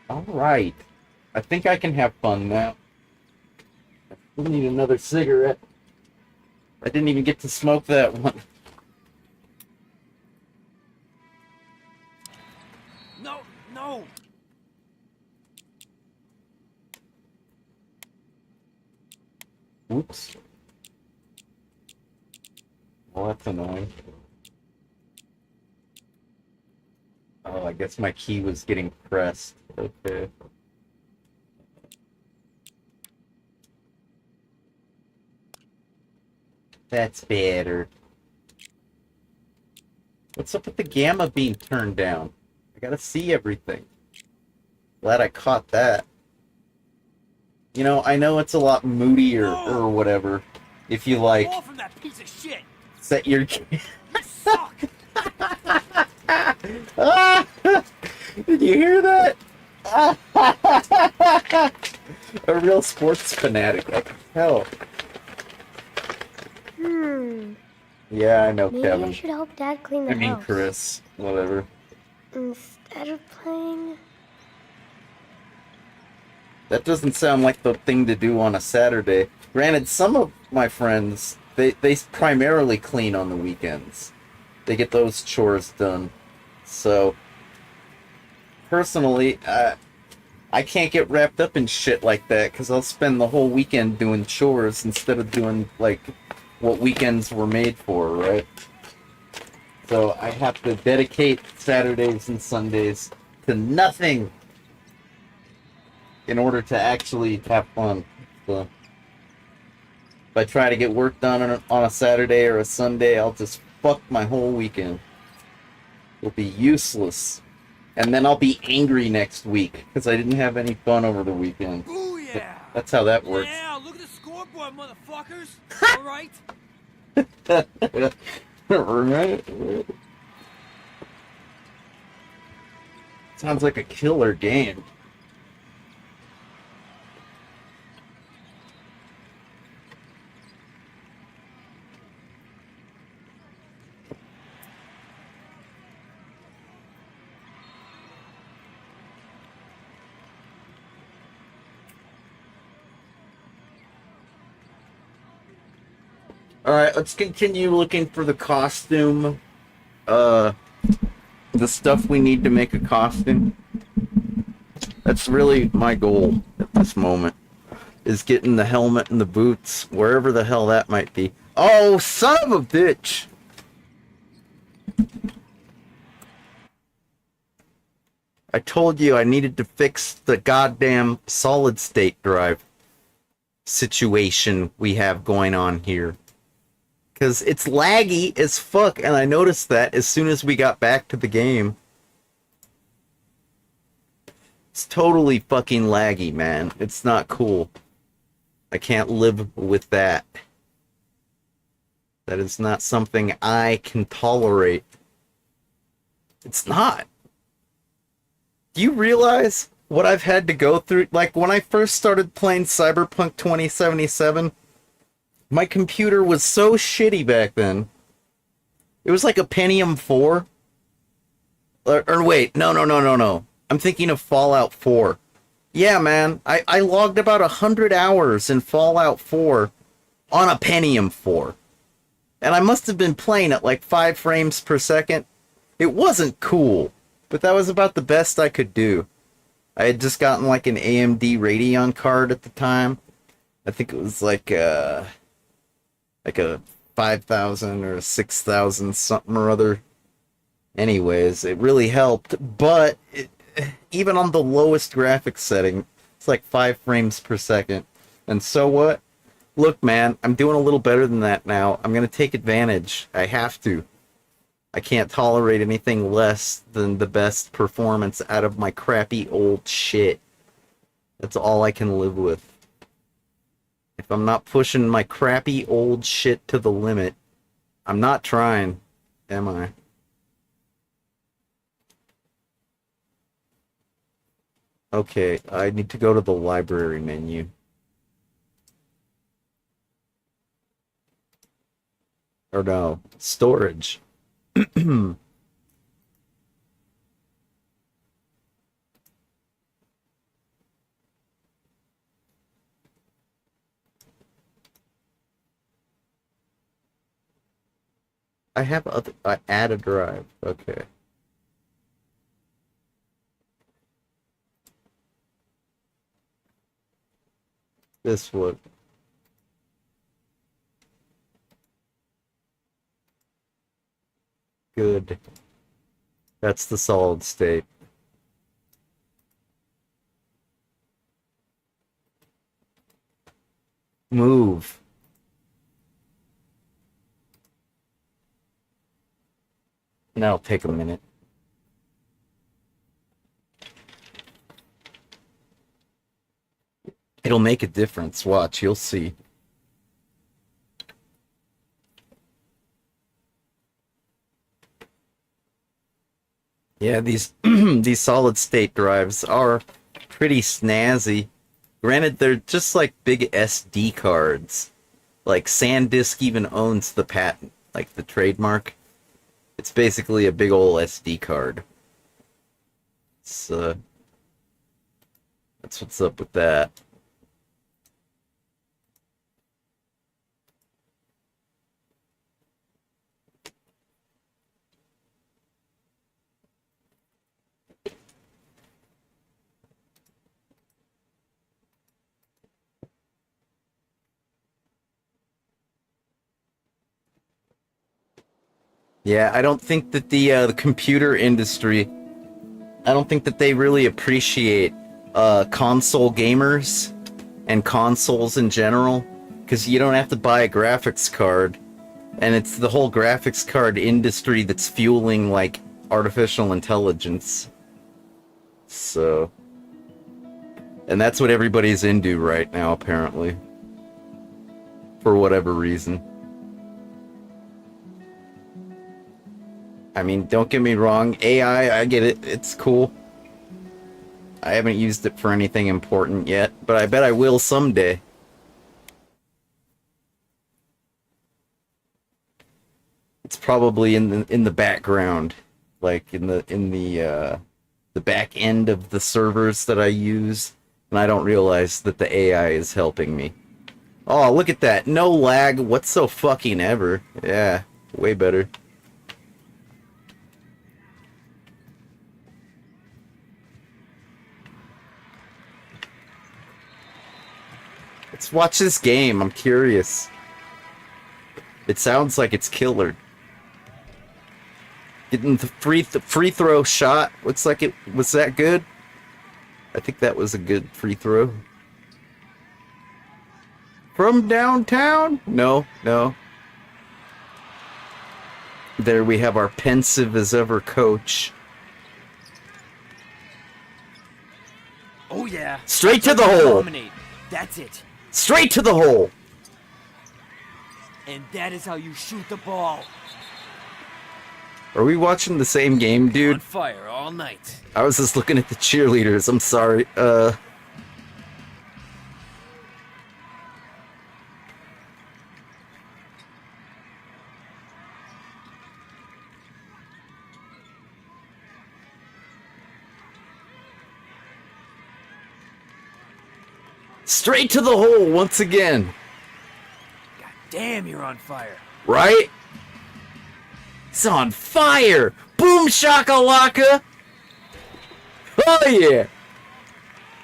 Alright. I think I can have fun now. I still need another cigarette. I didn't even get to smoke that one. No! Oops. Well, that's annoying. Oh, I guess my key was getting pressed. Okay. That's better. What's up with the gamma being turned down? I gotta see everything. Glad I caught that. You know, I know it's a lot moodier or whatever. If you like, Fall from that piece of shit! set your. You suck! Did you hear that? A real sports fanatic, I can tell. Yeah, I know, Maybe Kevin. I should help Dad clean the I mean, house. Chris. Whatever. Instead of playing... That doesn't sound like the thing to do on a Saturday. Granted, some of my friends, they primarily clean on the weekends. They get those chores done. So, personally, I can't get wrapped up in shit like that because I'll spend the whole weekend doing chores instead of doing, like, what weekends were made for, right? So I have to dedicate Saturdays and Sundays to nothing in order to actually have fun. So if I try to get work done on a Saturday or a Sunday, I'll just fuck my whole weekend. It'll be useless. And then I'll be angry next week because I didn't have any fun over the weekend. Ooh, yeah! That's how that works. Yeah, look at the scoreboard, motherfuckers! Alright? Right? Sounds like a killer game. Alright, let's continue looking for the costume. The stuff we need to make a costume. That's really my goal at this moment. is getting the helmet and the boots, wherever the hell that might be. Oh, son of a bitch! I told you I needed to fix the goddamn solid state drive situation we have going on here. Because it's laggy as fuck, and I noticed that as soon as we got back to the game. It's totally fucking laggy, man. It's not cool. I can't live with that. That is not something I can tolerate. It's not. Do you realize what I've had to go through? Like, when I first started playing Cyberpunk 2077, my computer was so shitty back then. It was like a Pentium 4. Or wait, no. I'm thinking of Fallout 4. Yeah, man, I logged about 100 hours in Fallout 4 on a Pentium 4. And I must have been playing at like 5 frames per second. It wasn't cool, but that was about the best I could do. I had just gotten like an AMD Radeon card at the time. I think it was like a 5,000 or 6,000 something or other. Anyways, it really helped, but even on the lowest graphics setting, it's like 5 frames per second. And so what? Look, man, I'm doing a little better than that now. I'm going to take advantage. I have to. I can't tolerate anything less than the best performance out of my crappy old shit. That's all I can live with. If I'm not pushing my crappy old shit to the limit, I'm not trying, am I? Okay, I need to go to the library menu. Or no, storage. I have other. I add a drive. Okay. This would. Good. That's the solid state. Move. That'll take a minute. It'll make a difference. Watch, you'll see. Yeah, these these solid state drives are pretty snazzy. Granted, they're just like big SD cards. Like SanDisk even owns the patent, like the trademark. It's basically a big old SD card. It's that's what's up with that. Yeah, I don't think that the computer industry, I don't think that they really appreciate console gamers and consoles in general, because you don't have to buy a graphics card, and it's the whole graphics card industry that's fueling like artificial intelligence. So, and that's what everybody's into right now, apparently, for whatever reason. I mean, don't get me wrong, AI, I get it, it's cool. I haven't used it for anything important yet, but I bet I will someday. It's probably in the background, like in the back end of the servers that I use, and I don't realize that the AI is helping me. Oh, look at that. No lag whatsoever. Yeah, way better. Let's watch this game. I'm curious. It sounds like it's killer. Getting the free throw shot. Looks like it was that good. I think that was a good free throw. From downtown? No, no. There we have our pensive as ever coach. Oh yeah. Straight to That's the how you hole. dominate. That's it. Straight to the hole. And that is how you shoot the ball. Are we watching the same game, On dude? fire all night. I was just looking at the cheerleaders. I'm sorry. Straight to the hole once again. God damn, you're on fire. Right? It's on fire! Boom shakalaka! Oh yeah!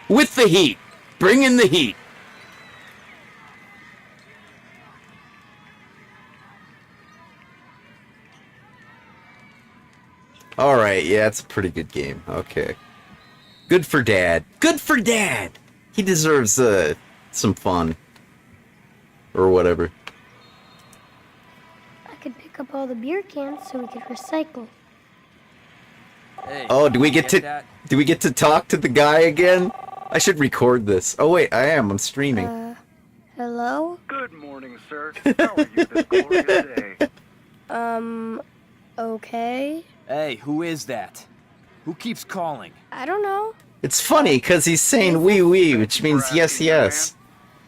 With the heat. Bring in the heat. Alright, yeah, it's a pretty good game. Okay. Good for Dad. Good for Dad! He deserves, some fun. Or whatever. I could pick up all the beer cans so we could recycle. Hey, Oh, do we get get to that? do we get to talk to the guy again? I should record this. Oh wait, I am. I'm streaming. Hello? Good morning, sir. How are you this glorious day? Okay. Hey, who is that? Who keeps calling? I don't know. It's funny because he's saying wee wee, which means For yes, asking, young yes. man.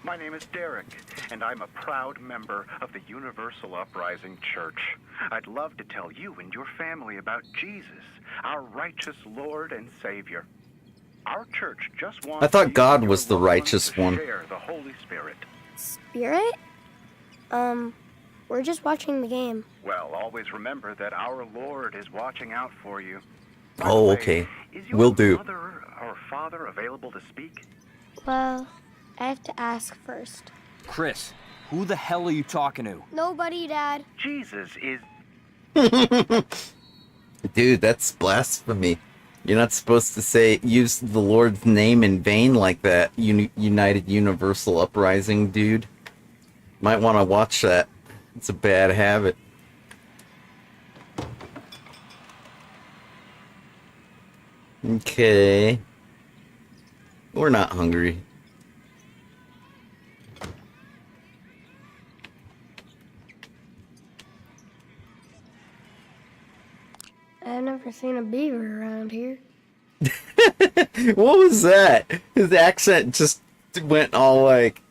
My name is Derek, and I'm a proud member of the Universal Uprising Church. I'd love to tell you and your family about Jesus, our righteous Lord and Savior. Our church just wants I thought you God and was your the loved ones righteous to one. share the Holy Spirit. Spirit? We're just watching the game. Well, always remember that our Lord is watching out for you. By Oh, the way, okay. Is your Will do. mother or father available to speak? Well, I have to ask first. Chris, who the hell are you talking to? Nobody, Dad. Jesus is... Dude, that's blasphemy. You're not supposed to use the Lord's name in vain like that, United Universal Uprising, dude. Might want to watch that. It's a bad habit. Okay. We're not hungry. I've never seen a beaver around here. What was that? His accent just went all like,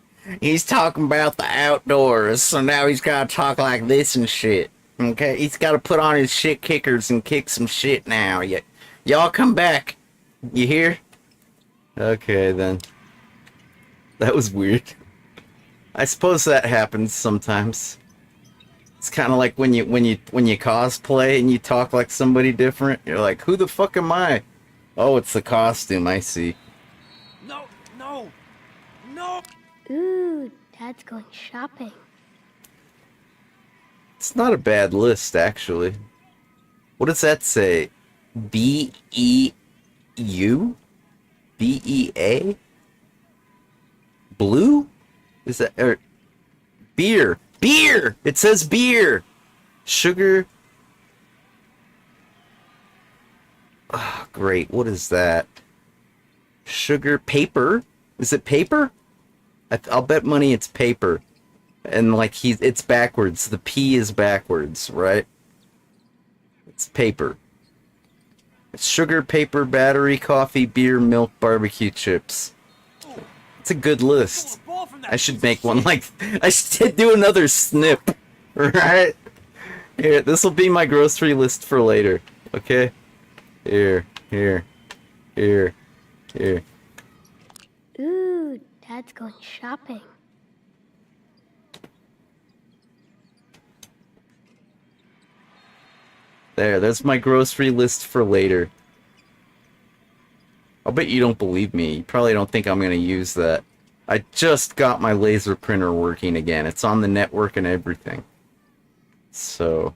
he's talking about the outdoors, so now he's gotta talk like this and shit. Okay? He's gotta put on his shit kickers and kick some shit now. Y'all come back. You hear? Okay, then. That was weird. I suppose that happens sometimes. It's kind of like when you cosplay and you talk like somebody different. You're like, who the fuck am I? Oh, it's the costume. I see. No, no, no! Ooh, Dad's going shopping. It's not a bad list, actually. What does that say? B-E-U? B-E-A? Blue? Is that... Or, beer! Beer! It says beer! Sugar... Oh, great. What is that? Sugar paper? Is it paper? I'll bet money it's paper. And like it's backwards. The P is backwards, right? It's paper. It's sugar, paper, battery, coffee, beer, milk, barbecue chips. It's a good list. I should make one like... I should do another snip. Right? Here, this will be my grocery list for later. Okay? Here. Ooh, Dad's going shopping. There's my grocery list for later. I'll bet you don't believe me. You probably don't think I'm gonna use that. I just got my laser printer working again. It's on the network and everything. So...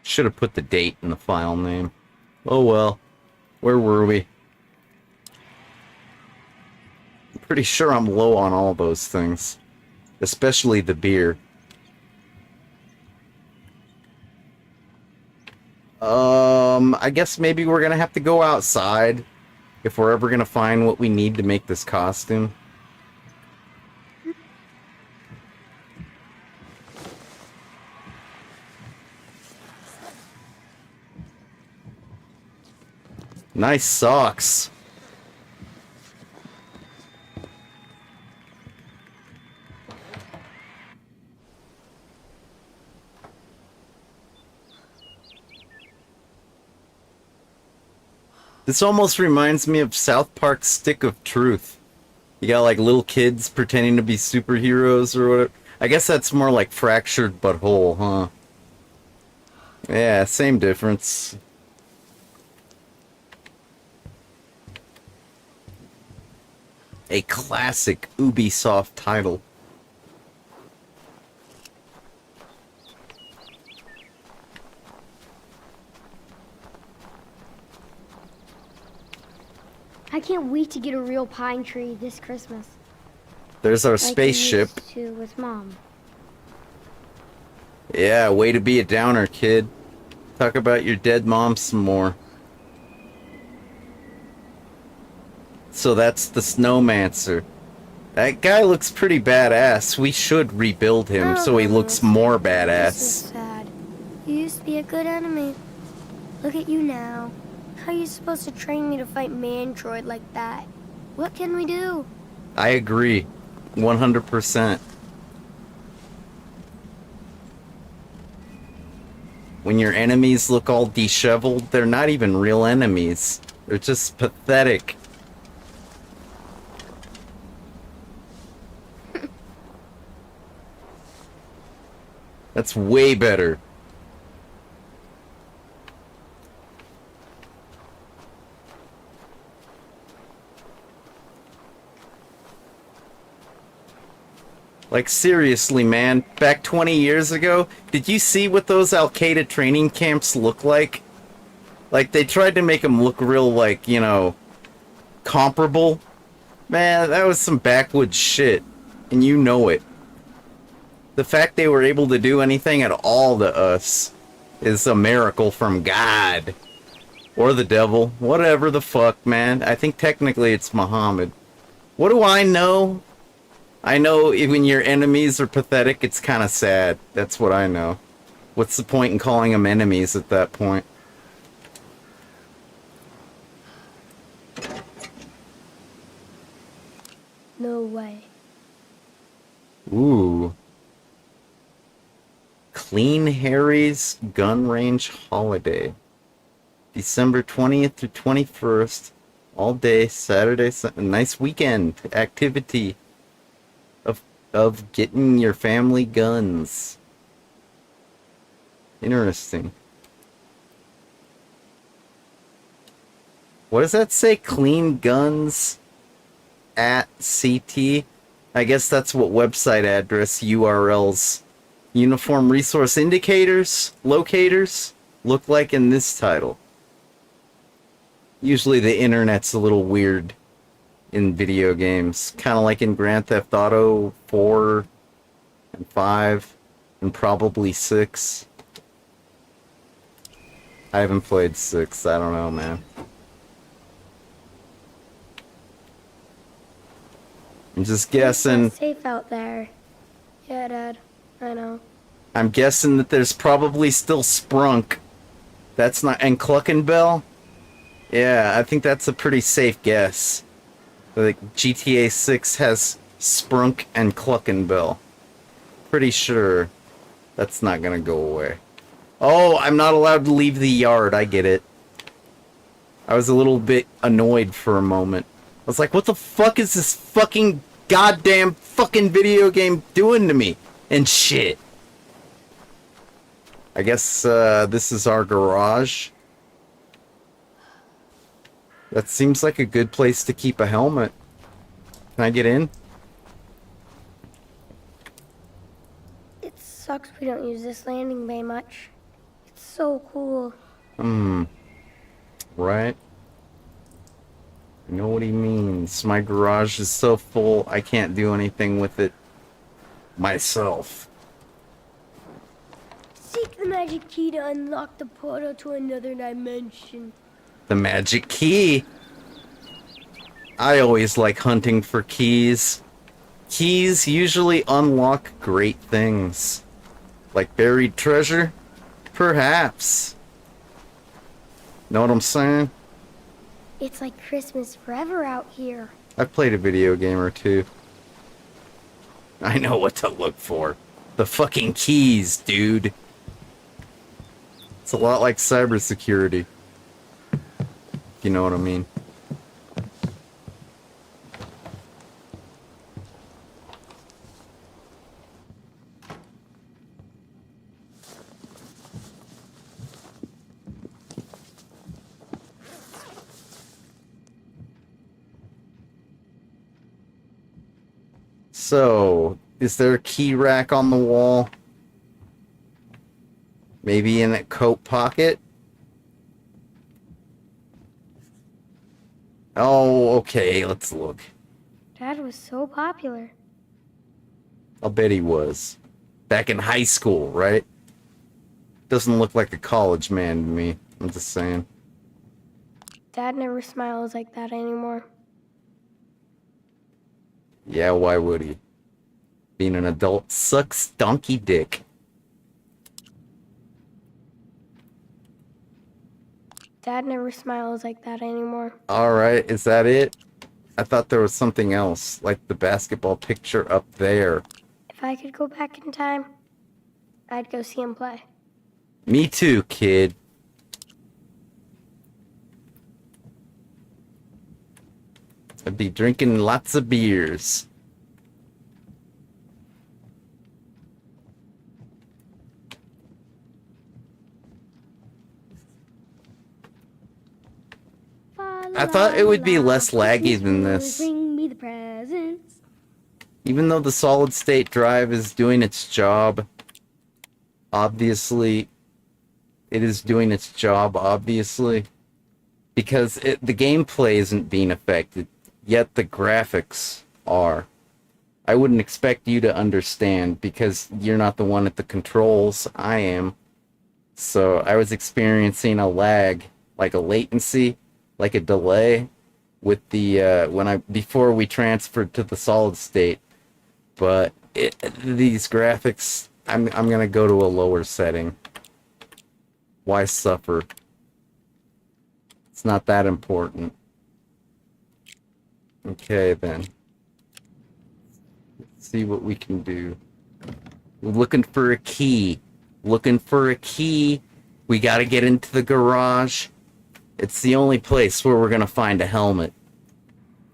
should have put the date in the file name. Oh well. Where were we? I'm pretty sure I'm low on all those things. Especially the beer. I guess maybe we're gonna have to go outside if we're ever gonna find what we need to make this costume. Nice socks. This almost reminds me of South Park's Stick of Truth. You got like little kids pretending to be superheroes or whatever. I guess that's more like Fractured But Whole, huh? Yeah, same difference. A classic Ubisoft title. I can't wait to get a real pine tree this Christmas. There's our Like spaceship. I used to with Mom. Yeah, way to be a downer, kid. Talk about your dead mom some more. So that's the Snowmancer. That guy looks pretty badass. We should rebuild him so he looks more This badass. is sad. You used to be a good enemy. Look at you now. How are you supposed to train me to fight Mantroid like that? What can we do? I agree. 100%. When your enemies look all disheveled, they're not even real enemies. They're just pathetic. That's way better. Like, seriously, man. Back 20 years ago, did you see what those Al-Qaeda training camps look like? Like, they tried to make them look real, like, you know, comparable. Man, that was some backwoods shit. And you know it. The fact they were able to do anything at all to us is a miracle from God. Or the devil. Whatever the fuck, man. I think technically it's Muhammad. What do I know? I know when your enemies are pathetic, it's kind of sad. That's what I know. What's the point in calling them enemies at that point? No way. Ooh. Clean Harry's Gun Range Holiday. December 20th to 21st. All day, Saturday, nice weekend activity of getting your family guns. Interesting. What does that say? Clean guns at CT? I guess that's what website address URLs. Uniform Resource Indicators, locators, look like in this title. Usually the internet's a little weird in video games. Kind of like in Grand Theft Auto 4 and 5 and probably 6. I haven't played 6, I don't know, man. I'm just guessing. It's safe out there. Yeah, Dad. I know. I'm guessing that there's probably still Sprunk. That's not... And Cluckenbell? Yeah, I think that's a pretty safe guess. Like, GTA 6 has Sprunk and Cluckenbell. Pretty sure that's not gonna go away. Oh, I'm not allowed to leave the yard. I get it. I was a little bit annoyed for a moment. I was like, what the fuck is this fucking goddamn fucking video game doing to me? And shit. I guess this is our garage. That seems like a good place to keep a helmet. Can I get in? It sucks we don't use this landing bay much. It's so cool. Right. I know what he means. My garage is so full, I can't do anything with it myself. Seek the magic key to unlock the portal to another dimension. The magic key. I always like hunting for keys. Keys usually unlock great things. Like buried treasure? Perhaps. Know what I'm saying? It's like Christmas forever out here. I've played a video game or two. I know what to look for. The fucking keys, dude. It's a lot like cybersecurity. If you know what I mean. So, is there a key rack on the wall? Maybe in a coat pocket? Oh, okay, let's look. Dad was so popular. I'll bet he was. Back in high school, right? Doesn't look like a college man to me. I'm just saying. Dad never smiles like that anymore. Yeah, why would he? Being an adult sucks donkey dick. Dad never smiles like that anymore. Alright, is that it? I thought there was something else, like the basketball picture up there. If I could go back in time, I'd go see him play. Me too, kid. I'd be drinking lots of beers. I thought it would be less laggy than this. Bring me the presents. Even though the solid state drive is doing its job, obviously, it is doing its job, obviously, because the gameplay isn't being affected, yet the graphics are. I wouldn't expect you to understand, because you're not the one at the controls, I am. So I was experiencing a lag, like a latency, like a delay, with the, before we transferred to the solid state. But these graphics, I'm gonna go to a lower setting. Why suffer? It's not that important. Okay, then. Let's see what we can do. We're looking for a key. Looking for a key. We gotta get into the garage. It's the only place where we're gonna find a helmet.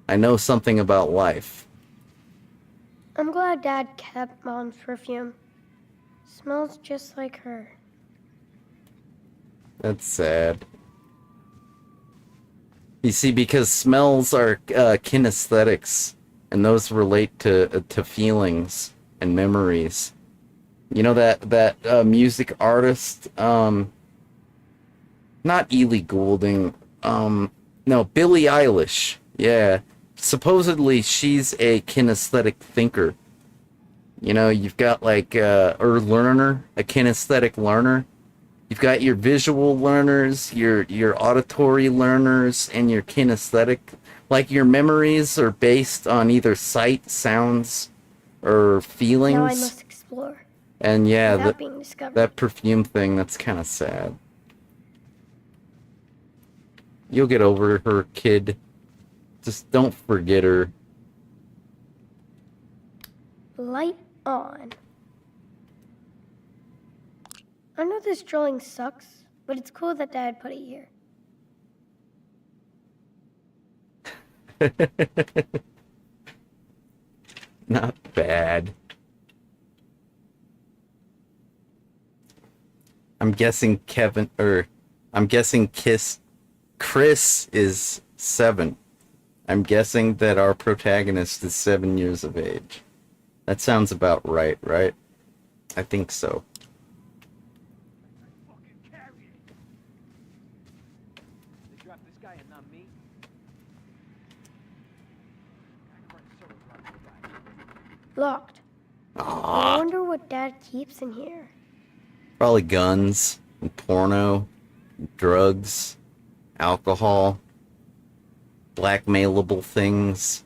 I know something about life. I'm glad Dad kept Mom's perfume. Smells just like her. That's sad. You see, because smells are kinesthetics, and those relate to feelings and memories. You know that music artist, not Ellie Goulding, no, Billie Eilish. Yeah, supposedly she's a kinesthetic thinker. You know, you've got like a learner, a kinesthetic learner. You've got your visual learners, your auditory learners, and your kinesthetic. Like your memories are based on either sight, sounds, or feelings. Now I must explore. And yeah, without being discovered. that perfume thing, that's kind of sad. You'll get over her, kid. Just don't forget her. Light on. I know this drawing sucks, but it's cool that Dad put it here. Not bad. I'm guessing Chris is 7. I'm guessing that our protagonist is 7 years of age. That sounds about right, right? I think so. Fucking carry it. They dropped this guy and not me. Locked. I wonder what Dad keeps in here. Probably guns, and porno, drugs, alcohol, blackmailable things,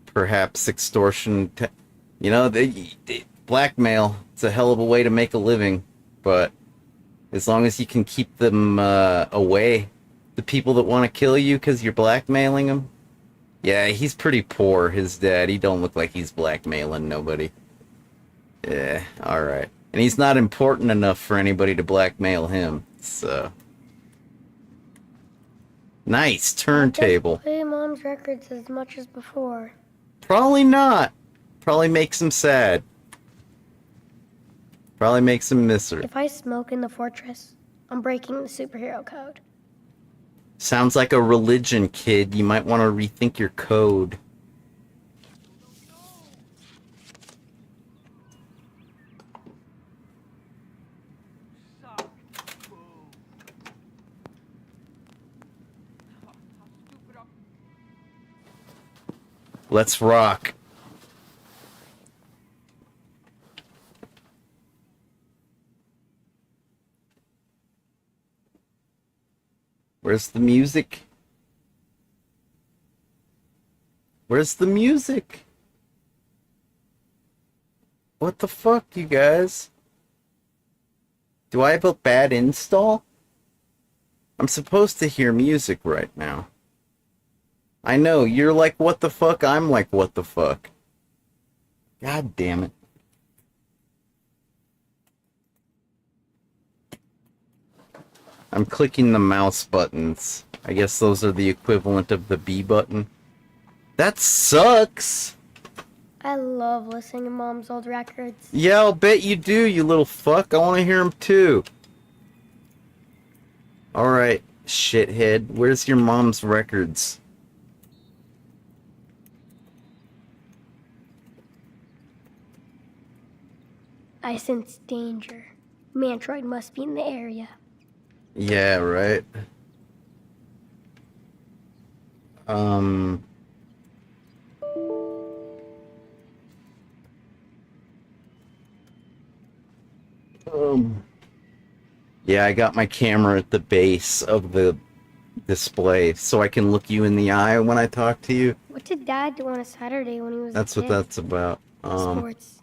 perhaps extortion. Blackmail, it's a hell of a way to make a living, but as long as you can keep them away, the people that want to kill you because you're blackmailing them. Yeah, he's pretty poor, his dad. He don't look like he's blackmailing nobody. Yeah, alright. And he's not important enough for anybody to blackmail him, so... Nice turntable. Play Mom's records as much as before. Probably not. Probably makes him sad. Probably makes him miss her. If I smoke in the fortress, I'm breaking the superhero code. Sounds like a religion, kid. You might want to rethink your code. Let's rock. Where's the music? Where's the music? What the fuck, you guys? Do I have a bad install? I'm supposed to hear music right now. I know, you're like, what the fuck? I'm like, what the fuck? God damn it. I'm clicking the mouse buttons. I guess those are the equivalent of the B button. That sucks! I love listening to Mom's old records. Yeah, I'll bet you do, you little fuck. I want to hear them too. Alright, shithead. Where's your mom's records? I sense danger. Mantroid must be in the area. Yeah, right. Yeah, I got my camera at the base of the display so I can look you in the eye when I talk to you. What did Dad do on a Saturday when he was That's a what kid? that's about. Sports.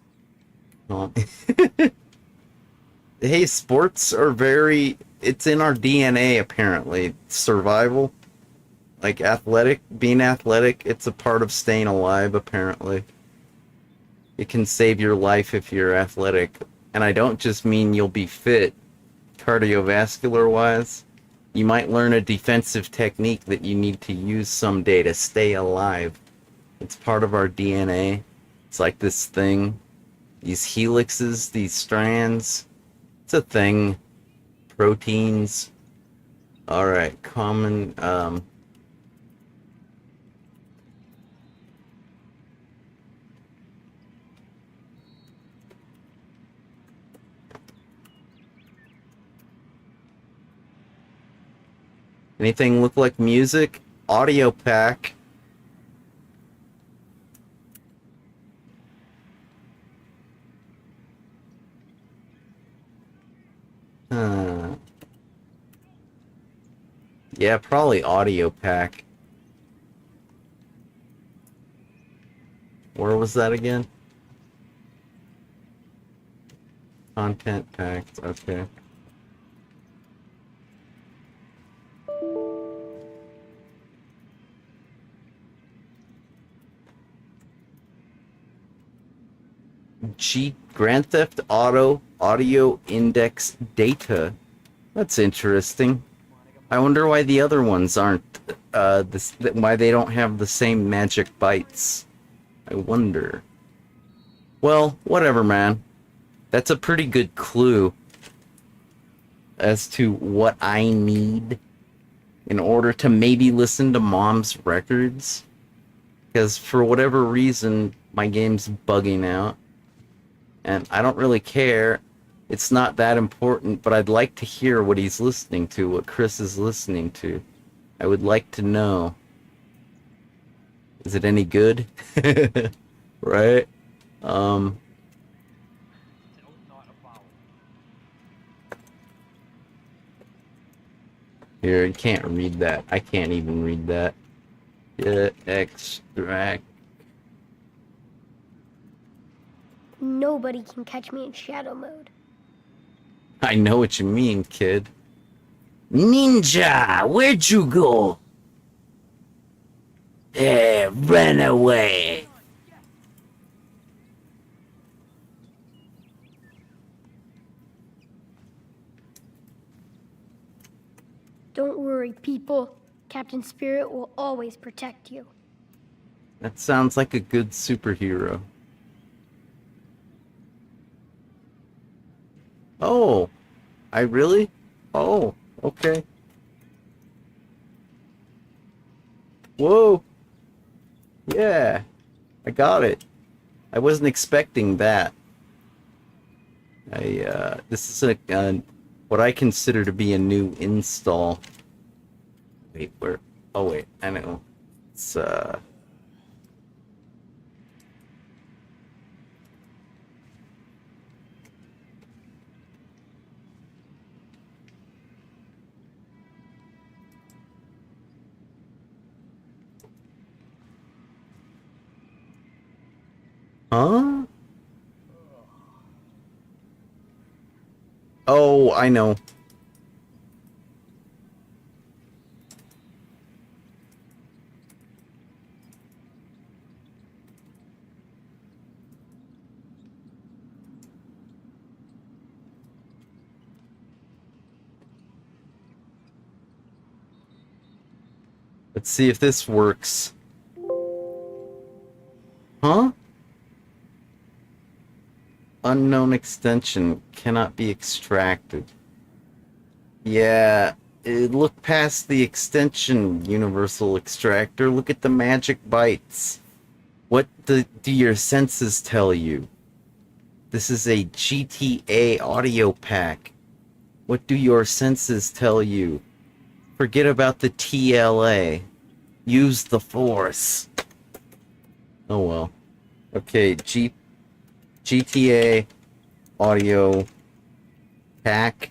Hey, sports are it's in our DNA apparently. Survival. Like being athletic, it's a part of staying alive apparently. It can save your life if you're athletic. And I don't just mean you'll be fit, cardiovascular wise. You might learn a defensive technique that you need to use someday to stay alive. It's part of our DNA. It's like this thing. These helixes, these strands. It's a thing. Proteins. Alright, common, anything look like music? Audio pack. Yeah, probably audio pack. Where was that again? Content packed, okay. Grand Theft Auto audio index data. That's interesting. I wonder why the other ones aren't, why they don't have the same magic bytes. I wonder. Well, whatever, man. That's a pretty good clue. as to what I need in order to maybe listen to Mom's records. Because for whatever reason, my game's bugging out. And I don't really care. It's not that important, but I'd like to hear what he's listening to, what Chris is listening to. I would like to know. Is it any good? Right? Here, you can't read that. I can't even read that. Extract. Nobody can catch me in shadow mode. I know what you mean, kid. Ninja, where'd you go? Run away. Don't worry, people. Captain Spirit will always protect you. That sounds like a good superhero. Oh, I really? Oh, okay. Whoa. Yeah, I got it. I wasn't expecting that. This is what I consider to be a new install. Wait, where? Oh wait, I know. It's Huh? Oh, I know. Let's see if this works. Huh? Unknown extension cannot be extracted. Yeah, look past the extension, Universal Extractor. Look at the magic bytes. What do your senses tell you? This is a GTA audio pack. What do your senses tell you? Forget about the TLA. Use the Force. Oh well. Okay, GTA audio pack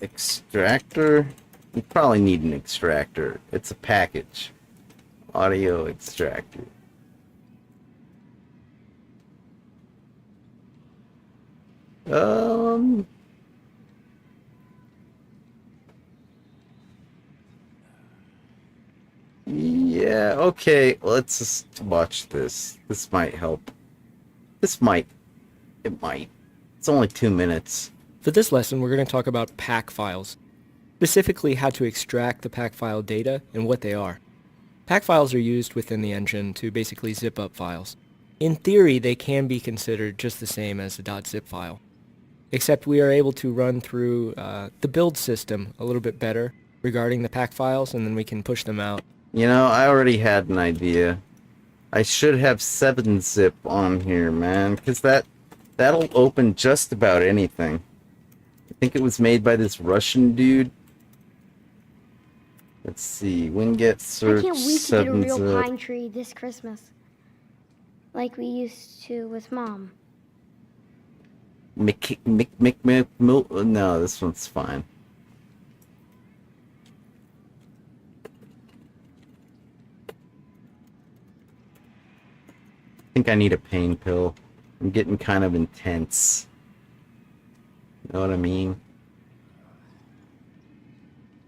extractor. You probably need an extractor. It's a package. Audio extractor. Yeah, okay, let's just watch this. This might help. It might. It's only 2 minutes. For this lesson, we're going to talk about pack files, specifically how to extract the pack file data and what they are. Pack files are used within the engine to basically zip up files. In theory, they can be considered just the same as a .zip file, except we are able to run through the build system a little bit better regarding the pack files, and then we can push them out. You know, I already had an idea. I should have 7-zip on here, man, because that'll open just about anything. I think it was made by this Russian dude. Let's see, Winget search I can't wait to get a real 7-zip. pine tree this Christmas. Like we used to with Mom. No, this one's fine. I think I need a pain pill. I'm getting kind of intense. You know what I mean?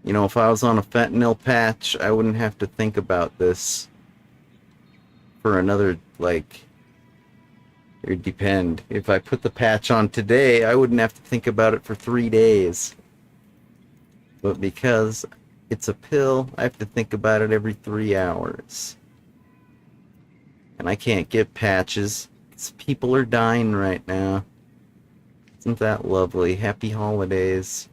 You know, if I was on a fentanyl patch, I wouldn't have to think about this for another, like, it would depend. If I put the patch on today, I wouldn't have to think about it for 3 days. But because it's a pill, I have to think about it every 3 hours. And I can't get patches, because people are dying right now. Isn't that lovely? Happy holidays.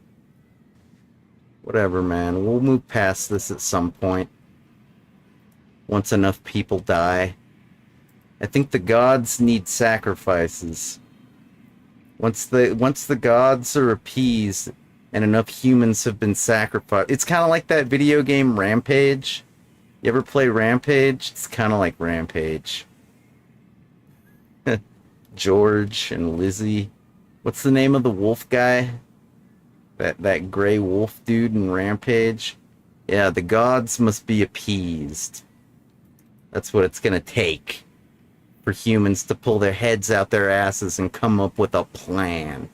Whatever, man. We'll move past this at some point. Once enough people die. I think the gods need sacrifices. Once the gods are appeased and enough humans have been sacrificed. It's kind of like that video game Rampage. You ever play Rampage? It's kind of like Rampage. George and Lizzie. What's the name of the wolf guy? That gray wolf dude in Rampage? Yeah, the gods must be appeased. That's what it's gonna take for humans to pull their heads out their asses and come up with a plan.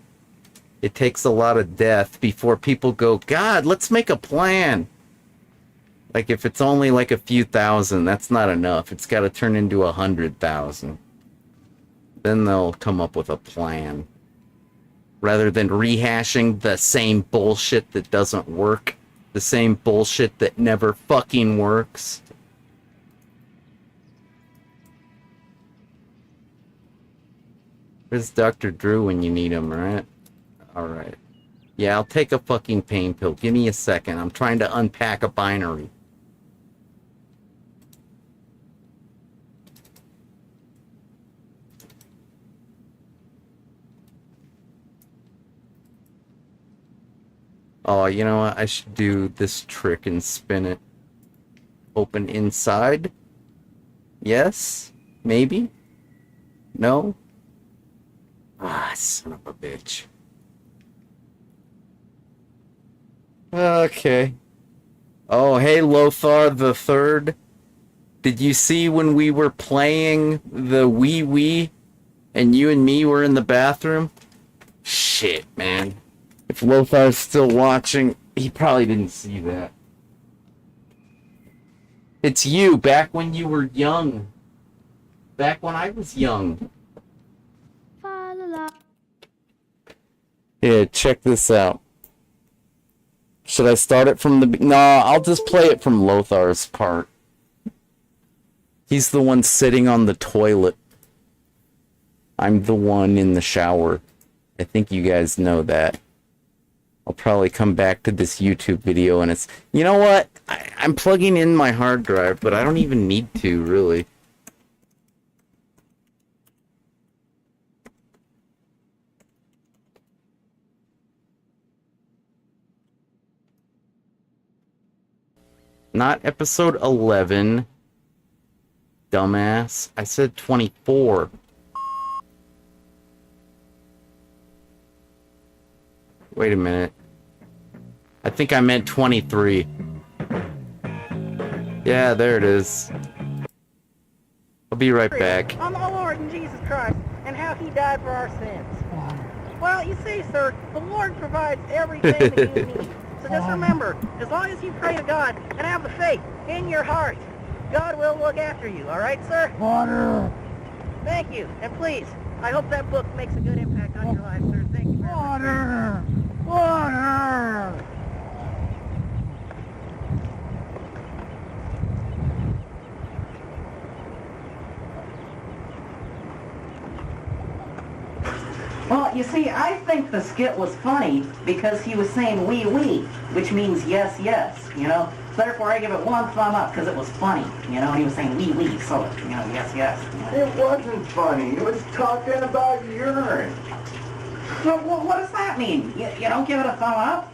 It takes a lot of death before people go, God, let's make a plan. Like, if it's only like a few thousand, that's not enough. It's got to turn into 100,000. Then they'll come up with a plan. Rather than rehashing the same bullshit that doesn't work. The same bullshit that never fucking works. Where's Dr. Drew when you need him, right? Alright. Yeah, I'll take a fucking pain pill. Give me a second. I'm trying to unpack a binary. Oh, you know what? I should do this trick and spin it. Open inside? Yes? Maybe? No? Ah, son of a bitch. Okay. Oh, hey, Lothar the Third. Did you see when we were playing the Wii and you and me were in the bathroom? Shit, man. If Lothar's still watching, he probably didn't see that. It's you, back when you were young. Back when I was young. Yeah, check this out. Should I start it from the... No, I'll just play it from Lothar's part. He's the one sitting on the toilet. I'm the one in the shower. I think you guys know that. I'll probably come back to this YouTube video and it's... You know what? I'm plugging in my hard drive, but I don't even need to, really. Not episode 11. Dumbass. I said 24. Wait a minute. I think I meant 23. Yeah, there it is. I'll be right back. On the Lord and Jesus Christ, and how he died for our sins. Well, you see, sir, the Lord provides everything that you need. So just remember, as long as you pray to God and have the faith in your heart, God will look after you, all right, sir? Water! Thank you, and please, I hope that book makes a good impact on your life, sir. Thank you very much. Water! Water! Well, you see, I think the skit was funny because he was saying wee wee, which means yes, yes, you know? So therefore I give it one thumb up because it was funny, you know? And he was saying wee wee, so, you know, yes, yes. You know? It wasn't funny. He was talking about urine. So what does that mean? You don't give it a thumb up?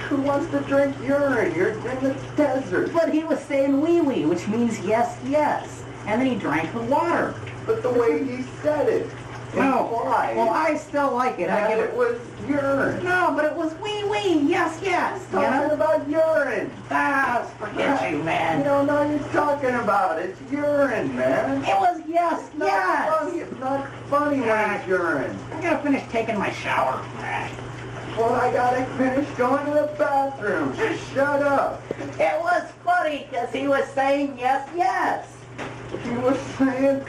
Who wants to drink urine? You're in the desert. But he was saying wee wee, which means yes, yes. And then he drank the water. But the way he said it. No. Why? Well, I still like it. I give it was urine. No, but it was wee wee. Yes, yes. Talking about urine. Ah, forget you, man. You don't know what you're talking about. It's urine, man. It was yes, It's not yes. funny. It's not funny when it's urine. I gotta finish taking my shower. Well, I gotta finish going to the bathroom. Just shut up. It was funny because he was saying yes, yes. He was saying,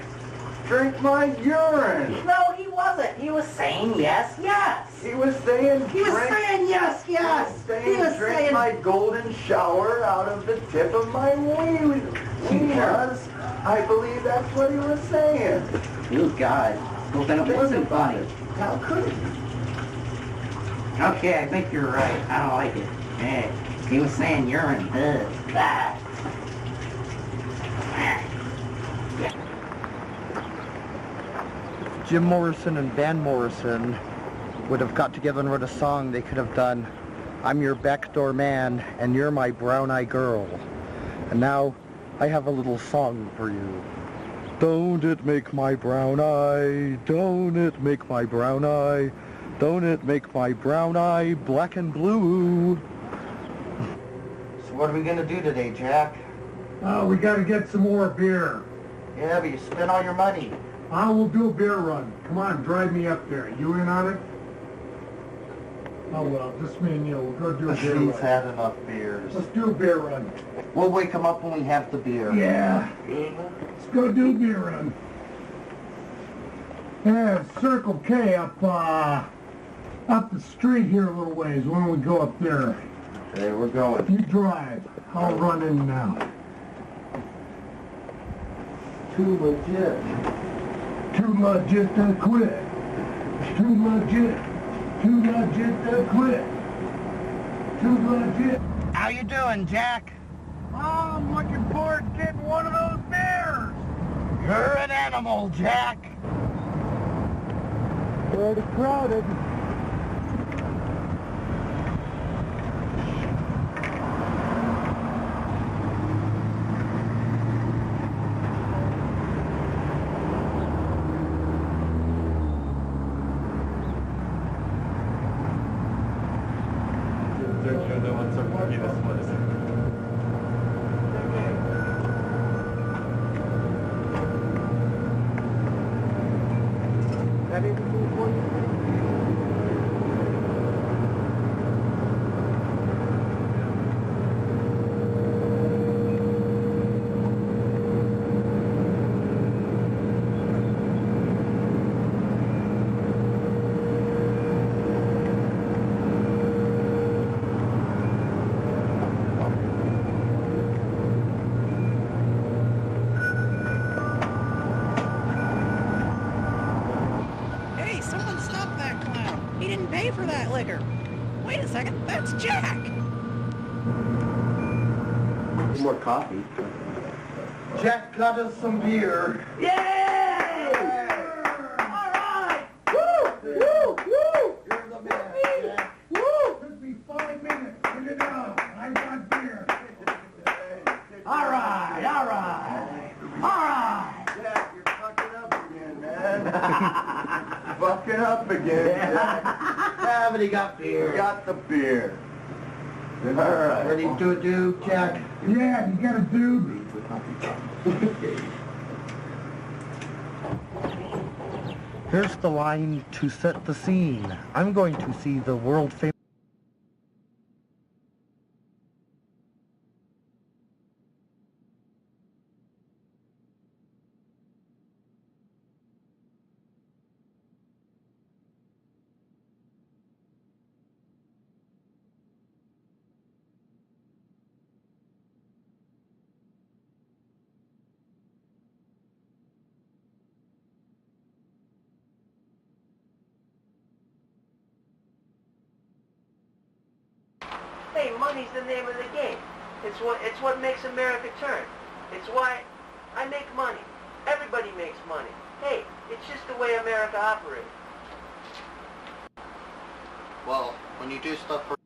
drink my urine. No, he wasn't. He was saying yes, yes. He was saying, He was saying yes, yes. He was drink my golden shower out of the tip of my wiener. I believe that's what he was saying. You God. Well, then it wasn't funny. How could he? Okay, I think you're right. I don't like it. Hey, he was saying urine does. Ah. Jim Morrison and Van Morrison would have got together and wrote a song, they could have done, I'm your backdoor man and you're my brown-eyed girl. And now I have a little song for you. Don't it make my brown eye, don't it make my brown eye, don't it make my brown eye black and blue. So what are we going to do today, Jack? We got to get some more beer. Yeah, but you spent all your money. I will do a beer run. Come on, drive me up there. You in on it? Oh, well, just me and you. We'll go do a beer run. He's had enough beers. Let's do a beer run. We'll wake him up when we have the beer. Yeah. Let's go do a beer run. Yeah, Circle K up the street here a little ways. Why don't we go up there? Okay, we're going. You drive. I'll run in now. Too legit. Too legit to quit. Too legit. Too legit to quit. Too legit. How you doing, Jack? Oh, I'm looking forward to getting one of those beers. You're an animal, Jack. Pretty crowded. Hey, someone stop that clown. He didn't pay for that liquor. Wait a second, that's Jack. More coffee. Jack got us some beer. Yay! All right! Woo! Woo! Woo! You're the man, Jack. Woo! Took me 5 minutes. Get it out. I got beer. All right! All right! All right! Jack, you're fucking up again, man. Fucking up again, Jack. Yeah, but he got beer. Got the beer. All right. Ready to do, Jack? Yeah, you got a dude. Here's the line to set the scene. I'm going to see the world famous. Hey, money's the name of the game. It's what makes America turn. It's why I make money. Everybody makes money. Hey, it's just the way America operates. Well, when you do stuff for...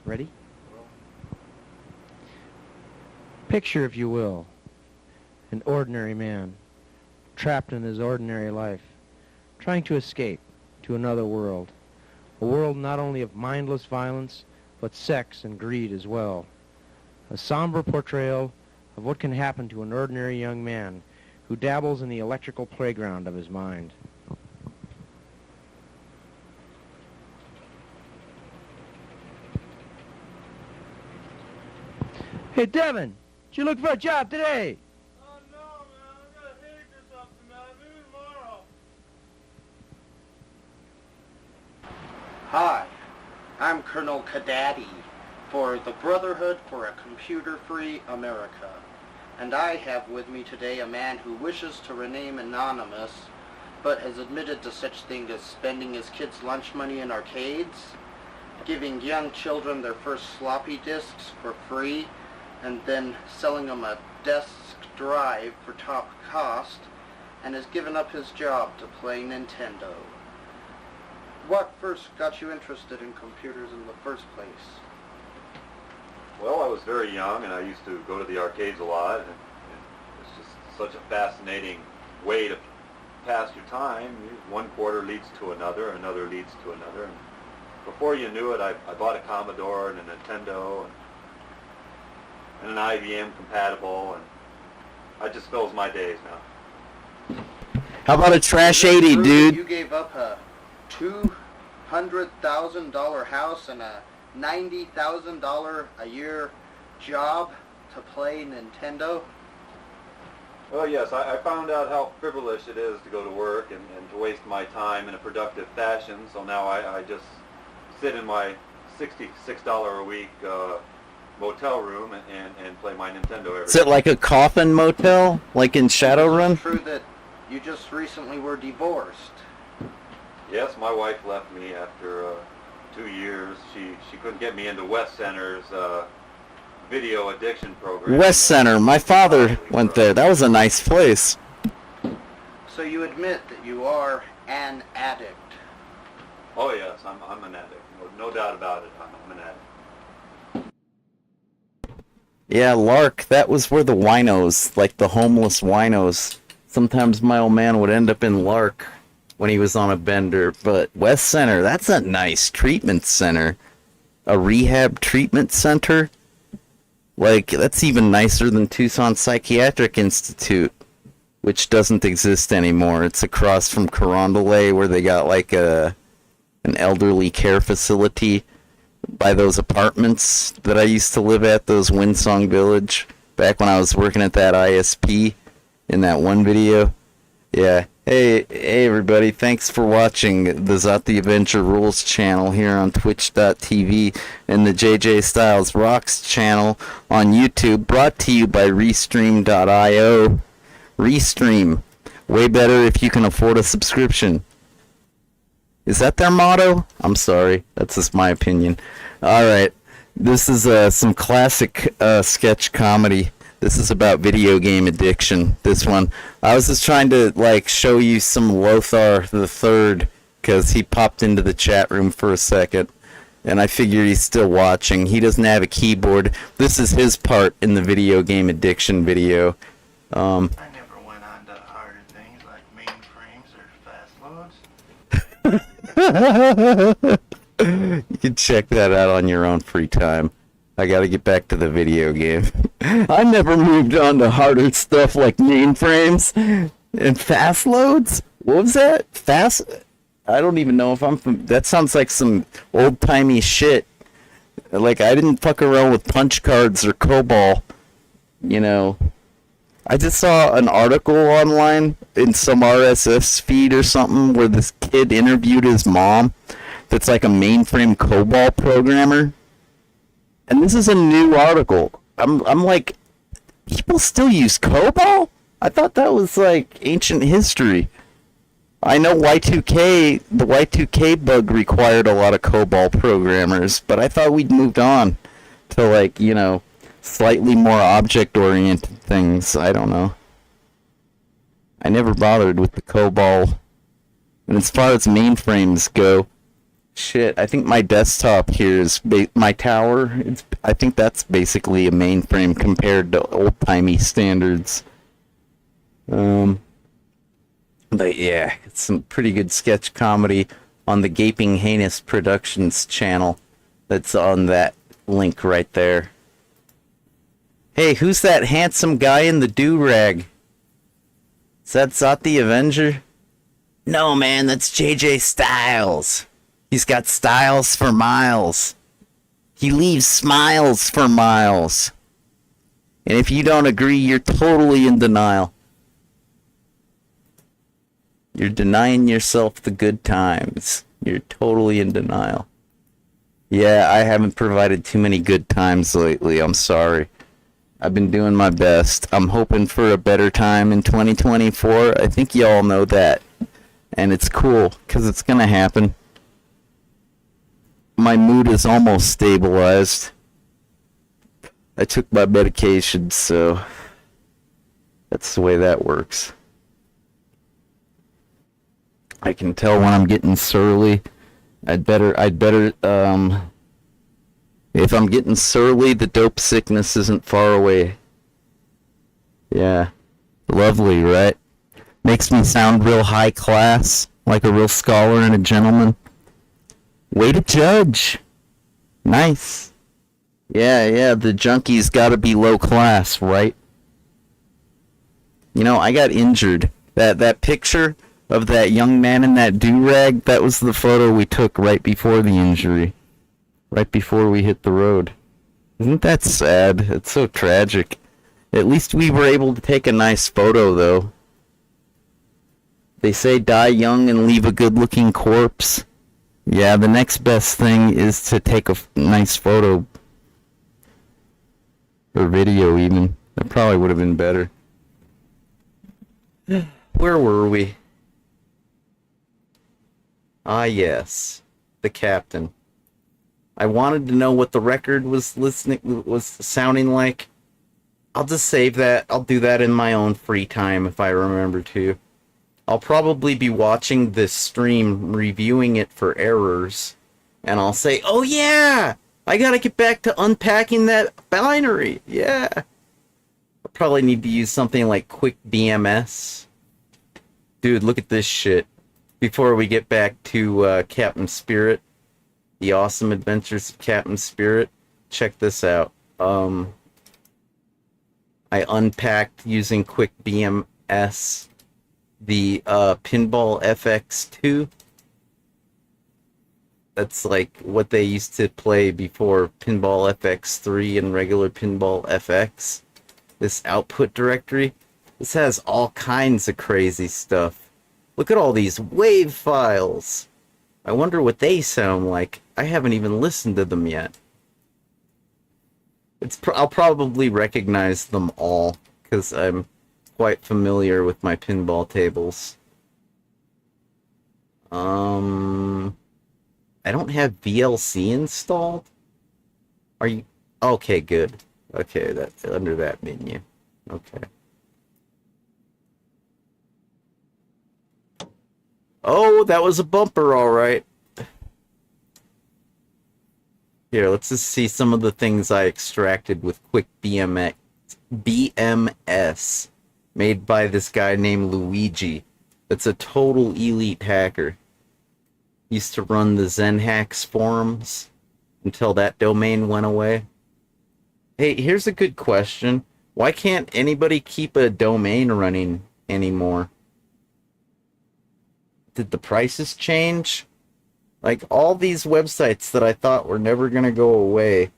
Ready? Picture, if you will, an ordinary man, trapped in his ordinary life, trying to escape to another world, a world not only of mindless violence, but sex and greed as well. A somber portrayal of what can happen to an ordinary young man who dabbles in the electrical playground of his mind. Hey, Devin, did you look for a job today? Oh, no, man. I got a headache or something, man. Maybe tomorrow. Hi, I'm Colonel Kadaddy for the Brotherhood for a Computer-Free America. And I have with me today a man who wishes to remain anonymous, but has admitted to such thing as spending his kids' lunch money in arcades, giving young children their first floppy disks for free, and then selling them a desk drive for top cost, and has given up his job to play Nintendo. What first got you interested in computers in the first place? Well, I was very young, and I used to go to the arcades a lot, and it's just such a fascinating way to pass your time. One quarter leads to another, another leads to another, and before you knew it, I bought a Commodore and a Nintendo and an IBM compatible, and I just fills my days now. How about a Trash 80, dude? You gave up a $200,000 house and a $90,000 a year job to play Nintendo? Well, yes, I found out how frivolous it is to go to work and to waste my time in a productive fashion, so now I just sit in my $66 a week motel room and play my Nintendo every day. Is it like a coffin motel, like in Shadowrun? It's true that you just recently were divorced. Yes, my wife left me after 2 years. She couldn't get me into West Center's video addiction program. West Center. My father went there. That was a nice place. So you admit that you are an addict. Oh yes, I'm an addict. No doubt about it. I'm an addict. Yeah, Lark, that was where the winos, like the homeless winos. Sometimes my old man would end up in Lark when he was on a bender. But West Center, that's a nice treatment center. A rehab treatment center? Like, that's even nicer than Tucson Psychiatric Institute, which doesn't exist anymore. It's across from Carondelet, where they got like an elderly care facility by those apartments that I used to live at, those Windsong Village, back when I was working at that ISP in that one video. Yeah. Hey everybody, thanks for watching the Zot the Aventure Rules channel here on twitch.tv and the JJ Styles Rocks channel on YouTube, brought to you by Restream.io. Restream. Way better if you can afford a subscription. Is that their motto? I'm sorry. That's just my opinion. Alright. This is some classic sketch comedy. This is about video game addiction. This one. I was just trying to, like, show you some Lothar the Third, because he popped into the chat room for a second. And I figure he's still watching. He doesn't have a keyboard. This is his part in the video game addiction video. I never went on to harder things like mainframes or fast loads. You can check that out on your own free time. I gotta get back to the video game. I never moved on to harder stuff like mainframes and fast loads. What was that? Fast? I don't even know if I'm that sounds like some old-timey shit. Like, I didn't fuck around with punch cards or COBOL. You know. I just saw an article online in some RSS feed or something where this kid interviewed his mom that's like a mainframe COBOL programmer. And this is a new article. I'm like, people still use COBOL? I thought that was like ancient history. I know Y2K, the Y2K bug required a lot of COBOL programmers, but I thought we'd moved on to, like, you know, slightly more object-oriented things. I don't know. I never bothered with the COBOL. And as far as mainframes go, shit, I think my desktop here is my tower. I think that's basically a mainframe compared to old-timey standards. But yeah, it's some pretty good sketch comedy on the Gaping Heinous Productions channel. That's on that link right there. Hey, who's that handsome guy in the do-rag? Is that Zot the Avenger? No, man, that's JJ Styles. He's got styles for miles. He leaves smiles for miles. And if you don't agree, you're totally in denial. You're denying yourself the good times. You're totally in denial. Yeah, I haven't provided too many good times lately. I'm sorry. I've been doing my best. I'm hoping for a better time in 2024. I think y'all know that. And it's cool, because it's going to happen. My mood is almost stabilized. I took my medication, so that's the way that works. I can tell when I'm getting surly. I'd better, if I'm getting surly, the dope sickness isn't far away. Yeah. Lovely, right? Makes me sound real high class, like a real scholar and a gentleman. Way to judge. Nice. Yeah, the junkie's gotta be low class, right? You know, I got injured. That picture of that young man in that do-rag, that was the photo we took right before the injury. Right before we hit the road. Isn't that sad? It's so tragic. At least we were able to take a nice photo, though. They say die young and leave a good-looking corpse. Yeah, the next best thing is to take a nice photo. Or video, even. That probably would have been better. Where were we? Ah, yes. The captain. I wanted to know what the record was sounding like. I'll just save that. I'll do that in my own free time if I remember to. I'll probably be watching this stream, reviewing it for errors, and I'll say, oh yeah! I gotta get back to unpacking that binary! Yeah! I'll probably need to use something like Quick BMS. Dude, look at this shit. Before we get back to Captain Spirit, the awesome adventures of Captain Spirit, check this out. I unpacked using Quick BMS the Pinball FX2. That's like what they used to play before Pinball FX3 and regular Pinball FX. This output directory. This has all kinds of crazy stuff. Look at all these WAV files. I wonder what they sound like. I haven't even listened to them yet. I'll probably recognize them all, because I'm quite familiar with my pinball tables. I don't have VLC installed? Are you... Okay, good. Okay, that's under that menu. Okay. Oh, that was a bumper, alright. Here, let's just see some of the things I extracted with Quick BMS, made by this guy named Luigi. That's a total elite hacker. Used to run the ZenHacks forums until that domain went away. Hey, here's a good question. Why can't anybody keep a domain running anymore? Did the prices change? Like, all these websites that I thought were never gonna go away.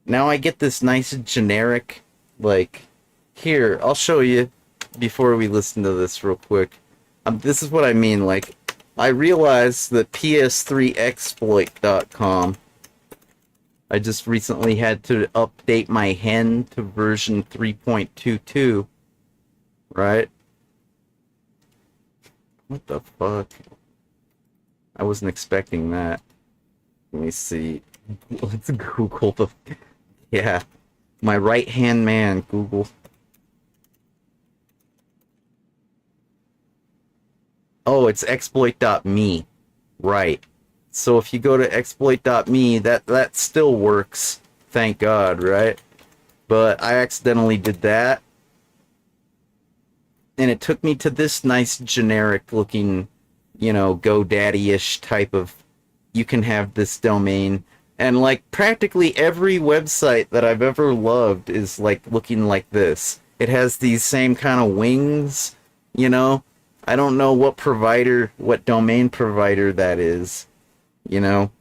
Now I get this nice generic, like... Here, I'll show you before we listen to this real quick. This is what I mean, like... I realized that PS3exploit.com... I just recently had to update my hen to version 3.22. Right? What the fuck? I wasn't expecting that. Let me see. Let's Google the... Yeah. My right-hand man, Google. Oh, it's exploit.me. Right. So if you go to exploit.me, that still works. Thank God, right? But I accidentally did that. And it took me to this nice generic looking, you know, GoDaddy-ish type of, you can have this domain. And like practically every website that I've ever loved is like looking like this. It has these same kind of wings, you know? I don't know what provider, what domain provider that is, you know?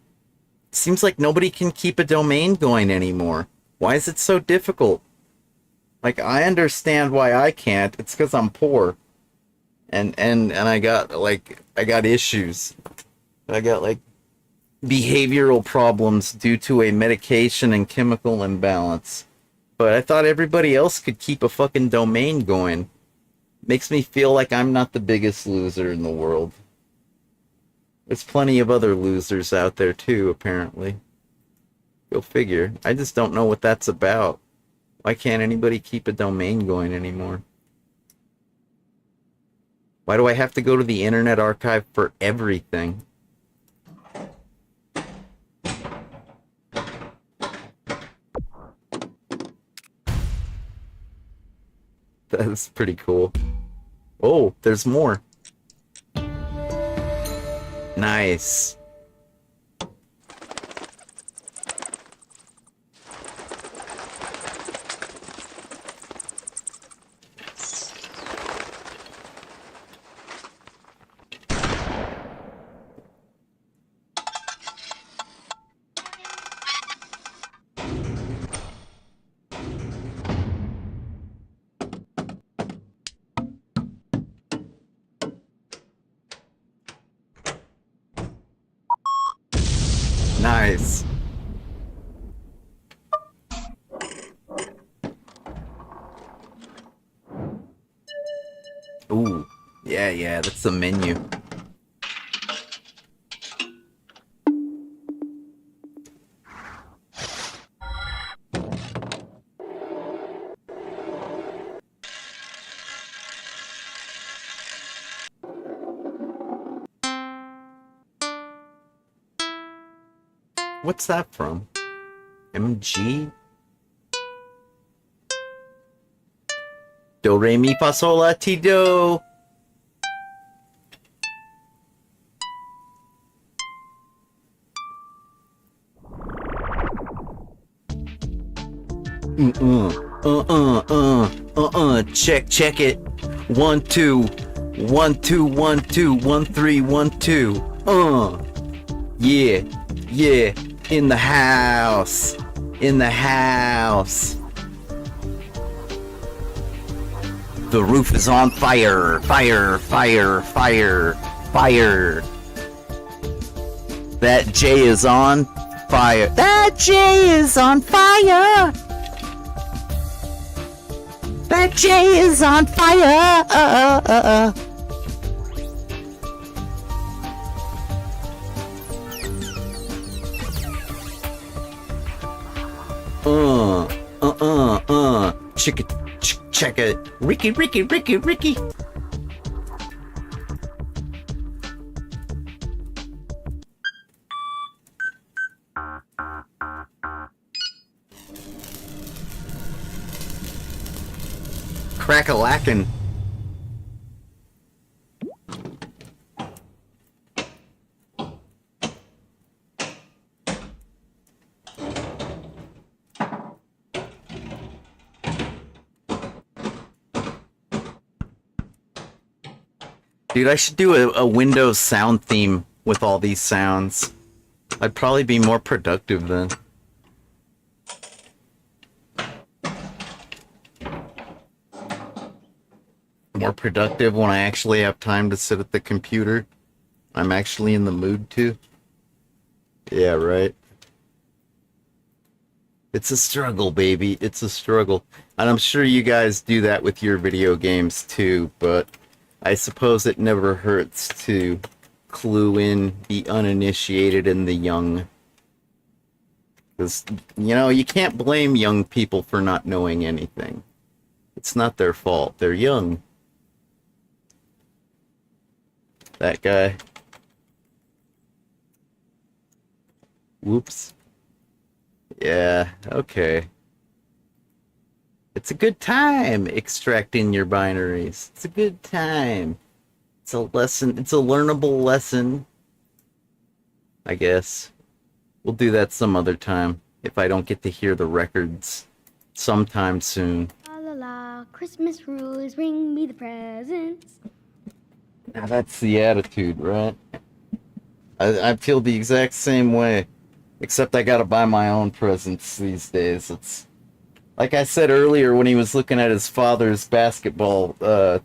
Seems like nobody can keep a domain going anymore. Why is it so difficult? Like, I understand why I can't. It's because I'm poor. And I got, like, I got issues. I got, like, behavioral problems due to a medication and chemical imbalance. but I thought everybody else could keep a fucking domain going. Makes me feel like I'm not the biggest loser in the world. There's plenty of other losers out there too, apparently. Go figure. I just don't know what that's about. Why can't anybody keep a domain going anymore? Why do I have to go to the Internet Archive for everything? That's pretty cool. Oh, there's more. Nice. Nice. Ooh, yeah, that's the menu. What's that from? MG? Do, re, mi, fa, sol, la, ti, do. Check it. 1 2 1 2 1 2 1 3 1 2. Yeah. In the house. The roof is on fire. Fire. That J is on fire. That J is on fire. That J is on fire. Check it. Ricky. Crack-a-lackin'. Dude, I should do a Windows sound theme with all these sounds. I'd probably be more productive then. More productive when I actually have time to sit at the computer. I'm actually in the mood to. Yeah, right. It's a struggle, baby. It's a struggle. And I'm sure you guys do that with your video games too, but I suppose it never hurts to clue in the uninitiated and the young. Because, you know, you can't blame young people for not knowing anything. It's not their fault. They're young. That guy. Whoops. Yeah, okay. It's a good time extracting your binaries. It's a good time. It's a lesson. It's a learnable lesson. I guess. We'll do that some other time if I don't get to hear the records sometime soon. La la la, Christmas rules, bring me the presents. Now that's the attitude, right? I feel the exact same way. Except I gotta buy my own presents these days. It's like I said earlier when he was looking at his father's basketball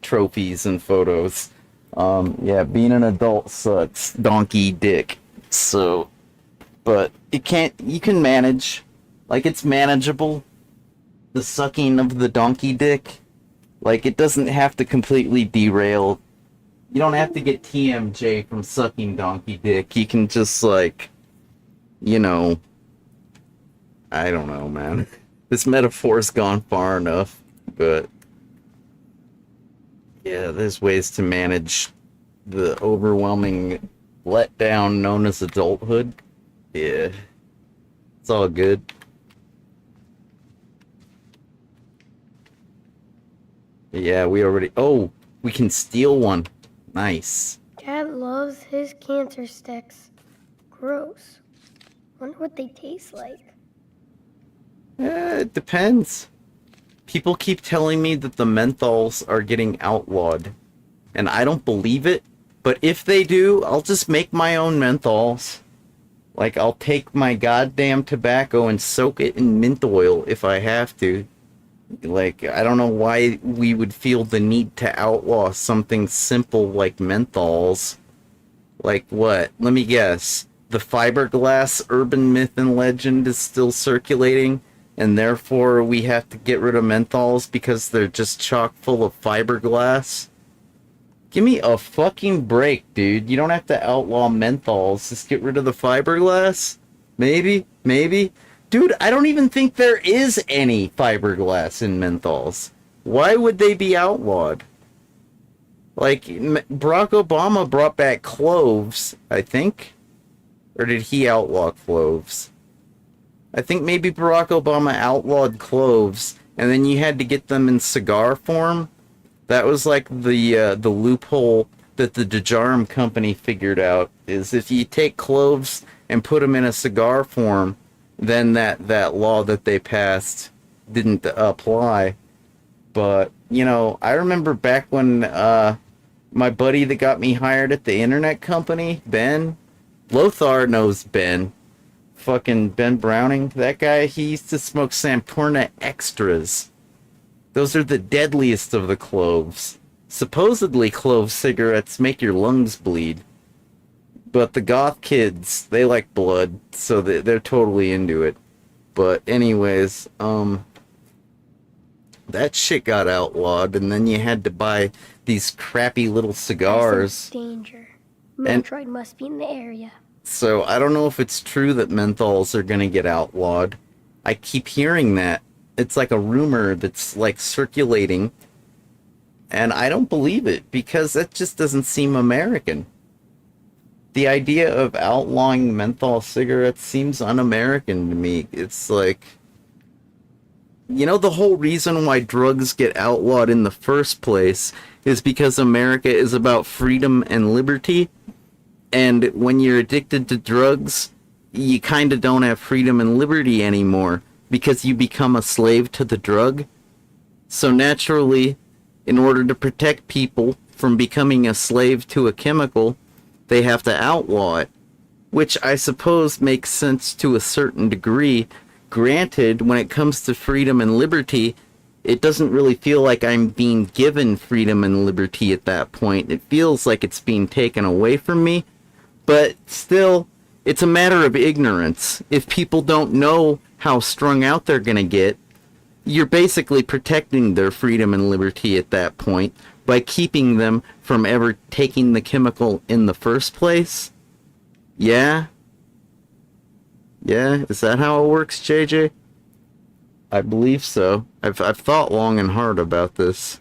trophies and photos. Yeah, being an adult sucks. Donkey dick. So, but you can manage. Like, it's manageable. the sucking of the donkey dick. Like, it doesn't have to completely derail. You don't have to get TMJ from sucking donkey dick. You can just, like, you know, I don't know, man. This metaphor's gone far enough, but yeah, there's ways to manage the overwhelming letdown known as adulthood. Yeah, it's all good. Yeah, we already... Oh, we can steal one. Nice. Dad loves his cancer sticks. Gross. Wonder what they taste like. It depends. People keep telling me that the menthols are getting outlawed, and I don't believe it, but if they do, I'll just make my own menthols. Like, I'll take my goddamn tobacco and soak it in mint oil if I have to. Like, I don't know why we would feel the need to outlaw something simple like menthols. Like what? Let me guess. The fiberglass urban myth and legend is still circulating, and therefore we have to get rid of menthols because they're just chock full of fiberglass? Give me a fucking break, dude. You don't have to outlaw menthols. Just get rid of the fiberglass? Maybe? Dude, I don't even think there is any fiberglass in menthols. Why would they be outlawed? Like, Barack Obama brought back cloves, I think. Or did he outlaw cloves? I think maybe Barack Obama outlawed cloves, and then you had to get them in cigar form. That was like the loophole that the Dejarum company figured out, is if you take cloves and put them in a cigar form, then that law that they passed didn't apply. But, you know, I remember back when my buddy that got me hired at the internet company, Ben, Lothar knows Ben, fucking Ben Browning, that guy, he used to smoke Sampurna Extras. Those are the deadliest of the cloves. Supposedly clove cigarettes make your lungs bleed. But the goth kids, they like blood, so they're totally into it. But anyways, that shit got outlawed, and then you had to buy these crappy little cigars. Danger. Metroid must be in the area. So I don't know if it's true that menthols are gonna get outlawed. I keep hearing that. It's like a rumor that's like circulating, and I don't believe it because that just doesn't seem American. The idea of outlawing menthol cigarettes seems un-American to me. It's like, you know, the whole reason why drugs get outlawed in the first place is because America is about freedom and liberty. And when you're addicted to drugs, you kind of don't have freedom and liberty anymore because you become a slave to the drug. So naturally, in order to protect people from becoming a slave to a chemical, they have to outlaw it, which I suppose makes sense to a certain degree. Granted, when it comes to freedom and liberty, it doesn't really feel like I'm being given freedom and liberty at that point. It feels like it's being taken away from me. But still, it's a matter of ignorance. If people don't know how strung out they're gonna get, you're basically protecting their freedom and liberty at that point by keeping them from ever taking the chemical in the first place. Yeah? Yeah? Is that how it works, JJ? I believe so. I've thought long and hard about this.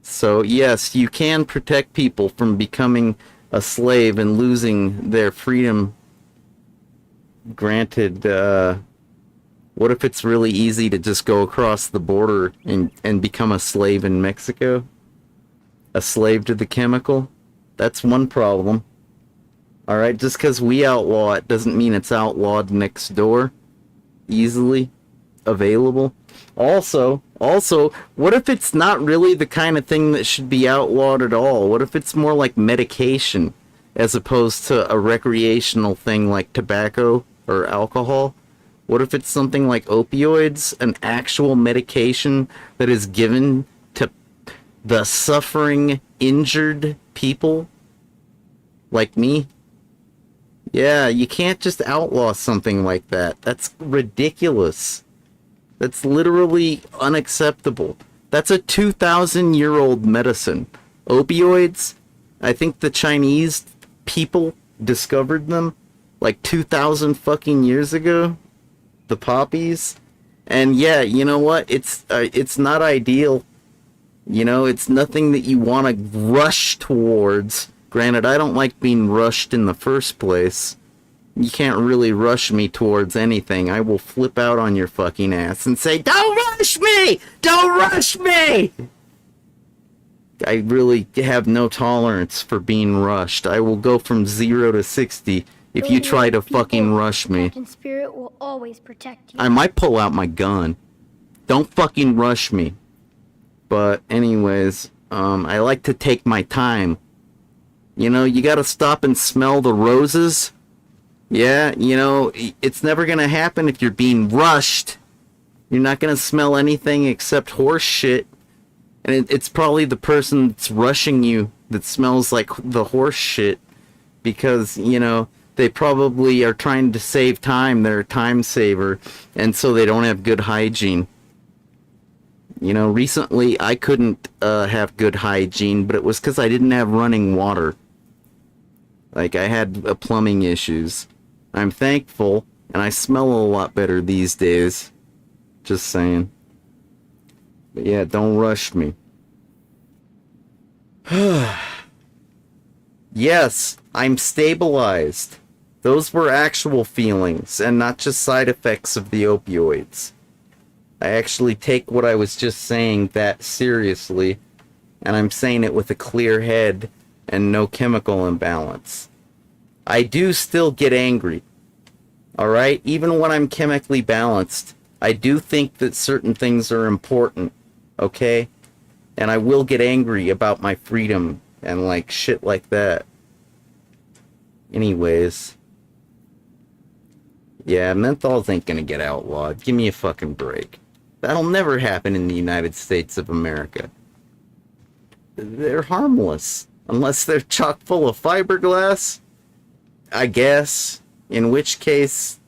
So yes, you can protect people from becoming a slave and losing their freedom granted. What if it's really easy to just go across the border and become a slave in Mexico? A slave to the chemical? That's one problem. Alright, just because we outlaw it doesn't mean it's outlawed next door. Easily available. Also, what if it's not really the kind of thing that should be outlawed at all? What if it's more like medication as opposed to a recreational thing like tobacco or alcohol? What if it's something like opioids, an actual medication that is given to the suffering, injured people like me? Yeah, you can't just outlaw something like that. That's ridiculous. That's literally unacceptable. That's a 2,000-year-old medicine. Opioids, I think the Chinese people discovered them like 2,000 fucking years ago. The poppies. And yeah, you know what? It's not ideal. You know, it's nothing that you want to rush towards. Granted, I don't like being rushed in the first place. You can't really rush me towards anything. I will flip out on your fucking ass and say, "Don't rush me! Don't rush me!" I really have no tolerance for being rushed. I will go from 0 to 60 if you try to fucking rush me. Captain Spirit will always protect you. I might pull out my gun. Don't fucking rush me. But anyways, I like to take my time. You know, you gotta stop and smell the roses. Yeah, you know, it's never gonna happen if you're being rushed. You're not gonna smell anything except horse shit. And it's probably the person that's rushing you that smells like the horse shit. Because, you know, they probably are trying to save time. They're a time saver. And so they don't have good hygiene. You know, recently I couldn't have good hygiene, but it was because I didn't have running water. Like, I had plumbing issues. I'm thankful, and I smell a lot better these days. Just saying. But yeah, don't rush me. Yes, I'm stabilized. Those were actual feelings, and not just side effects of the opioids. I actually take what I was just saying that seriously, and I'm saying it with a clear head and no chemical imbalance. I do still get angry. Alright? Even when I'm chemically balanced, I do think that certain things are important. Okay? And I will get angry about my freedom and like shit like that. Anyways. Yeah, menthols ain't gonna get outlawed. Give me a fucking break. That'll never happen in the United States of America. They're harmless. Unless they're chock full of fiberglass, I guess. In which case,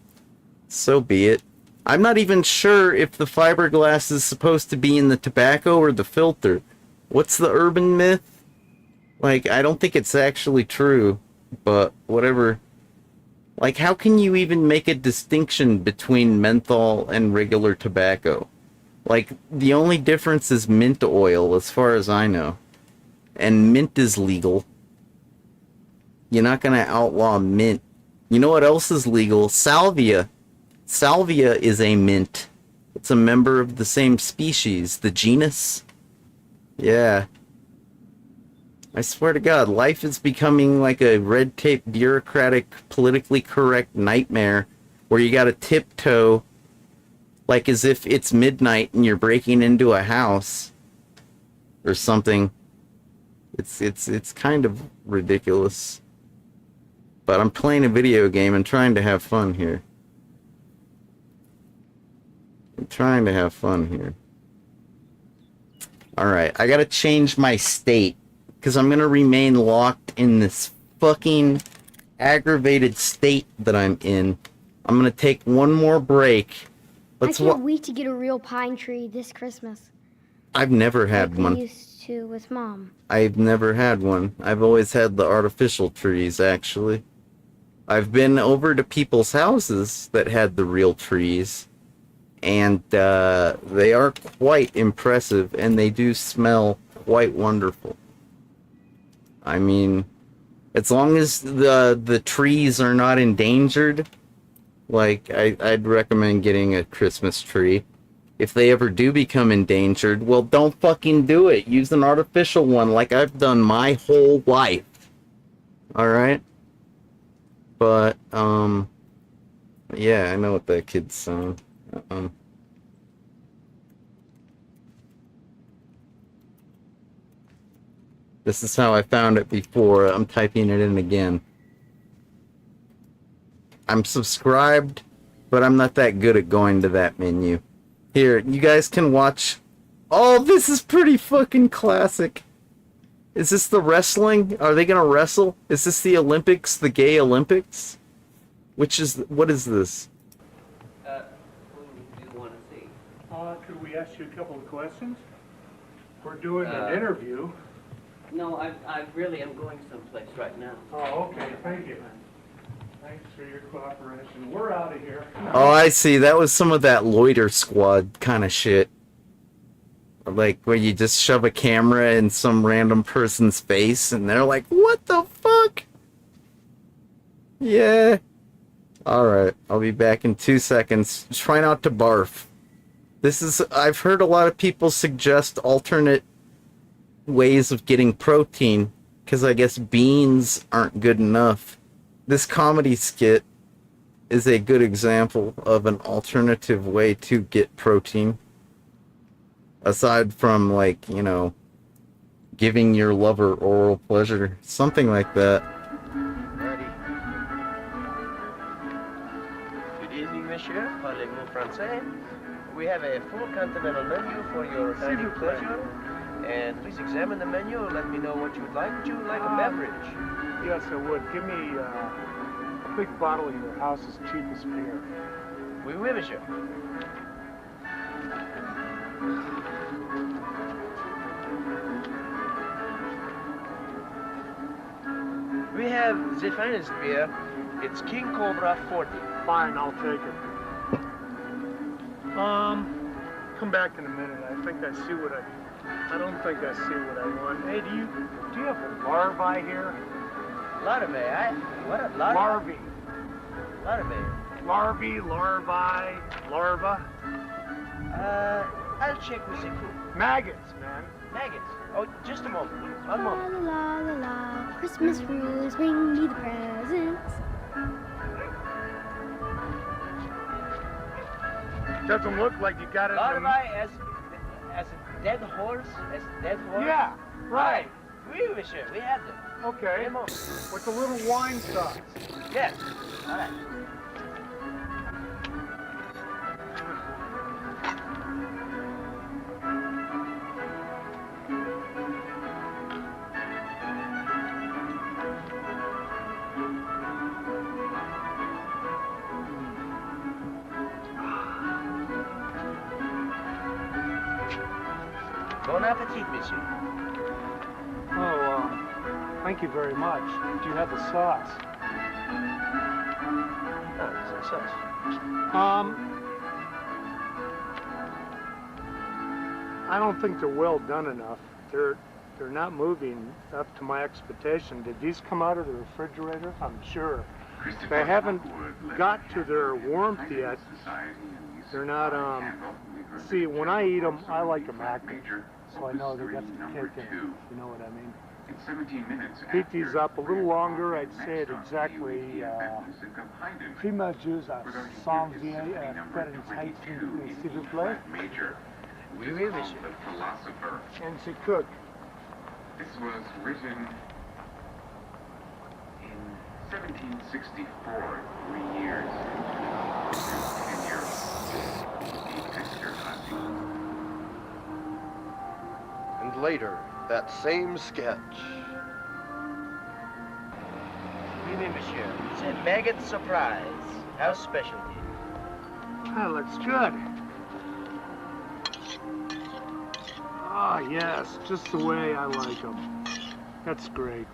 so be it. I'm not even sure if the fiberglass is supposed to be in the tobacco or the filter. What's the urban myth? Like, I don't think it's actually true, but whatever. Like, how can you even make a distinction between menthol and regular tobacco? Like, the only difference is mint oil, as far as I know. And mint is legal. You're not gonna outlaw mint. You know what else is legal? Salvia. Salvia is a mint. It's a member of the same species, the genus. Yeah. I swear to God, life is becoming like a red tape, bureaucratic, politically correct nightmare where you gotta tiptoe like as if it's midnight and you're breaking into a house or something. It's kind of ridiculous. But I'm playing a video game and trying to have fun here. I'm trying to have fun here. Alright, I gotta change my state. Because I'm gonna remain locked in this fucking aggravated state that I'm in. I'm gonna take one more break. I can't wait to get a real pine tree this Christmas. I've never had like one. I used to with Mom. I've never had one. I've always had the artificial trees, actually. I've been over to people's houses that had the real trees, and they are quite impressive, and they do smell quite wonderful. I mean, as long as the trees are not endangered, like, I'd recommend getting a Christmas tree. If they ever do become endangered, well, don't fucking do it. Use an artificial one like I've done my whole life. Alright? But, yeah, I know what that kid's saying. This is how I found it before. I'm typing it in again. I'm subscribed, but I'm not that good at going to that menu. Here, you guys can watch. Oh, this is pretty fucking classic. Is this the wrestling? Are they gonna wrestle? Is this the Olympics? The gay Olympics? What is this? What do you want to see? ask you a couple of questions? We're doing an interview. No, I really am going someplace right now. Oh, okay, thank you. Thanks for your cooperation. We're out of here. Oh, I see. That was some of that loiter squad kind of shit. Like, where you just shove a camera in some random person's face, and they're like, what the fuck? Yeah. Alright, I'll be back in 2 seconds. Try not to barf. I've heard a lot of people suggest alternate ways of getting protein, because I guess beans aren't good enough. This comedy skit is a good example of an alternative way to get protein. Aside from, like, you know, giving your lover oral pleasure. Something like that. Ready. Good evening, monsieur. Parlez-vous français? We have a full continental menu for your dining pleasure. And please examine the menu and let me know what you would like. Would you like a beverage? Yes, I would. Give me a big bottle of your house's cheapest beer. Oui, oui, monsieur. We have the finest beer. It's King Cobra 40. Fine, I'll take it. Come back in a minute. I think I see what I don't think I see what I want. Hey, do you have a larvae here? Larvae, what a larvae? Larvae. Larvae. Larvae, larva. I'll check with the cook. Maggots, man. Maggots. Oh, just a moment. One moment. La la la la, Christmas rules, bring me the presents. Doesn't look like you got it. Larvae as a dead horse? As a dead horse? Yeah, right. Oui, monsieur, we have them. Okay. With a little wine sauce. Yes. All right. Bon appetit, monsieur. Oh, thank you very much. Do you have the sauce? Oh, it's a sauce. I don't think they're well done enough. They're not moving up to my expectation. Did these come out of the refrigerator? I'm sure. They haven't got to their warmth yet. They're not, see, when I eat them, I like them active. So I know they got some kick in them. You know what I mean? Heat these up a little longer. I'd say it exactly 3 mesures à 120 Fahrenheit, s'il vous plaît. Oui, oui, monsieur. And to cook. This was written in 1764, 3 years tenure of Esther hunting. And later, that same sketch. Oui, oui, monsieur. It's a maggot surprise. House specialty. That looks good. Ah, yes, just the way I like them. That's great.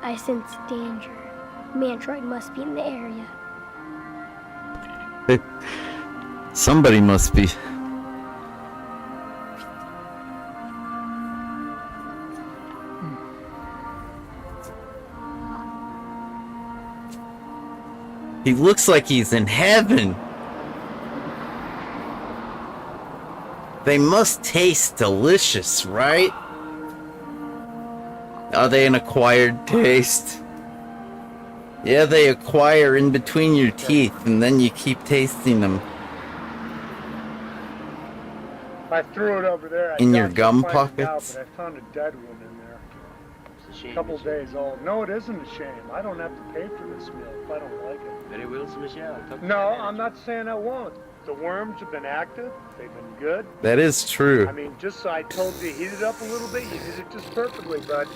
I sense danger. Mantroid must be in the area. Somebody must be. He looks like he's in heaven. They must taste delicious, right? Are they an acquired taste? Yeah, they acquire in between your teeth, and then you keep tasting them. I threw it over there. In your doubt gum you'll find it now, pockets? but I found a dead one in there. It's a shame. A couple days old. No, it isn't a shame. I don't have to pay for this meal if I don't like it. Very well, Michelle. No, I'm not saying I won't. The worms have been active. They've been good. That is true. I mean, just so I told you, heat it up a little bit. You did it just perfectly, but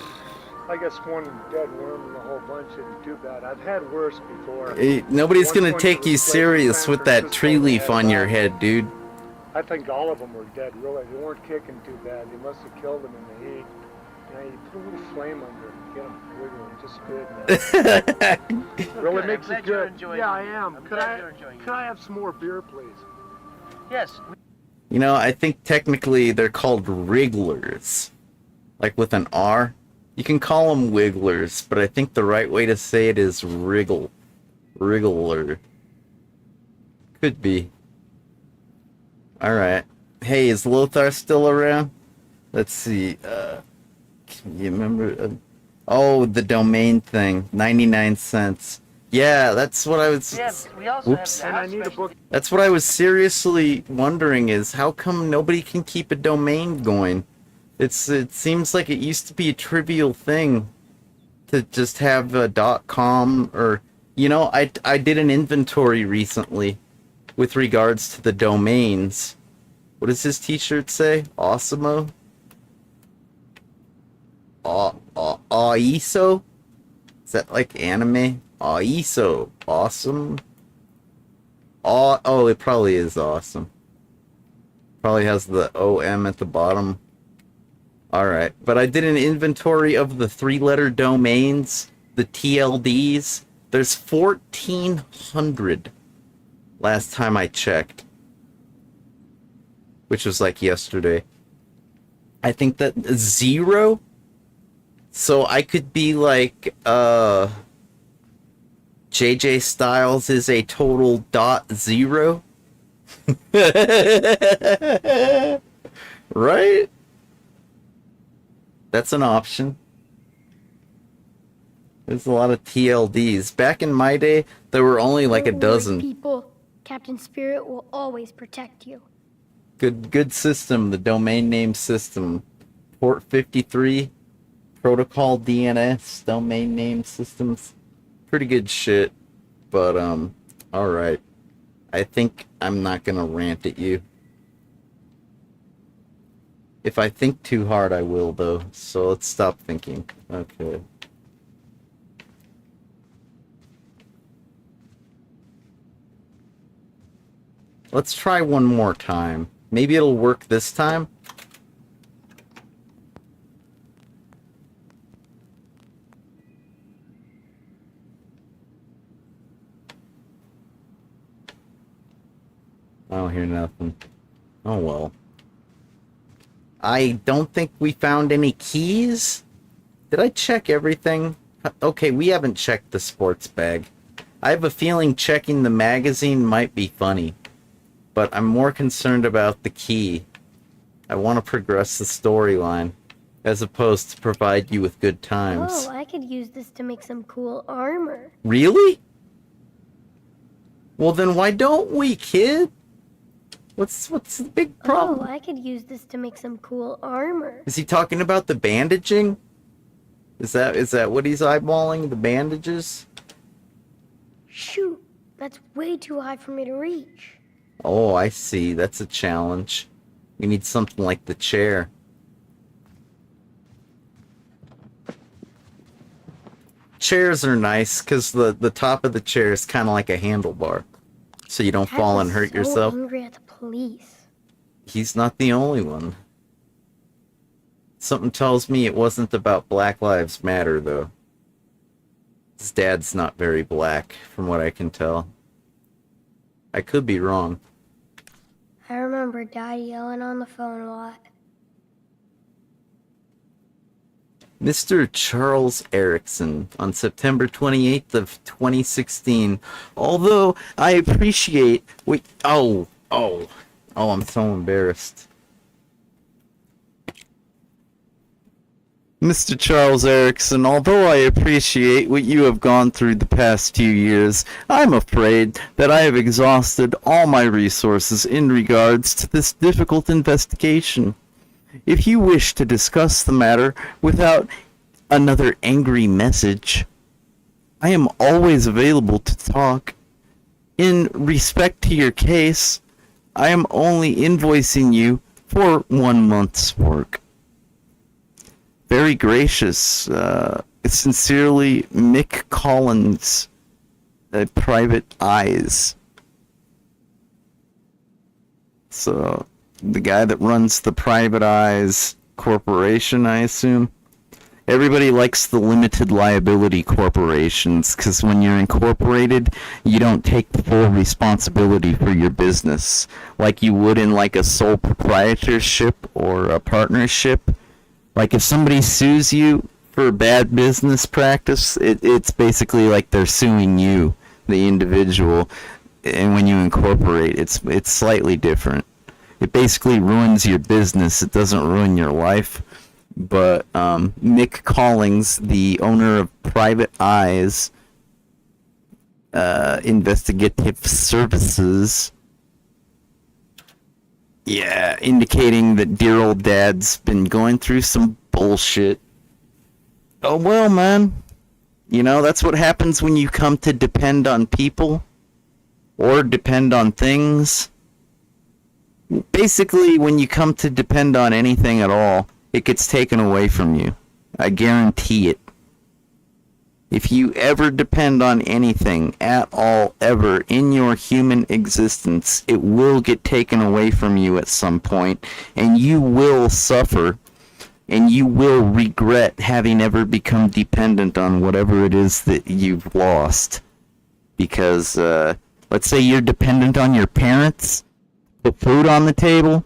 I guess one dead worm in the whole bunch isn't too bad. I've had worse before. Hey, nobody's One gonna point take it you was serious San with that Francisco, tree they leaf had on your about- head, dude. I think all of them were dead, really. They weren't kicking too bad. They must have killed them in the heat. You know, you put a little flame under them, get them wiggling just good, man. Really makes it good. Yeah, I am. Could I have some more beer, please? Yes. You know, I think technically they're called wrigglers. Like with an R. You can call them wigglers, but I think the right way to say it is wriggle. Wriggler. Could be. Alright. Hey, is Lothar still around? Let's see. Can you remember? Oh, the domain thing. 99 cents. Yeah, that's what I was... Yeah, we also Whoops. have And I need a book. That's what I was seriously wondering is how come nobody can keep a domain going? It seems like it used to be a trivial thing to just have a .com or... You know, I did an inventory recently with regards to the domains. What does his t-shirt say? Awesemo? Aiso? Is that like anime? Aiso. Awesome? Oh, it probably is awesome. Probably has the OM at the bottom. Alright, but I did an inventory of the 3-letter domains, the TLDs. There's 1,400 last time I checked. Which was like yesterday. I think that 0? So I could be like, JJ Styles is a total .0? Right? That's an option. There's a lot of TLDs. Back in my day, there were only like a Don't worry, dozen. people. Captain Spirit will always protect you. Good system, the domain name system. Port 53, protocol DNS, domain name systems. Pretty good shit. But, alright. I think I'm not gonna rant at you. If I think too hard, I will, though. So let's stop thinking. Okay. Let's try one more time. Maybe it'll work this time. I don't hear nothing. Oh well. I don't think we found any keys. Did I check everything? Okay, we haven't checked the sports bag. I have a feeling checking the magazine might be funny. But I'm more concerned about the key. I want to progress the storyline, as opposed to provide you with good times. Oh, I could use this to make some cool armor. Really? Well then why don't we, kid? What's the big problem? Oh, I could use this to make some cool armor. Is he talking about the bandaging? Is that what he's eyeballing? The bandages? Shoot, that's way too high for me to reach. Oh, I see. That's a challenge. We need something like the chair. Chairs are nice because the top of the chair is kind of like a handlebar. So you don't fall and hurt yourself. I'm angry at the police. He's not the only one. Something tells me it wasn't about Black Lives Matter, though. His dad's not very black, from what I can tell. I could be wrong. I remember Dad yelling on the phone a lot. Mr. Charles Erickson on September 28th of 2016. Although I appreciate... I'm so embarrassed. Mr. Charles Erickson, although I appreciate what you have gone through the past few years, I'm afraid that I have exhausted all my resources in regards to this difficult investigation. If you wish to discuss the matter without another angry message, I am always available to talk. In respect to your case, I am only invoicing you for 1 month's work. Very gracious. Sincerely, Mick Collins, Private Eyes. So, the guy that runs the Private Eyes Corporation, I assume. Everybody likes the limited liability corporations, because when you're incorporated, you don't take the full responsibility for your business, like you would in like a sole proprietorship or a partnership. Like if somebody sues you for bad business practice, it's basically like they're suing you, the individual. And when you incorporate, it's slightly different. It basically ruins your business. It doesn't ruin your life. But Mick Collins, the owner of Private Eyes Investigative Services, indicating that dear old dad's been going through some bullshit. Oh well, man. You know, that's what happens when you come to depend on people or depend on things. Basically, when you come to depend on anything at all, it gets taken away from you. I guarantee it. If you ever depend on anything at all, ever, in your human existence, it will get taken away from you at some point, and you will suffer, and you will regret having ever become dependent on whatever it is that you've lost. Because, let's say you're dependent on your parents, put food on the table,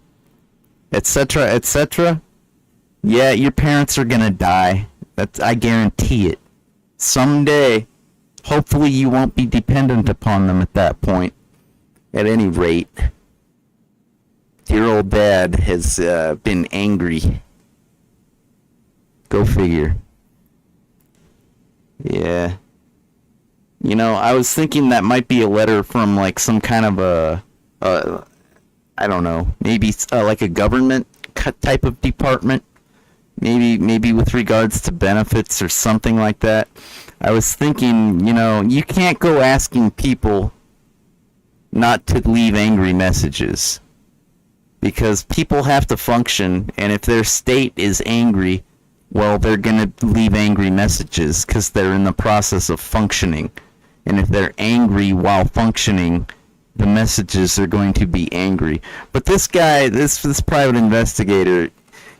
etc., etc., yeah, your parents are gonna die. I guarantee it. Someday, hopefully you won't be dependent upon them at that point. At any rate, dear old dad has been angry. Go figure. Yeah. You know, I was thinking that might be a letter from like some kind of I don't know, maybe like a government type of department. Maybe with regards to benefits or something like that. I was thinking, you know, you can't go asking people not to leave angry messages. Because people have to function, and if their state is angry, well, they're going to leave angry messages because they're in the process of functioning. And if they're angry while functioning, the messages are going to be angry. But this guy, this private investigator,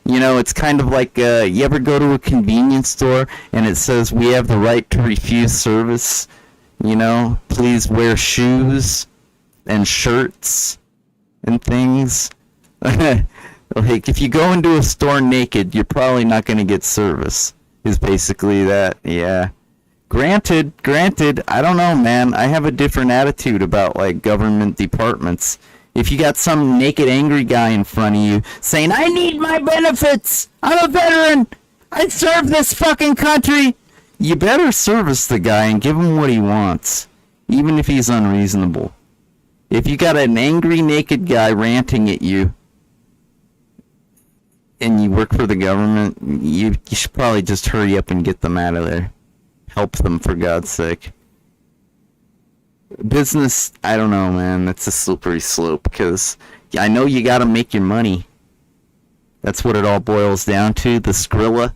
you know, it's kind of like, you ever go to a convenience store and it says, we have the right to refuse service, you know, please wear shoes and shirts and things. Like, if you go into a store naked, you're probably not going to get service, is basically that, yeah. Granted, I don't know, man, I have a different attitude about, like, government departments. If you got some naked angry guy in front of you saying, I need my benefits! I'm a veteran! I serve this fucking country! You better service the guy and give him what he wants, even if he's unreasonable. If you got an angry naked guy ranting at you, and you work for the government, you should probably just hurry up and get them out of there. Help them, for God's sake. Business, I don't know, man. That's a slippery slope, because I know you gotta make your money. That's what it all boils down to, the Skrilla.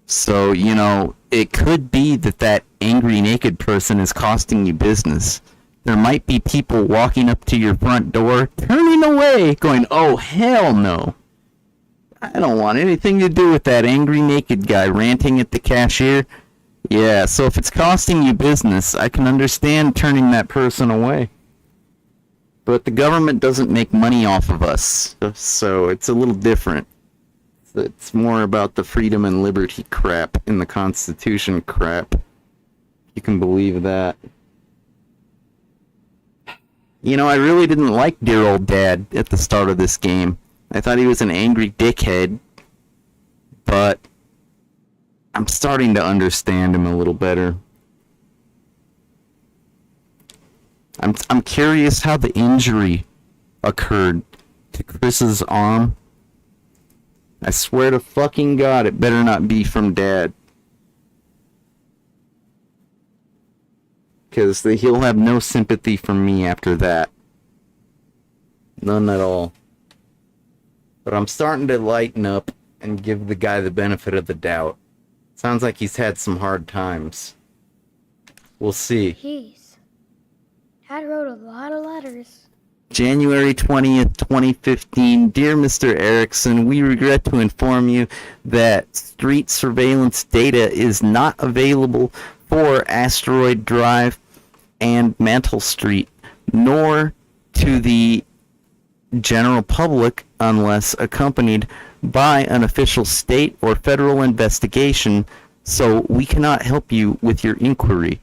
So, you know, it could be that angry naked person is costing you business. There might be people walking up to your front door, turning away, going, oh, hell no. I don't want anything to do with that angry naked guy ranting at the cashier. Yeah, so if it's costing you business, I can understand turning that person away. But the government doesn't make money off of us, so it's a little different. It's more about the freedom and liberty crap in the Constitution crap. You can believe that. You know, I really didn't like dear old Dad at the start of this game. I thought he was an angry dickhead, but I'm starting to understand him a little better. I'm curious how the injury occurred to Chris's arm. I swear to fucking God, it better not be from Dad. Because he'll have no sympathy from me after that. None at all. But I'm starting to lighten up and give the guy the benefit of the doubt. Sounds like he's had some hard times. We'll see. Jeez. Dad wrote a lot of letters. January 20th, 2015. Dear Mr. Erickson, we regret to inform you that street surveillance data is not available for Asteroid Drive and Mantle Street, nor to the general public unless accompanied by an official state or federal investigation, so we cannot help you with your inquiry.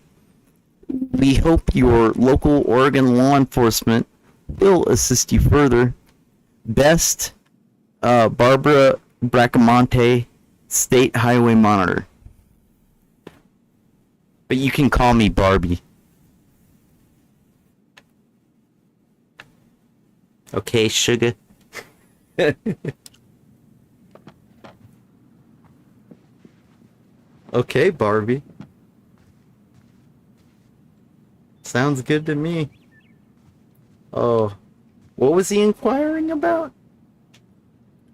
We hope your local Oregon law enforcement will assist you further. Best, Barbara Bracamonte, State Highway Monitor. But you can call me Barbie. Okay, sugar? Okay, Barbie. Sounds good to me. Oh, what was he inquiring about?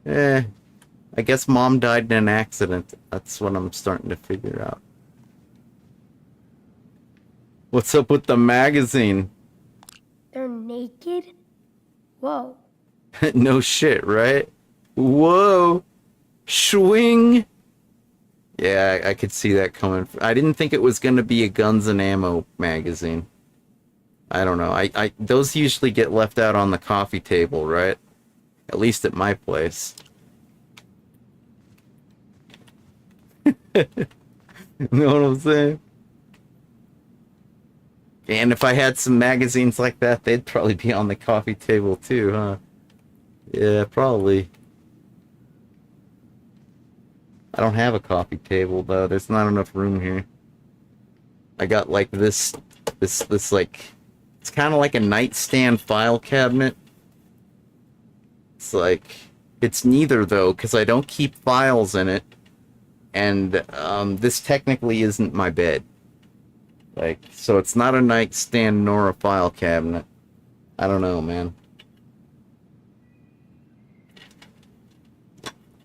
I guess Mom died in an accident. That's what I'm starting to figure out. What's up with the magazine? They're naked? Whoa. No shit, right? Whoa! Swing! Yeah, I could see that coming. I didn't think it was going to be a Guns and Ammo magazine. I don't know. I those usually get left out on the coffee table, right? At least at my place. Know what I'm saying? And if I had some magazines like that, they'd probably be on the coffee table too, huh? Yeah, probably. I don't have a coffee table though. There's not enough room here. I got like this like, it's kind of like a nightstand file cabinet. It's like, it's neither though, because I don't keep files in it, and this technically isn't my bed. Like, so it's not a nightstand nor a file cabinet. I don't know, man.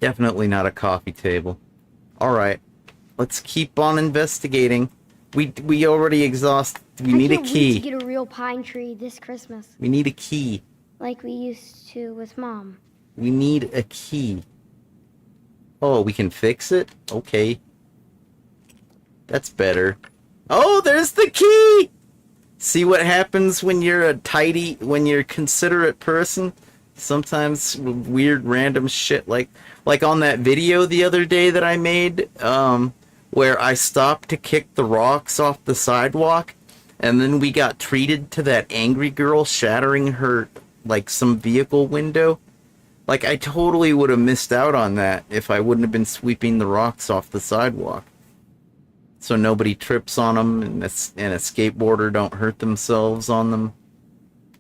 Definitely not a coffee table. Alright, let's keep on investigating. We already exhausted. We need a I can't key. wait to get a real pine tree this Christmas. We need a key. Like we used to with Mom. We need a key. Oh, we can fix it? Okay. That's better. Oh, there's the key! See what happens when you're when you're a considerate person? Sometimes weird random shit like on that video the other day that I made, where I stopped to kick the rocks off the sidewalk, and then we got treated to that angry girl shattering her, like, some vehicle window. Like, I totally would have missed out on that if I wouldn't have been sweeping the rocks off the sidewalk. So nobody trips on them, and a skateboarder don't hurt themselves on them.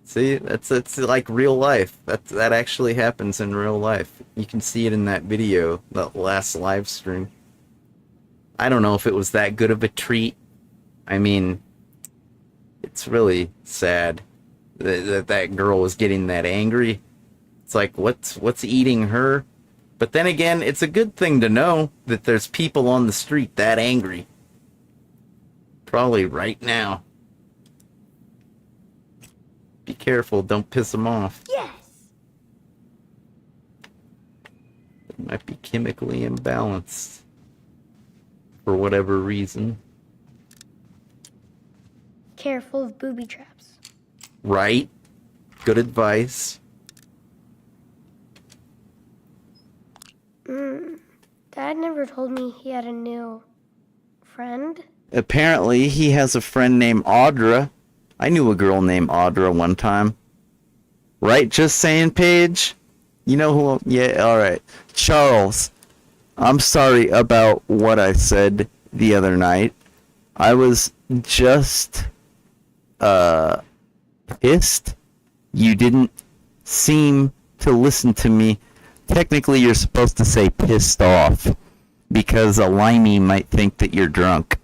See, that's like real life. That actually happens in real life. You can see it in that video, that last live stream. I don't know if it was that good of a treat. I mean, it's really sad that girl was getting that angry. It's like, what's eating her? But then again, it's a good thing to know that there's people on the street that angry. Probably right now. Be careful, don't piss them off. Yes! It might be chemically imbalanced. For whatever reason. Careful of booby traps. Right? Good advice. Dad never told me he had a new friend. Apparently, he has a friend named Audra. I knew a girl named Audra one time. Right? Just saying, Paige? You know who... Yeah, alright. Charles, I'm sorry about what I said the other night. I was just, pissed. You didn't seem to listen to me. Technically, you're supposed to say pissed off, because a limey might think that you're drunk.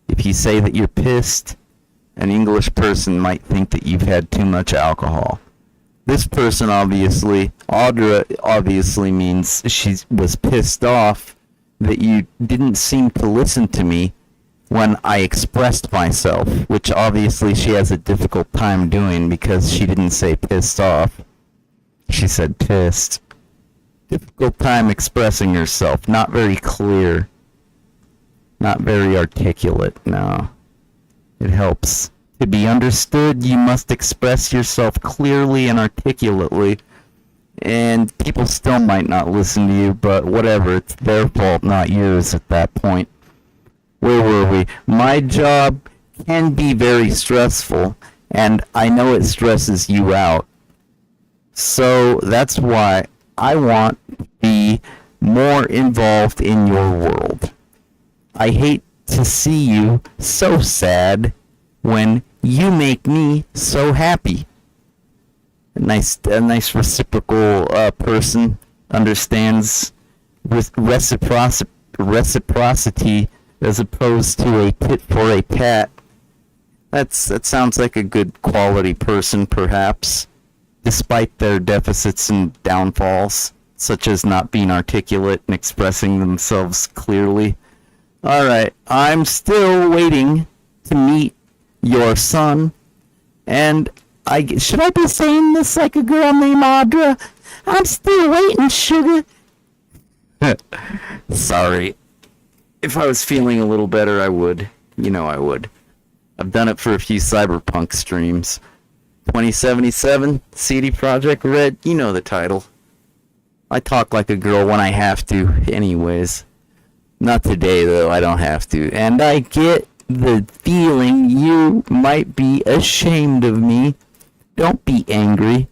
If you say that you're pissed, an English person might think that you've had too much alcohol. This person Audra obviously means she was pissed off that you didn't seem to listen to me when I expressed myself, which obviously she has a difficult time doing because she didn't say pissed off. She said pissed. Difficult time expressing herself. Not very clear. Not very articulate, no. It helps. To be understood, you must express yourself clearly and articulately. And people still might not listen to you, but whatever. It's their fault, not yours at that point. Where were we? My job can be very stressful, and I know it stresses you out. So that's why I want to be more involved in your world. I hate to see you so sad when you make me so happy. A nice reciprocal person understands reciprocity as opposed to a tit for a tat. That sounds like a good quality person, perhaps, despite their deficits and downfalls, such as not being articulate and expressing themselves clearly. Alright, I'm still waiting to meet your son, and should I be saying this like a girl named Audra? I'm still waiting, sugar. Sorry. If I was feeling a little better, I would. You know I would. I've done it for a few Cyberpunk streams. 2077, CD Projekt Red, you know the title. I talk like a girl when I have to, anyways. Not today, though, I don't have to. And I get the feeling you might be ashamed of me. Don't be angry.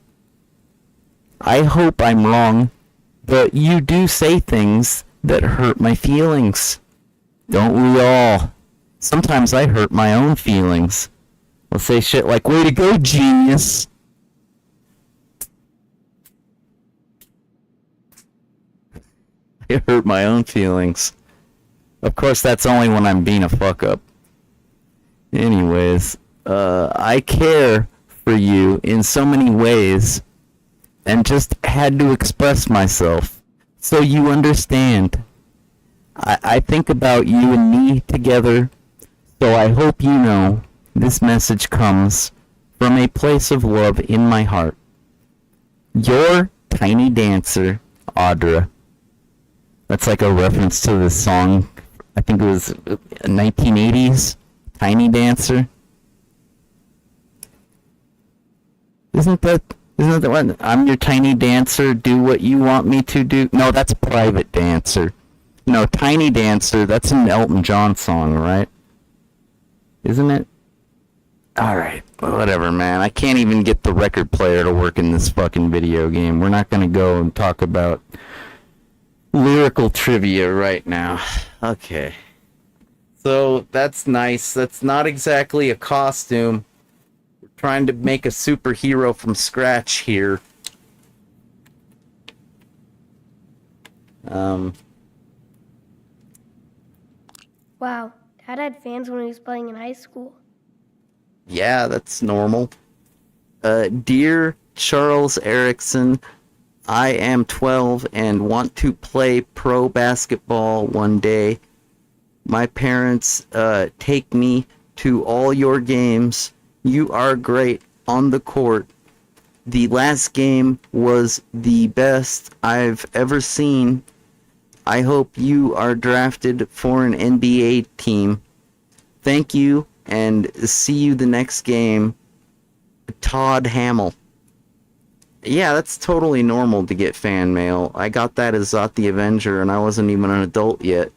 I hope I'm wrong, but you do say things that hurt my feelings. Don't we all? Sometimes I hurt my own feelings. I'll say shit like, way to go, genius. I hurt my own feelings. Of course, that's only when I'm being a fuck up. Anyways, I care for you in so many ways, and just had to express myself so you understand. I think about you and me together, so I hope you know this message comes from a place of love in my heart. Your tiny dancer, Audra. That's like a reference to the song, I think it was 1980s, Tiny Dancer. Isn't that the one? I'm your tiny dancer, do what you want me to do. No, that's Private Dancer. No, Tiny Dancer, that's an Elton John song, right? Isn't it? Alright, whatever, man. I can't even get the record player to work in this fucking video game. We're not gonna go and talk about lyrical trivia right now. Okay. So, that's nice. That's not exactly a costume. We're trying to make a superhero from scratch here. Wow, Dad had fans when he was playing in high school. Yeah, that's normal. Dear Charles Erickson, I am 12 and want to play pro basketball one day. My parents take me to all your games. You are great on the court. The last game was the best I've ever seen. I hope you are drafted for an NBA team. Thank you, and see you the next game. Todd Hamill. Yeah, that's totally normal to get fan mail. I got that as Zot the Avenger, and I wasn't even an adult yet.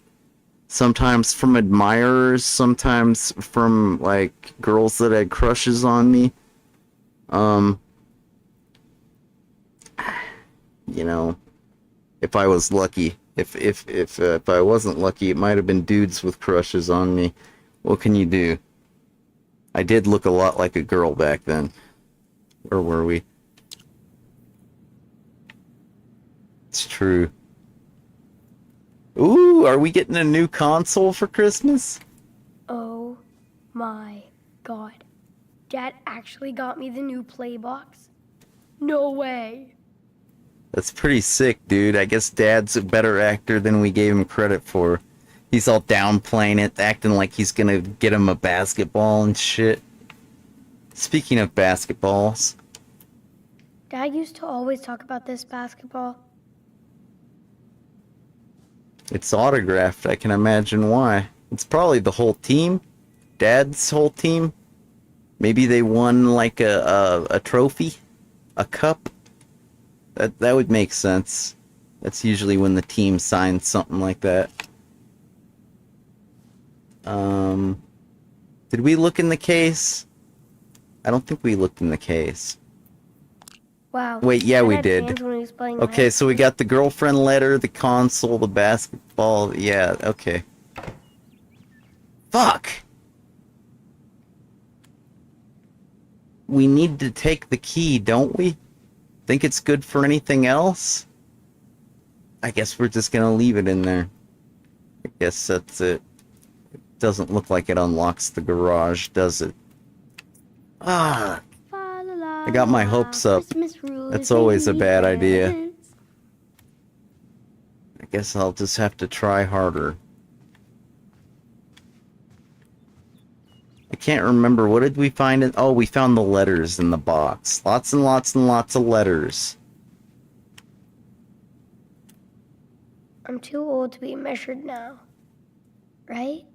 Sometimes from admirers, sometimes from, like, girls that had crushes on me. You know, if I was lucky. If I wasn't lucky, it might have been dudes with crushes on me. What can you do? I did look a lot like a girl back then. Where were we? It's true. Ooh, are we getting a new console for Christmas? Oh my god. Dad actually got me the new play box? No way. That's pretty sick, dude. I guess Dad's a better actor than we gave him credit for. He's all downplaying it, acting like he's gonna get him a basketball and shit. Speaking of basketballs. Dad used to always talk about this basketball. It's autographed, I can imagine why. It's probably the whole team. Dad's whole team. Maybe they won like a trophy? A cup? That would make sense. That's usually when the team signs something like that. Did we look in the case? I don't think we looked in the case. Wow. Wait, yeah, Dad we had did. fans when he was playing Okay, high so we school. got the girlfriend letter, the console, the basketball. Yeah, okay. Fuck! We need to take the key, don't we? Think it's good for anything else? I guess we're just gonna leave it in there. I guess that's it. It doesn't look like it unlocks the garage, does it? Ah! I got my hopes up. That's always a bad idea. I guess I'll just have to try harder. I can't remember. What did we find? Oh, we found the letters in the box. Lots and lots and lots of letters. I'm too old to be measured now. Right?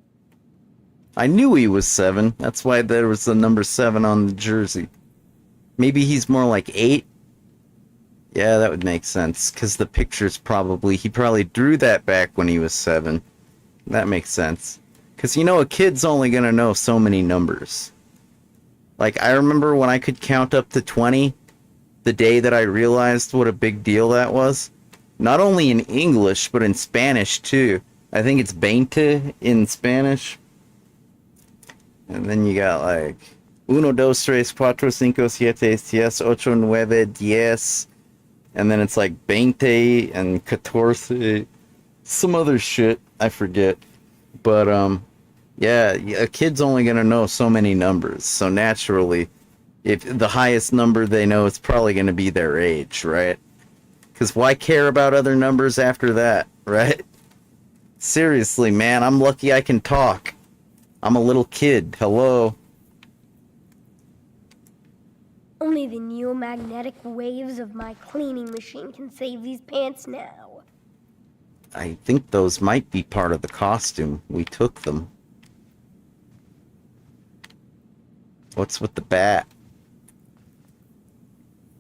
I knew he was 7. That's why there was the number 7 on the jersey. Maybe he's more like 8? Yeah, that would make sense. Because the picture's probably... He probably drew that back when he was 7. That makes sense. Because, you know, a kid's only going to know so many numbers. Like, I remember when I could count up to 20, the day that I realized what a big deal that was. Not only in English, but in Spanish, too. I think it's 20 in Spanish. And then you got, like... 1, 2, 3, 4, 5, 7, 6, 8, 9, 10. And then it's like 20 and 14. Some other shit. I forget. But, yeah, a kid's only going to know so many numbers. So naturally, if the highest number they know is probably going to be their age, right? Because why care about other numbers after that, right? Seriously, man, I'm lucky I can talk. I'm a little kid. Hello? Only the neomagnetic waves of my cleaning machine can save these pants now. I think those might be part of the costume. We took them. What's with the bat?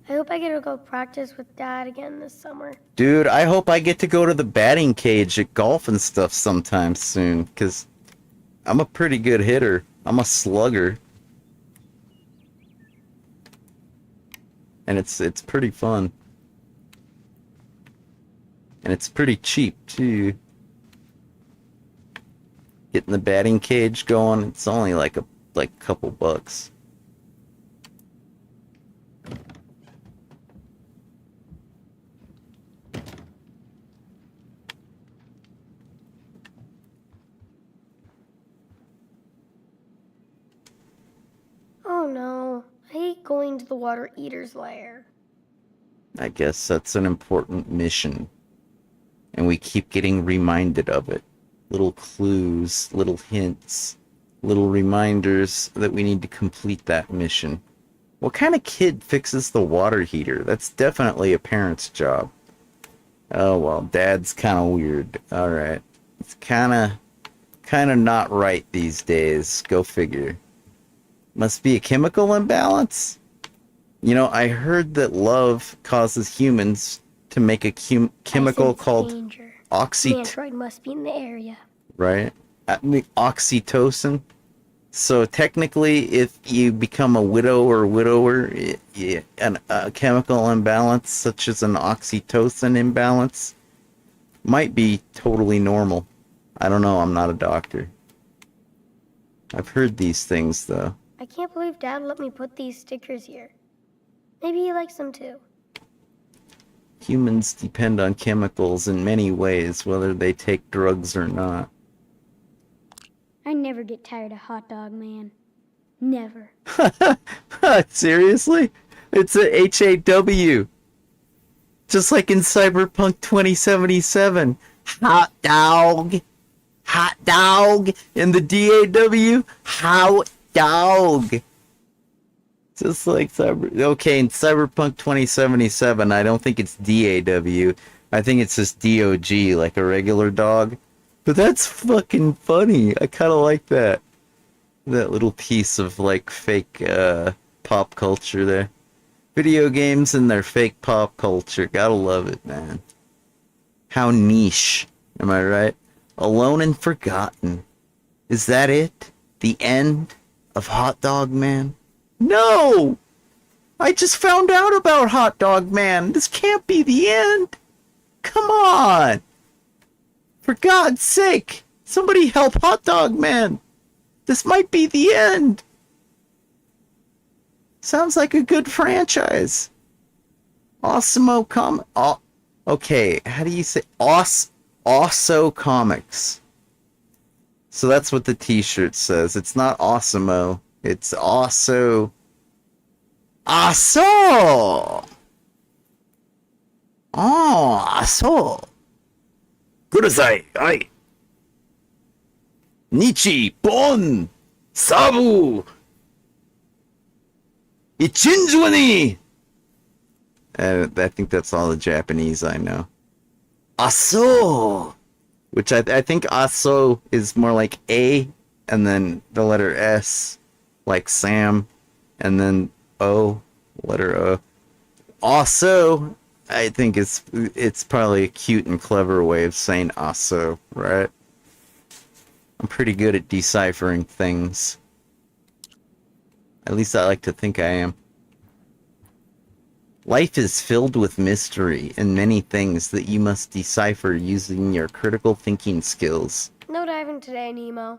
I hope I get to go practice with Dad again this summer. Dude, I hope I get to go to the batting cage at golf and stuff sometime soon, because I'm a pretty good hitter. I'm a slugger. And it's pretty fun. And it's pretty cheap, too. Getting the batting cage going, it's only like a couple bucks. Oh no, I hate going to the water eater's lair. I guess that's an important mission. And we keep getting reminded of it. Little clues, little hints, little reminders that we need to complete that mission. What kind of kid fixes the water heater? That's definitely a parent's job. Oh well, Dad's kind of weird. Alright. It's kind of not right these days. Go figure. Must be a chemical imbalance? You know, I heard that love causes humans to make a chemical called danger. oxytocin. Mantroid must be in the area. Right? Oxytocin. So technically, if you become a widow or widower, a chemical imbalance such as an oxytocin imbalance might be totally normal. I don't know. I'm not a doctor. I've heard these things though. I can't believe Dad let me put these stickers here. Maybe he likes them too. Humans depend on chemicals in many ways, whether they take drugs or not. I never get tired of Hot Dog Man. Never. Seriously? It's a HAW. Just like in Cyberpunk 2077. Hot dog. Hot dog. In the DAW, hot dog. Just like Okay, in Cyberpunk 2077, I don't think it's DAW. I think it's just DOG, like a regular dog. But that's fucking funny. I kind of like that. That little piece of, like, fake, pop culture there. Video games and their fake pop culture. Gotta love it, man. How niche. Am I right? Alone and Forgotten. Is that it? The end of Hot Dog Man? No! I just found out about Hot Dog Man. This can't be the end. Come on! For God's sake! Somebody help Hot Dog Man! This might be the end! Sounds like a good franchise. Awesemo okay, how do you say Awesome Comics. So that's what the t-shirt says. It's not Awesemo. It's also Aso. Oh, Aso. Kudasai. Ai. Nichi, Bon, Sabu. Ichinjuani. I think that's all the Japanese I know. Aso. Which I think Aso is more like A, and then the letter S, like Sam, and then O, letter O. Also, I think it's probably a cute and clever way of saying Aso, right? I'm pretty good at deciphering things. At least I like to think I am. Life is filled with mystery and many things that you must decipher using your critical thinking skills. No diving today, Nemo.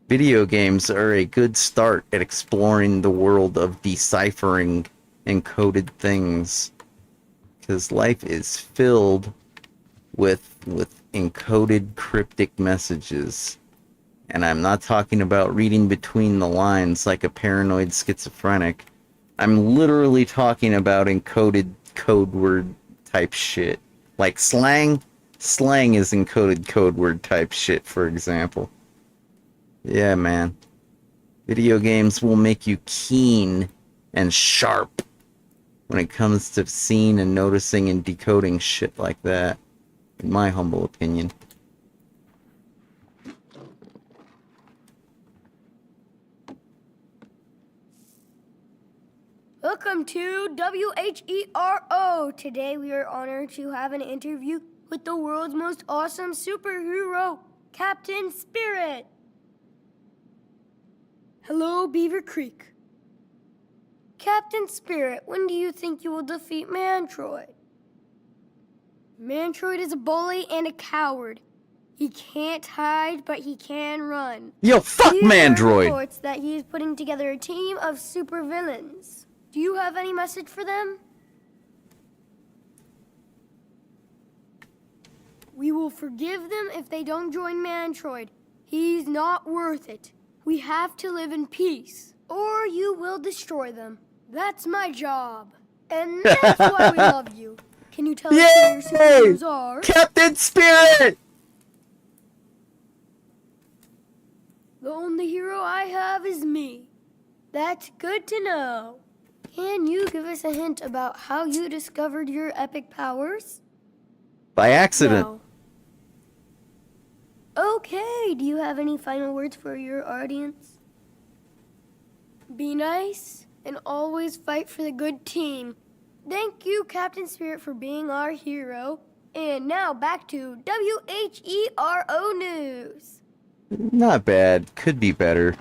Video games are a good start at exploring the world of deciphering encoded things. Because life is filled with encoded cryptic messages. And I'm not talking about reading between the lines like a paranoid schizophrenic. I'm literally talking about encoded code word type shit. Like slang. Slang is encoded code word type shit, for example. Yeah, man. Video games will make you keen and sharp when it comes to seeing and noticing and decoding shit like that. In my humble opinion. Welcome to WHERO. Today we are honored to have an interview with the world's most awesome superhero, Captain Spirit. Hello, Beaver Creek. Captain Spirit, when do you think you will defeat Mantroid? Mantroid is a bully and a coward. He can't hide, but he can run. Yo, fuck Mandroid! Reports that he is putting together a team of supervillains. Do you have any message for them? We will forgive them if they don't join Mantroid. He's not worth it. We have to live in peace, or you will destroy them. That's my job. And that's why we love you. Can you tell us who your superheroes are? Captain Spirit! The only hero I have is me. That's good to know. Can you give us a hint about how you discovered your epic powers? By accident. No. Okay, do you have any final words for your audience? Be nice, and always fight for the good team. Thank you, Captain Spirit, for being our hero. And now back to WHERO News. Not bad. Could be better.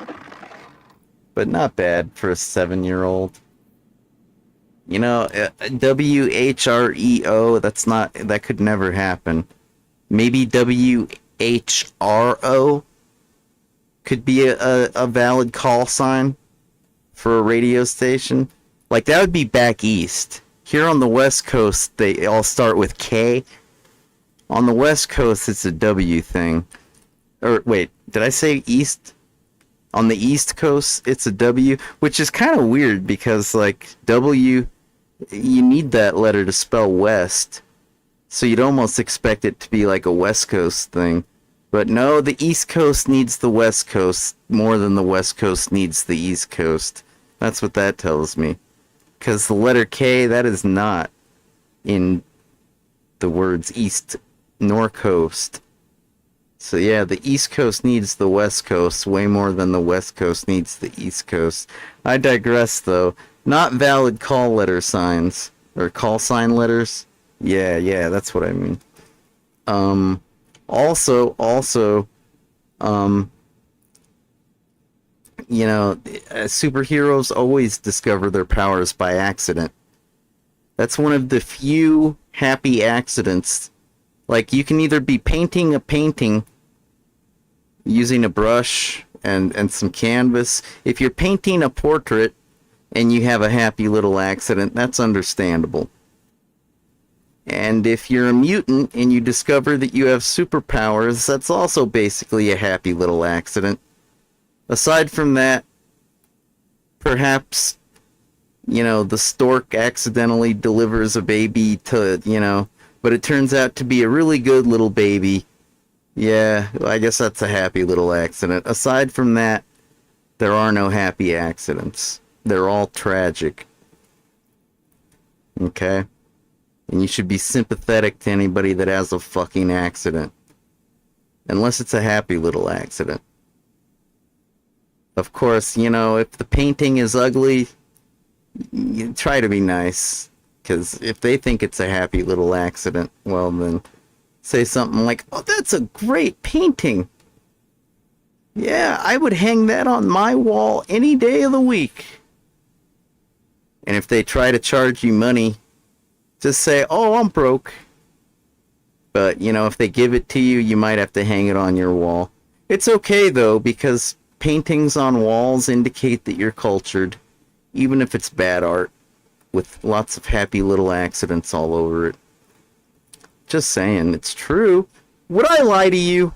But not bad for a 7-year-old. You know, WHREO, that could never happen. Maybe WHRO could be a valid call sign for a radio station. Like, that would be back east. Here on the West Coast, they all start with K. On the West Coast, it's a W thing. Or, wait, did I say east? On the East Coast, it's a W, which is kind of weird because, like, W, you need that letter to spell West. So you'd almost expect it to be like a West Coast thing. But no, the East Coast needs the West Coast more than the West Coast needs the East Coast. That's what that tells me. Because the letter K, that is not in the words East nor Coast. So yeah, the East Coast needs the West Coast way more than the West Coast needs the East Coast. I digress, though. Not valid call letter signs. Or call sign letters. Yeah, that's what I mean. Also, you know, superheroes always discover their powers by accident. That's one of the few happy accidents. Like, you can either be painting a painting using a brush and some canvas. If you're painting a portrait and you have a happy little accident, that's understandable. And if you're a mutant and you discover that you have superpowers, that's also basically a happy little accident. Aside from that, perhaps, you know, the stork accidentally delivers a baby to, you know, but it turns out to be a really good little baby. Yeah, I guess that's a happy little accident. Aside from that, there are no happy accidents. They're all tragic. Okay? And you should be sympathetic to anybody that has a fucking accident. Unless it's a happy little accident. Of course, you know, if the painting is ugly, you try to be nice. Because if they think it's a happy little accident, well then, say something like, "Oh, that's a great painting. Yeah, I would hang that on my wall any day of the week." And if they try to charge you money, just say, "Oh, I'm broke." But, you know, if they give it to you, you might have to hang it on your wall. It's okay, though, because paintings on walls indicate that you're cultured, even if it's bad art, with lots of happy little accidents all over it. Just saying, it's true. Would I lie to you?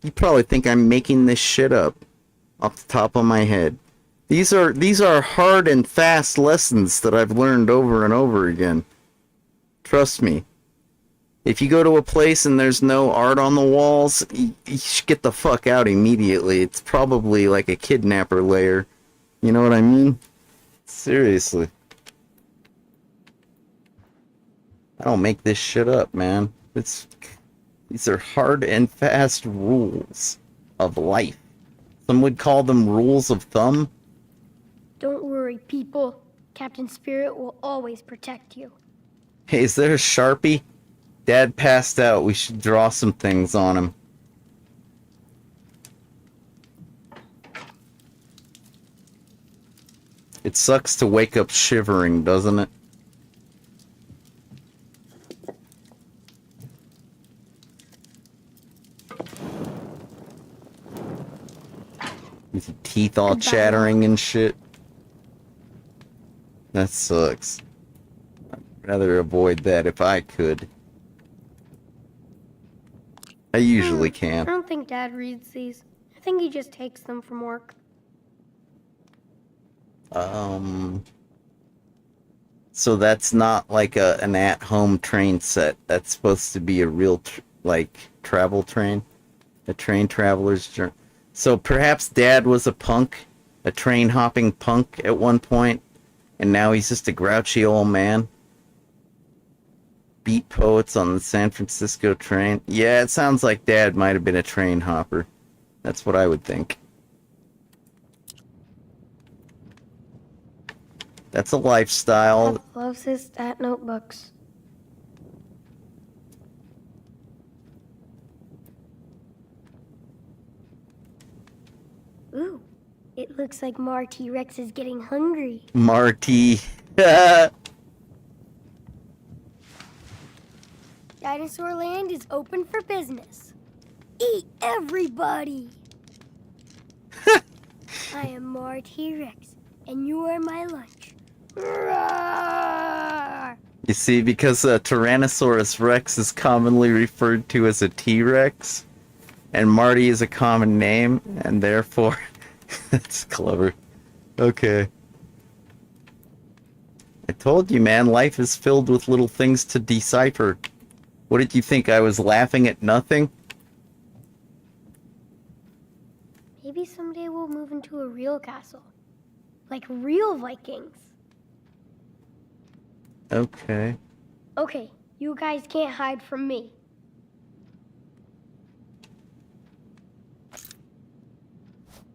You probably think I'm making this shit up off the top of my head. These are hard and fast lessons that I've learned over and over again. Trust me. If you go to a place and there's no art on the walls, you should get the fuck out immediately. It's probably like a kidnapper lair. You know what I mean? Seriously. I don't make this shit up, man. These are hard and fast rules of life. Some would call them rules of thumb. Don't worry, people. Captain Spirit will always protect you. Hey, is there a Sharpie? Dad passed out. We should draw some things on him. It sucks to wake up shivering, doesn't it? With your teeth all chattering and shit. That sucks. I'd rather avoid that if I could. I usually I can. don't think Dad reads these. I think he just takes them from work. So that's not like an at-home train set. That's supposed to be a real, travel train? A train traveler's journey. So perhaps Dad was a punk, a train-hopping punk at one point, and now he's just a grouchy old man. Beat poets on the San Francisco train. Yeah, it sounds like Dad might have been a train hopper. That's what I would think. That's a lifestyle. Dad loves his stat notebooks. Ooh, it looks like Marty Rex is getting hungry. Marty. Dinosaur Land is open for business. Eat, everybody! I am Marty Rex, and you are my lunch. Roar! You see, because Tyrannosaurus Rex is commonly referred to as a T-Rex, and Marty is a common name, and therefore... That's clever. Okay. I told you, man, life is filled with little things to decipher. What did you think? I was laughing at nothing? Maybe someday we'll move into a real castle. Like real Vikings. Okay. Okay, you guys can't hide from me.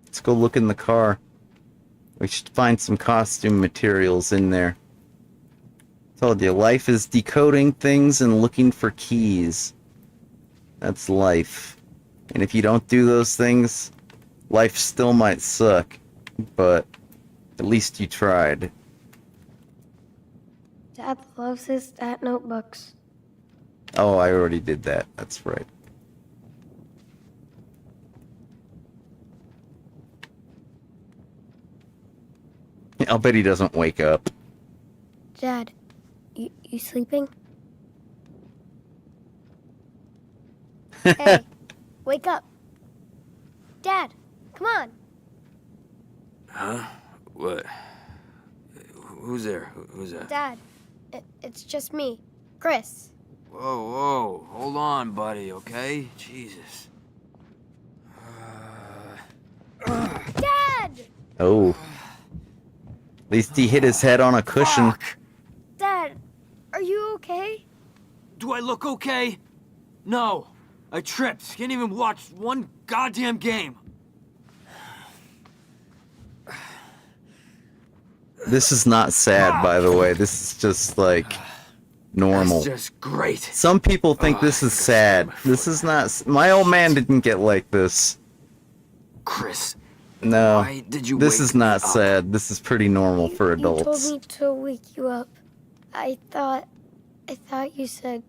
Let's go look in the car. We should find some costume materials in there. Told you, life is decoding things and looking for keys. That's life. And if you don't do those things, life still might suck. But at least you tried. Dad loves his stat notebooks. Oh, I already did that. That's right. I'll bet he doesn't wake up. Dad, you sleeping? Hey, wake up. Dad, come on. Huh? What? Who's there? Who's that? Dad, it's just me, Chris. Whoa, whoa. Hold on, buddy, okay? Jesus. Dad! Oh. At least he hit his head on a cushion. Fuck! Dad, are you okay? Do I look okay? No. I tripped. Can't even watch one goddamn game. This is not sad, by the way. This is just, like, normal. That's just great. Some people think this is sad. This is not... My old man didn't get like this. Chris. No. Why did you this wake is not me up? sad. This is pretty normal for You adults. told me to wake you up. I thought you said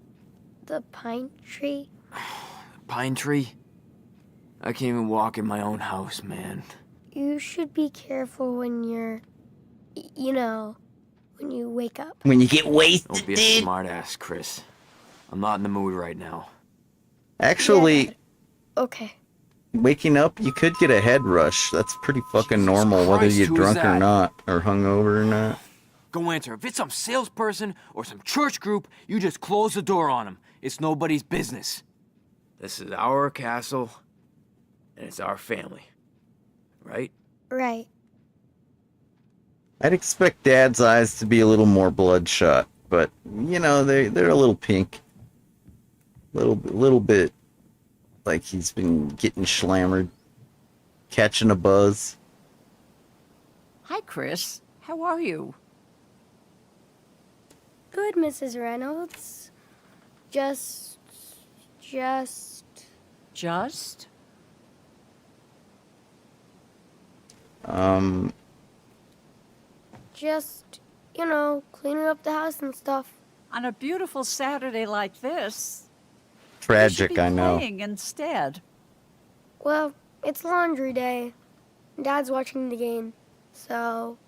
the pine tree. Pine tree? I can't even walk in my own house, man. You should be careful when you're, you know, when you wake up. When you get wasted, Don't be a smartass, Chris. I'm not in the mood right now. Actually, Yeah. Okay. waking up, you could get a head rush. That's pretty fucking normal, whether Christ, you're who's drunk or that? not, or hungover or not. Go answer. If it's some salesperson or some church group, you just close the door on them. It's nobody's business. This is our castle, and it's our family. Right? Right. I'd expect Dad's eyes to be a little more bloodshot, but you know they're a little pink, little bit like he's been getting slammered, catching a buzz. Hi, Chris. How are you? Good, Mrs. Reynolds. Just... Just? Just, you know, cleaning up the house and stuff. On a beautiful Saturday like this, Tragic, you should be I know. playing instead. Well, it's laundry day. Dad's watching the game, so...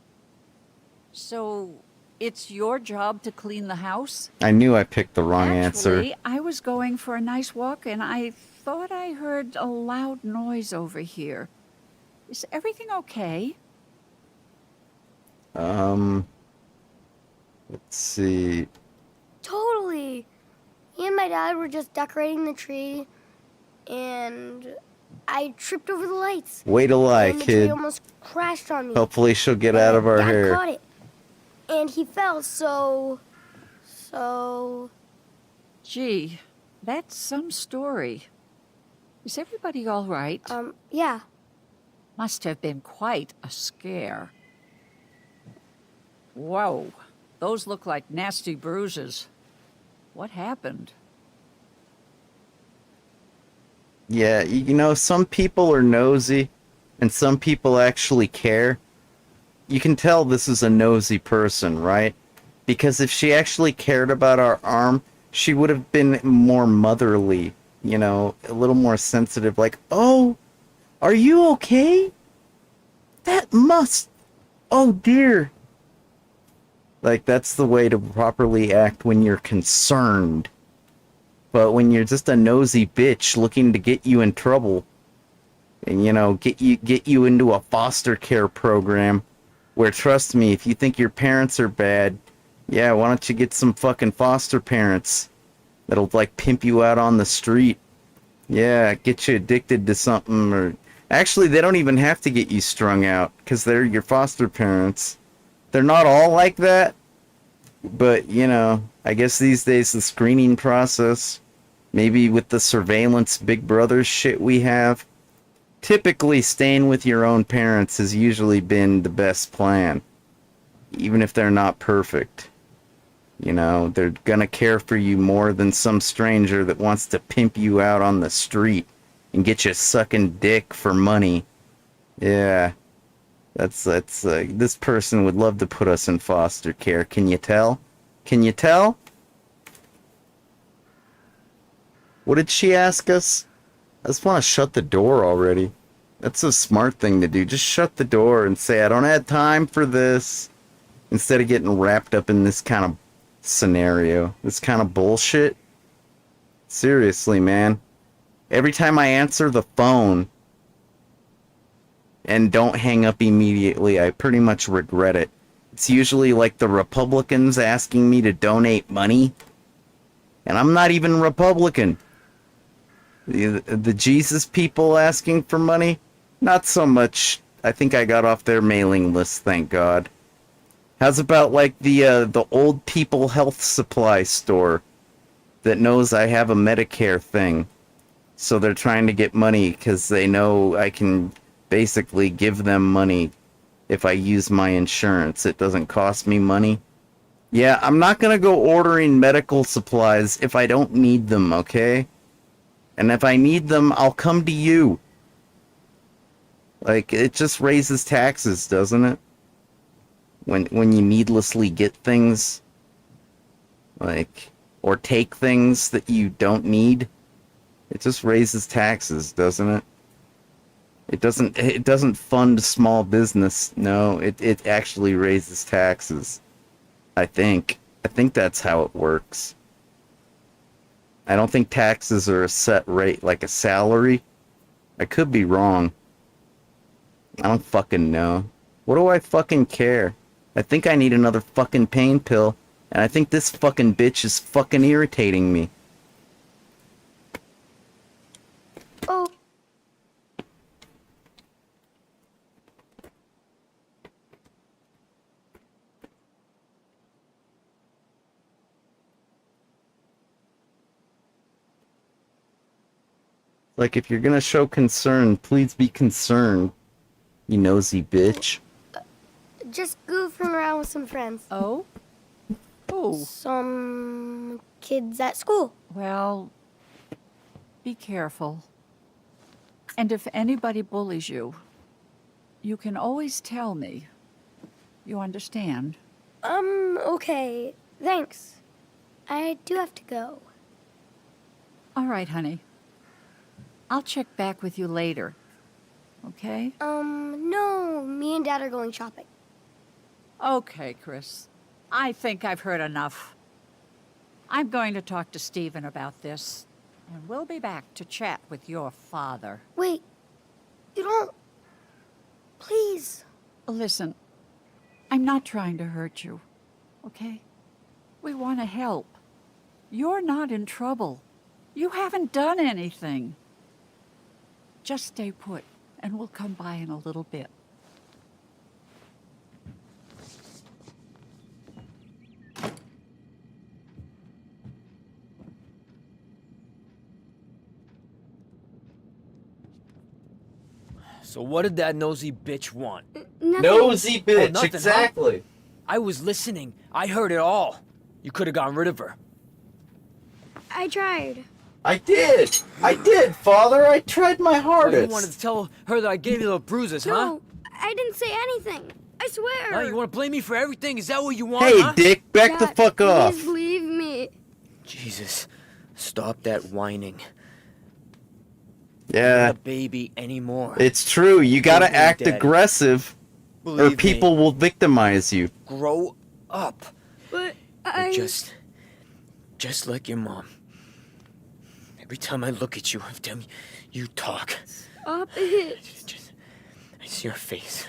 So, it's your job to clean the house? I knew I picked the wrong answer. Actually, I was going for a nice walk and I thought I heard a loud noise over here. Is everything okay? Let's see. Totally. He and my dad were just decorating the tree, and I tripped over the lights. Way to lie, and the tree kid. almost crashed on me. Hopefully she'll get out of our Dad hair. caught it, and he fell. So. Gee, that's some story. Is everybody all right? Yeah. Must have been quite a scare. Whoa, those look like nasty bruises. What happened? Yeah, you know, some people are nosy, and some people actually care. You can tell this is a nosy person, right? Because if she actually cared about our arm, she would have been more motherly, you know, a little more sensitive, like, oh, are you okay? That must, oh dear. Like, that's the way to properly act when you're concerned. But when you're just a nosy bitch looking to get you in trouble, and, you know, get you into a foster care program, where, trust me, if you think your parents are bad, yeah, why don't you get some fucking foster parents that'll, like, pimp you out on the street. Yeah, get you addicted to something, or... Actually, they don't even have to get you strung out, because they're your foster parents. They're not all like that, but, you know, I guess these days the screening process, maybe with the surveillance Big Brother shit we have, typically staying with your own parents has usually been the best plan, even if they're not perfect. You know, they're gonna care for you more than some stranger that wants to pimp you out on the street and get you sucking dick for money. Yeah, that's this person would love to put us in foster care. Can you tell? Can you tell? What did she ask us? I just want to shut the door already. That's a smart thing to do. Just shut the door and say, I don't have time for this. Instead of getting wrapped up in this kind of scenario. This kind of bullshit. Seriously, man. Every time I answer the phone and don't hang up immediately, I pretty much regret it. It's usually like the Republicans asking me to donate money. And I'm not even Republican. The Jesus people asking for money? Not so much. I think I got off their mailing list, thank God. How's about like the old people health supply store that knows I have a Medicare thing? So they're trying to get money because they know I can basically give them money if I use my insurance. It doesn't cost me money. Yeah, I'm not gonna go ordering medical supplies if I don't need them, okay? And if I need them, I'll come to you. Like, it just raises taxes, doesn't it? When you needlessly get things, like, or take things that you don't need, it just raises taxes, doesn't it? It doesn't fund small business. No, it actually raises taxes. I think that's how it works. I don't think taxes are a set rate like a salary. I could be wrong. I don't fucking know. What do I fucking care? I think I need another fucking pain pill, and I think this fucking bitch is fucking irritating me. Oh. Like, if you're gonna show concern, please be concerned, you nosy bitch. Just goofing around with some friends. Oh? Who? Some kids at school. Well, be careful. And if anybody bullies you, you can always tell me. You understand? Okay. Thanks. I do have to go. All right, honey. I'll check back with you later. Okay? No. Me and Dad are going shopping. Okay, Chris. I think I've heard enough. I'm going to talk to Stephen about this, and we'll be back to chat with your father. Wait. You don't... Please. Listen, I'm not trying to hurt you, okay? We want to help. You're not in trouble. You haven't done anything. Just stay put, and we'll come by in a little bit. So what did that nosy bitch want? Nothing. Nosy bitch, nothing, huh? exactly. I was listening. I heard it all. You could have gotten rid of her. I tried. I did, Father. I tried my Oh, hardest. you wanted to tell her that I gave you the bruises, huh? No, I didn't say anything. I swear. Huh? You want to blame me for everything? Is that what you want, Hey, huh? Dick, back the Dad, fuck off. Please believe me. Jesus, stop that whining. Yeah. You're not a baby anymore. It's true. You gotta Believe me, act Daddy. aggressive, or Believe people me. will victimize you. Grow up. But You're just like your mom. Every time I look at you, every time you talk, Stop it. I see your face.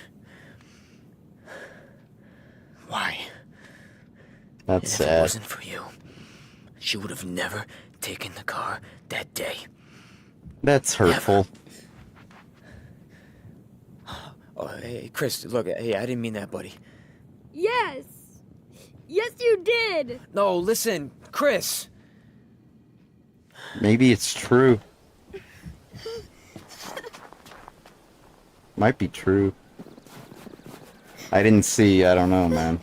Why? That's And if it sad. wasn't for you, she would have never taken the car that day. That's hurtful. Oh, hey, Chris, look, hey, I didn't mean that, buddy. Yes. Yes, you did. No, listen, Chris. Maybe it's true. Might be true. I didn't see. I don't know, man.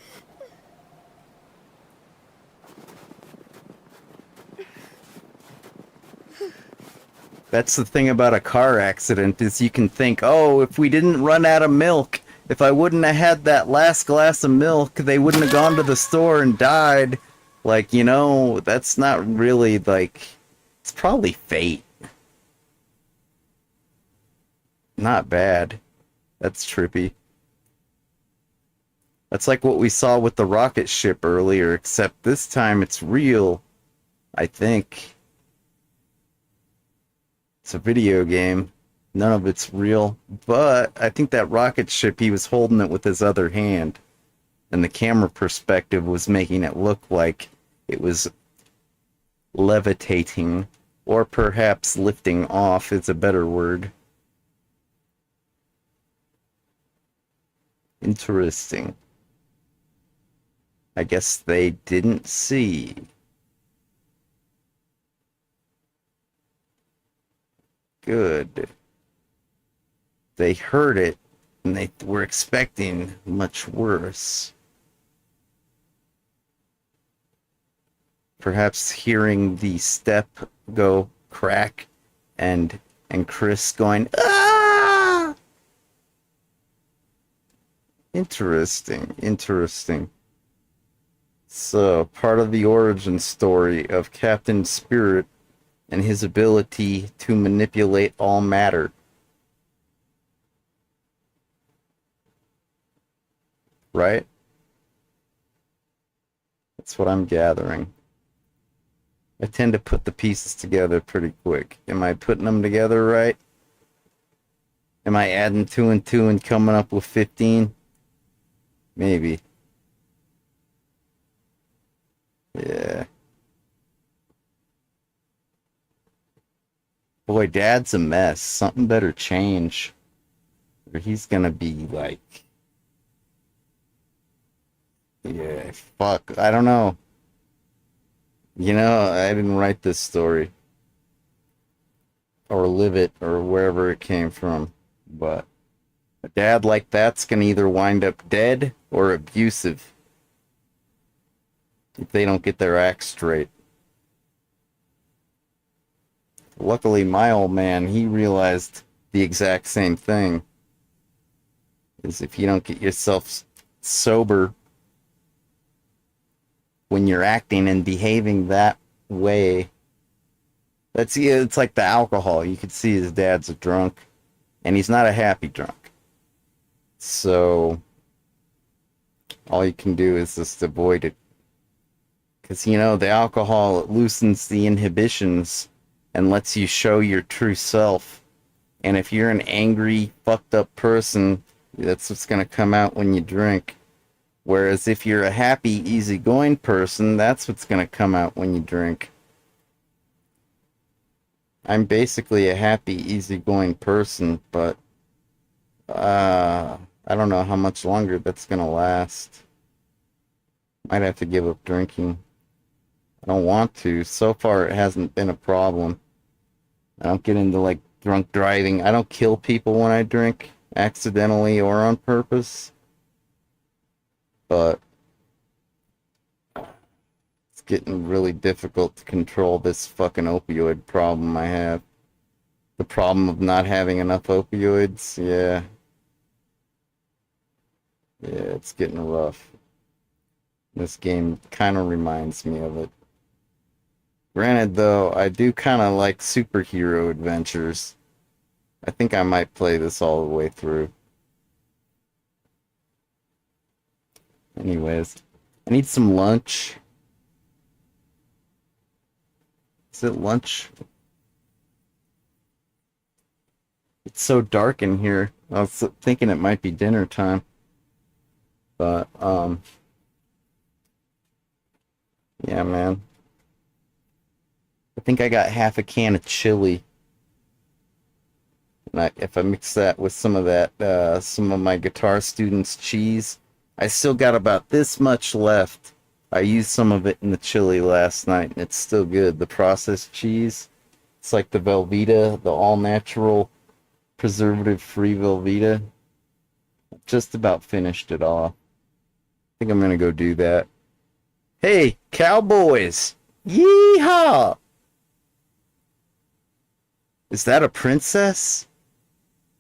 That's the thing about a car accident, is you can think, oh, if we didn't run out of milk, if I wouldn't have had that last glass of milk, they wouldn't have gone to the store and died. Like, you know, that's not really, like, it's probably fate. Not bad. That's trippy. That's like what we saw with the rocket ship earlier, except this time it's real, I think. It's a video game. None of it's real. But I think that rocket ship, he was holding it with his other hand. And the camera perspective was making it look like it was levitating. Or perhaps lifting off is a better word. Interesting. I guess they didn't see. Good. They heard it, and they were expecting much worse. Perhaps hearing the step go crack, and Chris going, ah! Interesting. So, part of the origin story of Captain Spirit and his ability to manipulate all matter. Right? That's what I'm gathering. I tend to put the pieces together pretty quick. Am I putting them together right? Am I adding 2 and 2 and coming up with 15? Maybe. Yeah. Boy, Dad's a mess. Something better change. Or he's gonna be like... Yeah, fuck. I don't know. You know, I didn't write this story. Or live it, or wherever it came from. But a dad like that's gonna either wind up dead or abusive. If they don't get their act straight. Luckily, my old man, he realized the exact same thing. Is if you don't get yourself sober when you're acting and behaving that way, it's like the alcohol. You could see his dad's a drunk, and he's not a happy drunk. So, all you can do is just avoid it. Because, you know, the alcohol, it loosens the inhibitions and lets you show your true self. And if you're an angry, fucked up person, that's what's going to come out when you drink. Whereas if you're a happy, easygoing person, that's what's going to come out when you drink. I'm basically a happy, easygoing person, but I don't know how much longer that's going to last. Might have to give up drinking. I don't want to. So far, it hasn't been a problem. I don't get into, like, drunk driving. I don't kill people when I drink, accidentally or on purpose. But getting really difficult to control this fucking opioid problem I have. The problem of not having enough opioids, yeah. Yeah, it's getting rough. This game kind of reminds me of it. Granted, though, I do kind of like superhero adventures. I think I might play this all the way through. Anyways, I need some lunch. Is it lunch? It's so dark in here. I was thinking it might be dinner time. But, yeah, man. I think I got half a can of chili. And if I mix that with some of that, some of my guitar students' cheese, I still got about this much left. I used some of it in the chili last night, and it's still good. The processed cheese, it's like the Velveeta, the all-natural, preservative-free Velveeta. Just about finished it off. I think I'm gonna go do that. Hey, cowboys! Yeehaw! Is that a princess?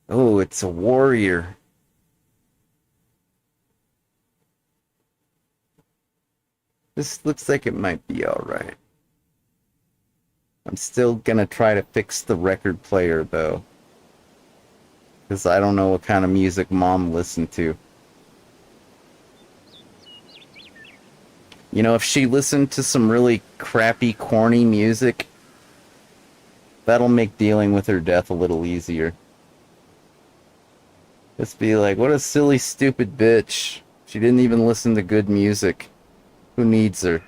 Oh, it's a warrior. This looks like it might be alright. I'm still gonna try to fix the record player, though. Because I don't know what kind of music Mom listened to. You know, if she listened to some really crappy, corny music, that'll make dealing with her death a little easier. Just be like, what a silly, stupid bitch. She didn't even listen to good music. Who needs her?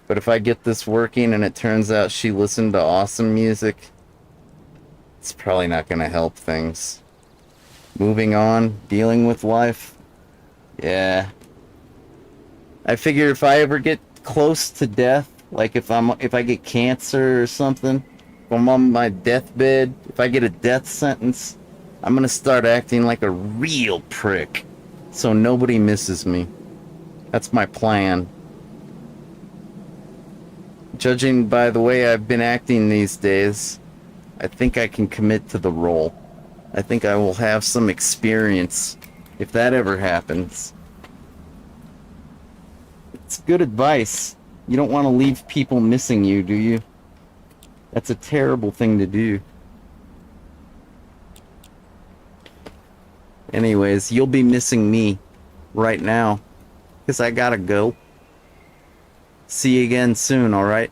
But if I get this working and it turns out she listened to awesome music, it's probably not going to help things. Moving on, dealing with life. Yeah. I figure if I ever get close to death, like if I get cancer or something, if I'm on my deathbed, if I get a death sentence, I'm gonna start acting like a real prick, so nobody misses me. That's my plan. Judging by the way I've been acting these days, I think I can commit to the role. I think I will have some experience if that ever happens. It's good advice. You don't want to leave people missing you, do you? That's a terrible thing to do. Anyways, you'll be missing me right now, because I gotta go. See you again soon, alright?